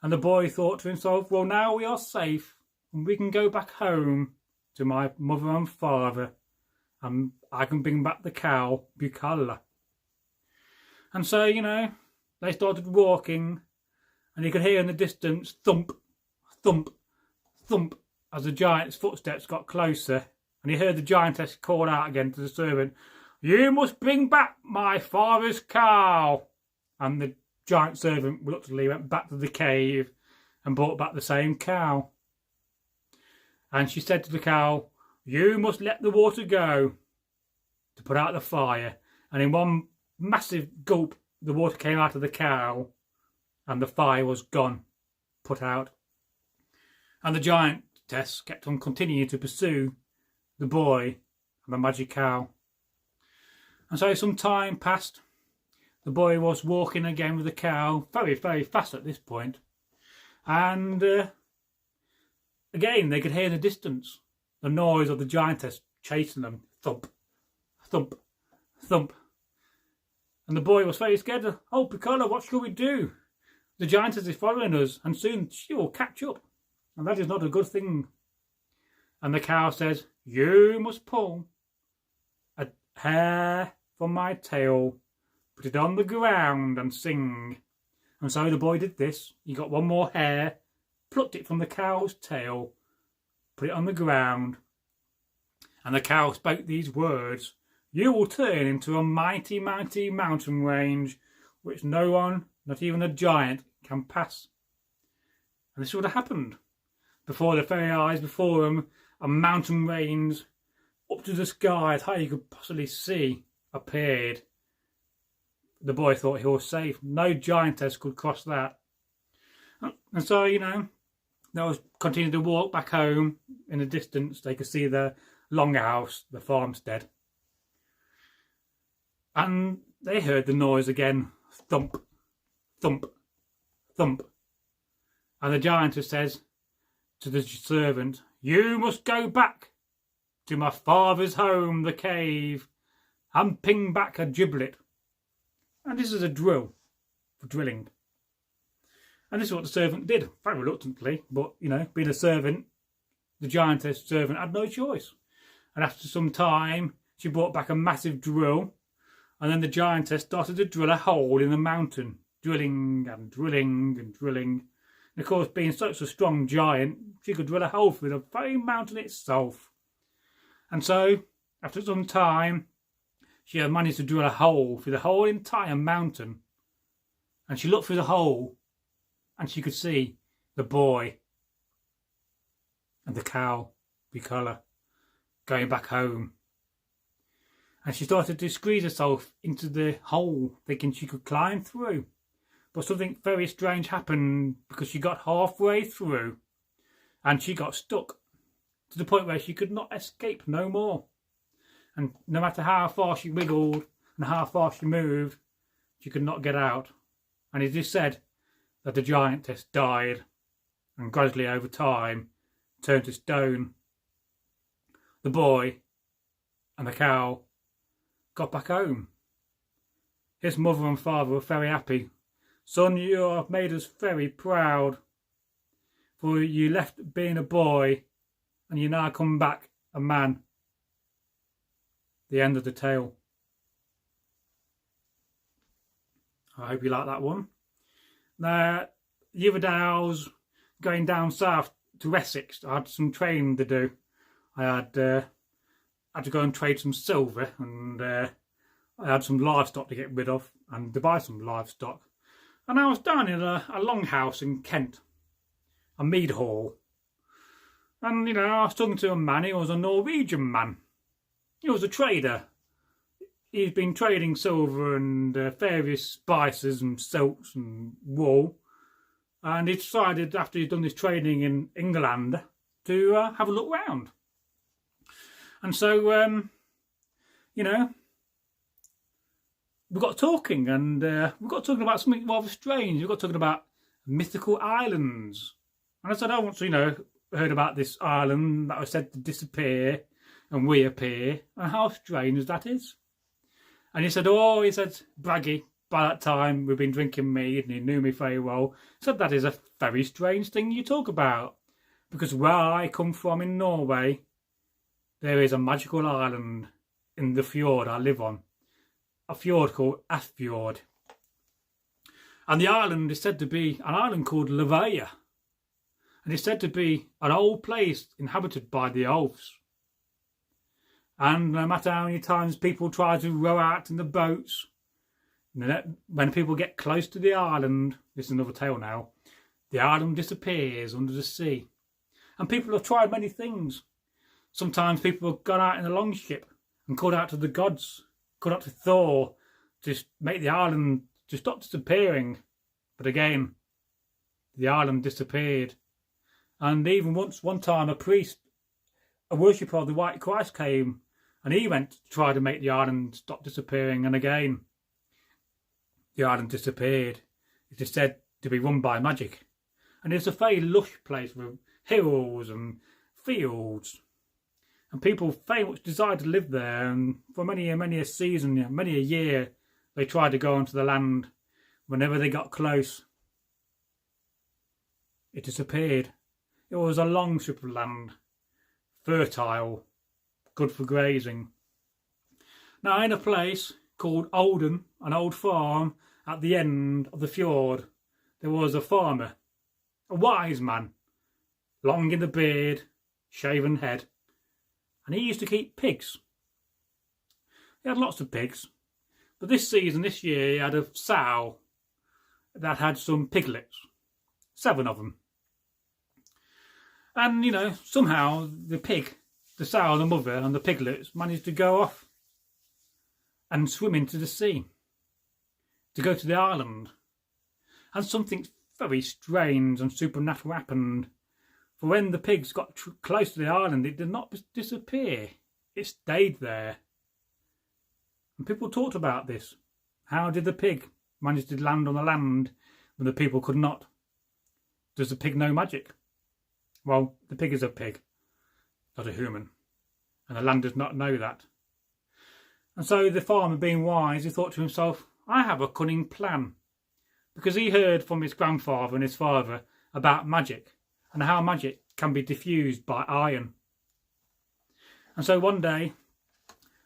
And the boy thought to himself, well, now we are safe and we can go back home to my mother and father, and I can bring back the cow, Bucola. And so, you know, they started walking, and you could hear in the distance thump, thump, thump as the giant's footsteps got closer. And he heard the giantess call out again to the servant, you must bring back my father's cow. And the giant servant reluctantly went back to the cave and brought back the same cow. And she said to the cow, you must let the water go to put out the fire. And in one massive gulp, the water came out of the cow and the fire was gone, put out. And the giantess kept on continuing to pursue the boy and the magic cow. And so some time passed. The boy was walking again with the cow, very, very fast at this point. And again, they could hear in the distance the noise of the giantess chasing them. Thump, thump, thump. And the boy was very scared. Oh, Piccolo, what shall we do? The giantess is following us, and soon she will catch up. And that is not a good thing. And the cow says, you must pull a hair from my tail, put it on the ground and sing. And so the boy did this. He got one more hair, plucked it from the cow's tail, put it on the ground. And the cow spoke these words, you will turn into a mighty, mighty mountain range, which no one, not even a giant, can pass. And this would have happened. Before their very eyes, before them, a mountain range up to the sky as high as you could possibly see appeared. The boy thought he was safe. No giantess could cross that. And so, you know, they was continuing to walk back home. In the distance, they could see the longhouse, the farmstead. And they heard the noise again. Thump, thump, thump. And the giantess says to the servant, you must go back to my father's home, the cave, and ping back a giblet. And this is a drill for drilling. And this is what the servant did, very reluctantly, but, you know, being a servant, the giantess servant had no choice. And after some time, she brought back a massive drill, and then the giantess started to drill a hole in the mountain, drilling and drilling and drilling. And of course, being such a strong giant, she could drill a hole through the very mountain itself. And so, after some time, she had managed to drill a hole through the whole entire mountain. And she looked through the hole, and she could see the boy and the cow, Piccolo, going back home. And she started to squeeze herself into the hole, thinking she could climb through. But something very strange happened, because she got halfway through and she got stuck to the point where she could not escape no more. And no matter how far she wiggled and how far she moved, she could not get out. And it is said that the giantess died and gradually over time turned to stone. The boy and the cow got back home. His mother and father were very happy. Son, you have made us very proud, for you left being a boy and you now come back a man. The end of the tale. I hope you like that one. Now, the other day I was going down south to Essex. I had some training to do. I had to go and trade some silver, and I had some livestock to get rid of and to buy some livestock. And I was down in a longhouse in Kent, a mead hall. And, you know, I was talking to a man. He was a Norwegian man. He was a trader. He'd been trading silver and various spices and silks and wool. And he decided, after he'd done this trading in England, to have a look round. And so, you know, we got talking, and we got talking about something rather strange. We got talking about mythical islands. And I said, I once, you know, heard about this island that was said to disappear and reappear, and how strange that is. And he said, oh, he said, Bragi, by that time we've been drinking mead, and he knew me very well. He said, that is a very strange thing you talk about, because where I come from in Norway, there is a magical island in the fjord I live on, a fjord called Asfjord. And the island is said to be an island called Leveia, and it's said to be an old place inhabited by the elves. And no matter how many times people try to row out in the boats, when people get close to the island, this is another tale now, the island disappears under the sea. And people have tried many things. Sometimes people have gone out in a longship and called out to the gods, called out to Thor, to make the island to stop disappearing. But again, the island disappeared. And even one time a priest, a worshipper of the White Christ, came and he went to try to make the island stop disappearing, and again the island disappeared. It is said to be run by magic, and it's a very lush place with hills and fields, and people very much desire to live there. And for many a season, many a year, they tried to go onto the land. Whenever they got close, it disappeared. It was a long strip of land, fertile, good for grazing. Now, in a place called Olden, an old farm at the end of the fjord, there was a farmer, a wise man, long in the beard, shaven head, and he used to keep pigs. He had lots of pigs, but this year, he had a sow that had some piglets, 7 of them. And, somehow the sow, the mother and the piglets managed to go off and swim into the sea to go to the island. And something very strange and supernatural happened. For when the pigs got close to the island, it did not disappear. It stayed there. And people talked about this. How did the pig manage to land on the land when the people could not? Does the pig know magic? Well, the pig is a pig, not a human, and the land does not know that. And so the farmer, being wise, he thought to himself, I have a cunning plan, because he heard from his grandfather and his father about magic and how magic can be diffused by iron. And so one day,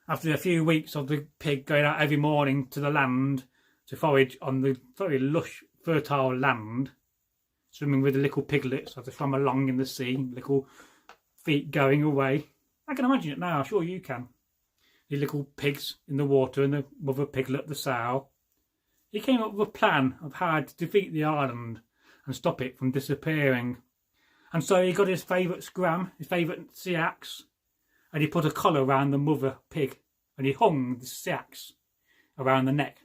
after a few weeks of the pig going out every morning to the land to forage on the very lush, fertile land, swimming with the little piglets as they swam along in the sea, little feet going away. I can imagine it now, sure you can. The little pigs in the water and the mother piglet, the sow. He came up with a plan of how to defeat the island and stop it from disappearing. And so he got his favourite scram, his favourite sea axe, and he put a collar around the mother pig, and he hung the sea axe around the neck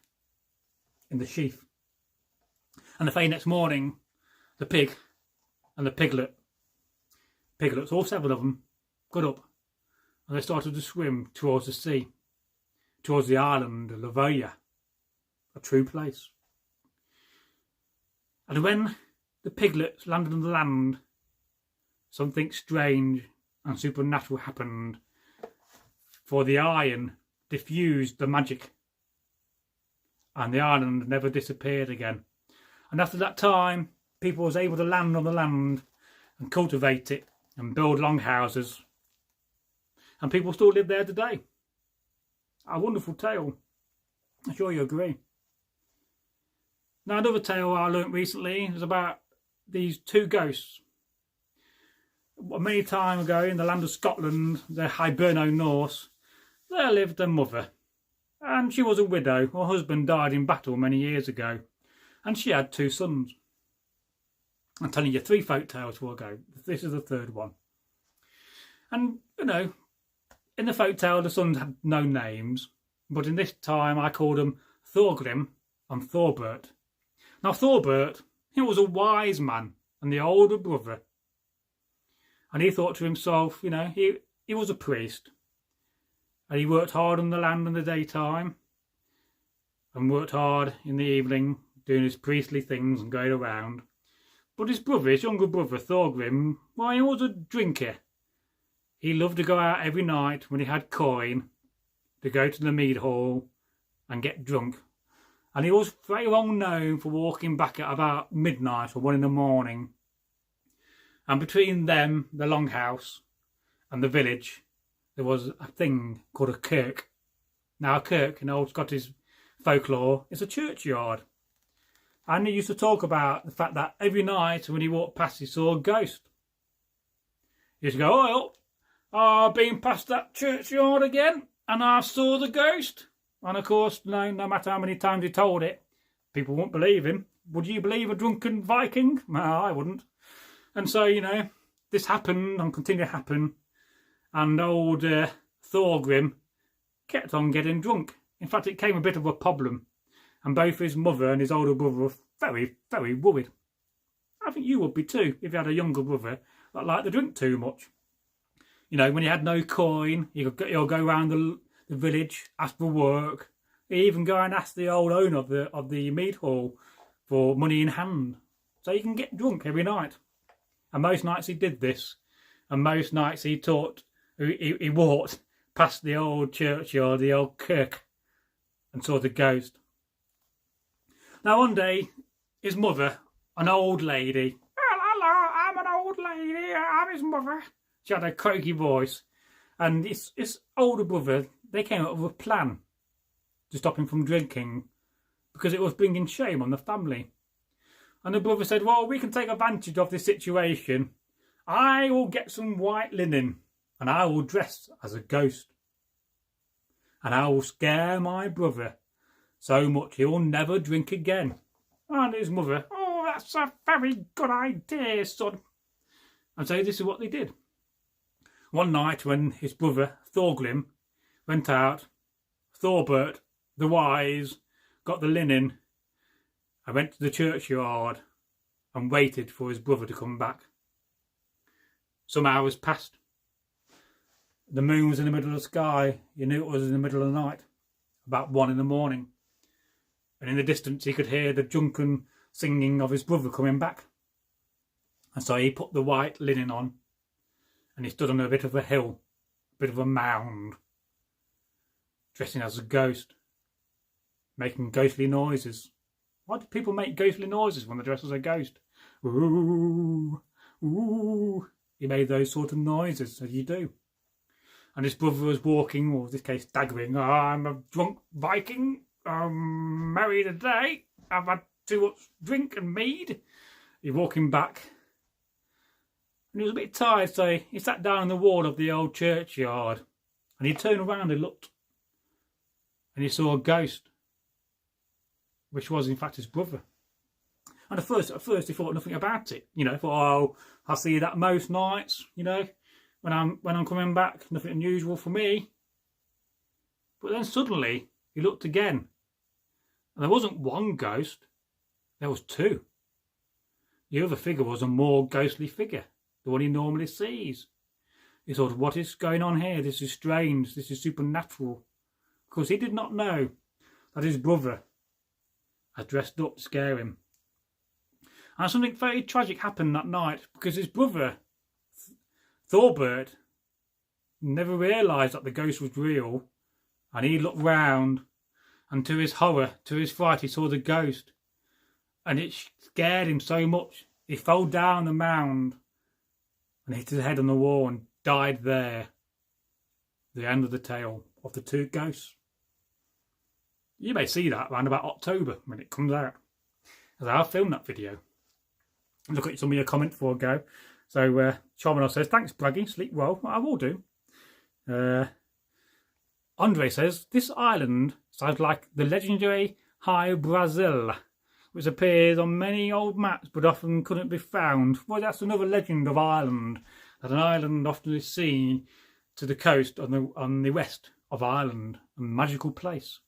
in the sheath. And the very next morning, the pig and the piglets, all 7 of them, got up and they started to swim towards the sea, towards the island of Lavoia, a true place. And when the piglets landed on the land, something strange and supernatural happened, for the iron diffused the magic, and the island never disappeared again. And after that time, people was able to land on the land and cultivate it and build longhouses. And people still live there today. A wonderful tale. I'm sure you agree. Now, another tale I learnt recently is about these 2 ghosts. Many time ago in the land of Scotland, the Hiberno Norse, there lived a mother. And she was a widow. Her husband died in battle many years ago. And she had 2 sons. I'm telling you 3 folk tales before I go. This is the 3rd one. And, in the folk tale, the sons had no names. But in this time, I called them Thorgrim and Thorbert. Now, Thorbert, he was a wise man and the older brother. And he thought to himself, he was a priest. And he worked hard on the land in the daytime. And worked hard in the evening, doing his priestly things and going around. But his brother, his younger brother, Thorgrim, well, he was a drinker. He loved to go out every night when he had coin to go to the mead hall and get drunk. And he was very well known for walking back at about midnight or 1 in the morning. And between them, the longhouse, and the village, there was a thing called a kirk. Now, a kirk in old Scottish folklore is a churchyard. And he used to talk about the fact that every night when he walked past, he saw a ghost. He used to go, "Oh, I've been past that churchyard again, and I saw the ghost." And of course, no matter how many times he told it, people wouldn't believe him. Would you believe a drunken Viking? No, I wouldn't. And so, this happened and continued to happen. And old Thorgrim kept on getting drunk. In fact, it became a bit of a problem. and both his mother and his older brother were very, very worried. I think you would be too if you had a younger brother that liked to drink too much. You know, when he had no coin, he'll go around the village, ask for work. He'd even go and ask the old owner of the mead hall for money in hand, so he can get drunk every night. And most nights he did this, and most nights he walked past the old churchyard, the old kirk, and saw the ghost. Now one day, his mother, an old lady, "Well, hello, I'm an old lady, I'm his mother." She had a croaky voice, and his older brother, they came up with a plan to stop him from drinking because it was bringing shame on the family. And the brother said, "Well, we can take advantage of this situation. I will get some white linen and I will dress as a ghost. And I will scare my brother so much he will never drink again." And his mother, "Oh, that's a very good idea, son." And so this is what they did. One night when his brother, Thorgrim, went out, Thorbert, the wise, got the linen and went to the churchyard and waited for his brother to come back. Some hours passed. The moon was in the middle of the sky. You knew it was in the middle of the night, about 1 a.m. And in the distance he could hear the drunken singing of his brother coming back. And so he put the white linen on and he stood on a bit of a hill, a bit of a mound, dressing as a ghost, making ghostly noises. Why do people make ghostly noises when they dress as a ghost? Ooh, ooh. He made those sort of noises, as you do. And his brother was walking, or in this case staggering. "I'm a drunk Viking, I'm merry today, I've had too much drink and mead." He's walking back. And he was a bit tired, so he sat down on the wall of the old churchyard. And he turned around and looked. And he saw a ghost, which was in fact his brother. And at first he thought nothing about it. You know, thought, "Oh, I see that most nights, you know, when I'm coming back, nothing unusual for me." But then suddenly he looked again. And there wasn't one ghost, there was two. The other figure was a more ghostly figure, the one he normally sees. He thought, "What is going on here? This is strange, this is supernatural." Because he did not know that his brother had dressed up to scare him. And something very tragic happened that night, because his brother, Thorbert, never realised that the ghost was real, and he looked round, and to his horror, to his fright, he saw the ghost, and it scared him so much he fell down the mound and hit his head on the wall and died there. The end of the tale of the two ghosts. You may see that around about October when it comes out, as I'll film that video. Look at some of your comments before I go. So Charmano says, "Thanks Bragi, sleep well." I will do. Andre says, "This island sounds like the legendary High Brazil, which appears on many old maps but often couldn't be found." Well, that's another legend of Ireland, that an island often is seen to the coast on the west of Ireland, a magical place.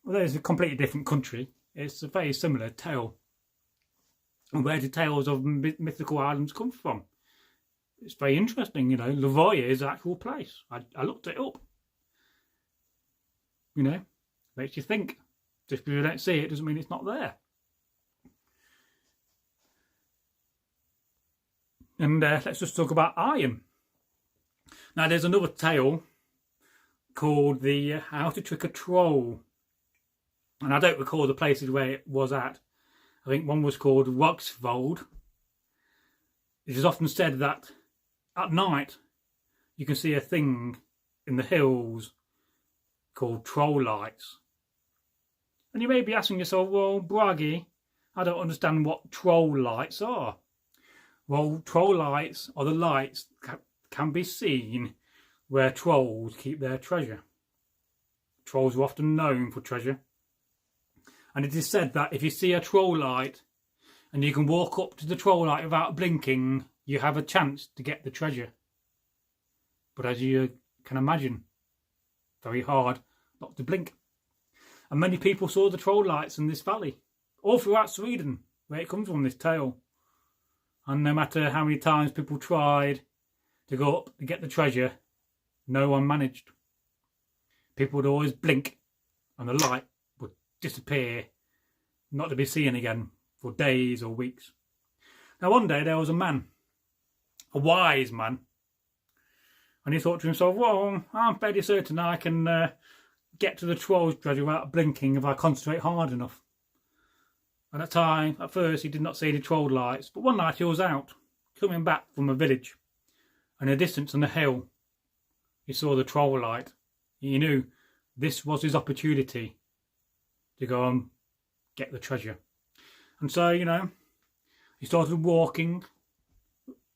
Although it's a completely different country, it's a very similar tale. And where do tales of mythical islands come from? It's very interesting, you know. Lavoie is an actual place. I looked it up. You know, makes you think. Just because you don't see it doesn't mean it's not there. And let's just talk about iron. Now, there's another tale called the How to Trick a Troll. And I don't recall the places where it was at. I think one was called Roxvold. It is often said that at night you can see a thing in the hills called troll lights. And you may be asking yourself, "Well, Bragi, I don't understand what troll lights are." Well, troll lights are the lights that can be seen where trolls keep their treasure. Trolls are often known for treasure. And it is said that if you see a troll light and you can walk up to the troll light without blinking, you have a chance to get the treasure. But as you can imagine, very hard not to blink. And many people saw the troll lights in this valley, all throughout Sweden, where it comes from, this tale. And no matter how many times people tried to go up to get the treasure, no one managed. People would always blink and the light would disappear, not to be seen again for days or weeks. Now one day there was a man, a wise man, and he thought to himself, well, I'm fairly certain I can get to the troll's treasure without blinking if I concentrate hard enough. At first he did not see any troll lights, but one night he was out, coming back from a village. And in the distance on the hill, he saw the troll light. He knew this was his opportunity to go and get the treasure. And so, he started walking,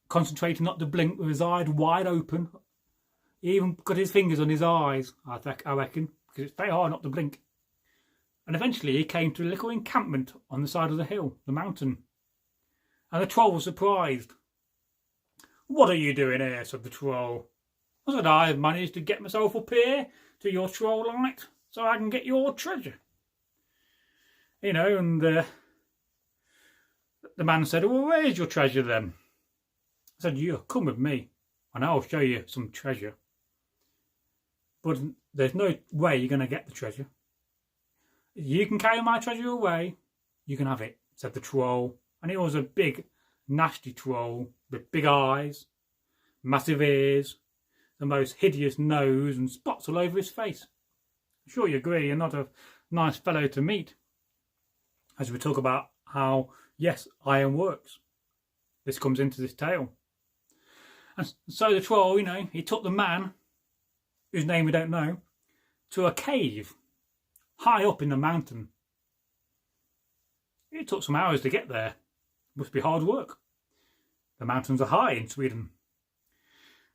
concentrating not to blink with his eyes wide open. He even got his fingers on his eyes, I reckon, because it's very hard not to blink. And eventually he came to a little encampment on the side of the hill, the mountain. And the troll was surprised. "What are you doing here?" said the troll. "I said, I've managed to get myself up here to your troll light so I can get your treasure." And the man said, "Well, where's your treasure then?" I said, "You come with me and I'll show you some treasure. But there's no way you're going to get the treasure. You can carry my treasure away, you can have it," said the troll. And he was a big, nasty troll with big eyes, massive ears, the most hideous nose and spots all over his face. I'm sure you agree, you're not a nice fellow to meet. As we talk about how, yes, iron works. This comes into this tale. And so the troll, he took the man, whose name we don't know, to a cave high up in the mountain. It took some hours to get there. Must be hard work. The mountains are high in Sweden.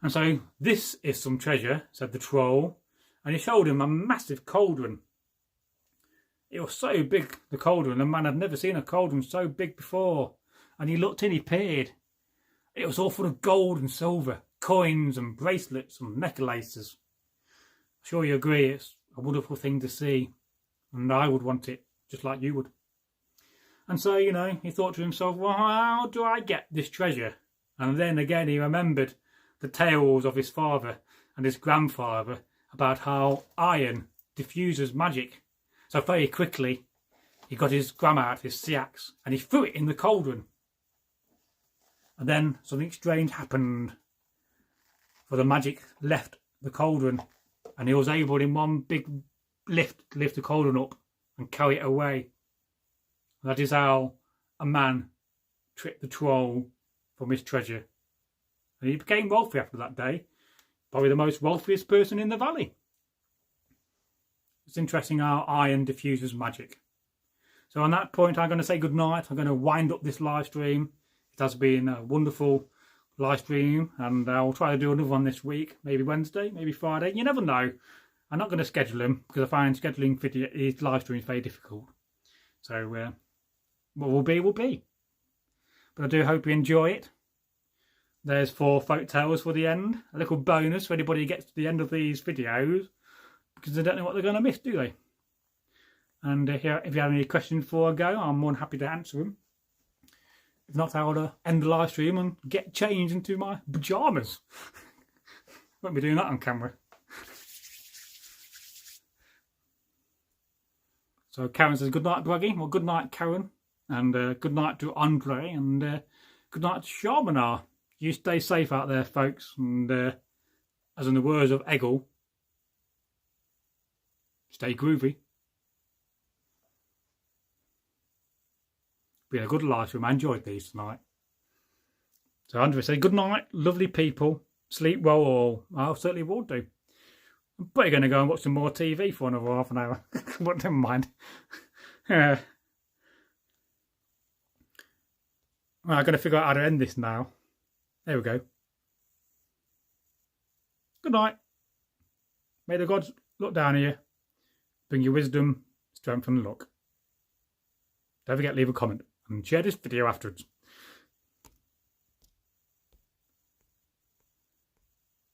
And so, "This is some treasure," said the troll, and he showed him a massive cauldron. It was so big, the cauldron, the man had never seen a cauldron so big before. And he looked in, he peered. It was all full of gold and silver, coins and bracelets and necklaces. I'm sure you agree, it's a wonderful thing to see. And I would want it, just like you would. And so, he thought to himself, well, how do I get this treasure? And then again he remembered the tales of his father and his grandfather about how iron diffuses magic. So very quickly he got his gram out, his seax, and he threw it in the cauldron. And then something strange happened, for the magic left the cauldron and he was able in one big lift to lift the cauldron up and carry it away. That is how a man tricked the troll from his treasure. And he became wealthy after that day. Probably the most wealthiest person in the valley. It's interesting how iron diffuses magic. So on that point, I'm going to say goodnight. I'm going to wind up this live stream. It has been a wonderful live stream, and I'll try to do another one this week. Maybe Wednesday, maybe Friday. You never know. I'm not going to schedule them because I find scheduling these live streams very difficult. So what will be, will be. But I do hope you enjoy it. There's 4 folk tales for the end. A little bonus for anybody who gets to the end of these videos, because they don't know what they're going to miss, do they? And if you have any questions before I go, I'm more than happy to answer them. If not, I'll end the live stream and get changed into my pyjamas. Won't be doing that on camera. So Karen says, good night, Bragi. Well, good night, Karen. And good night to Andre. And good night to Sharmanar. You stay safe out there, folks. And as in the words of Egil, stay groovy. Been a good live stream. I enjoyed these tonight. So Andre said, good night, lovely people. Sleep well all. I certainly will do. I'm probably going to go and watch some more TV for another half an hour. But never mind. Well, I've got to figure out how to end this now. There we go. Good night. May the gods look down on you, bring you wisdom, strength and luck. Don't forget to leave a comment and share this video afterwards.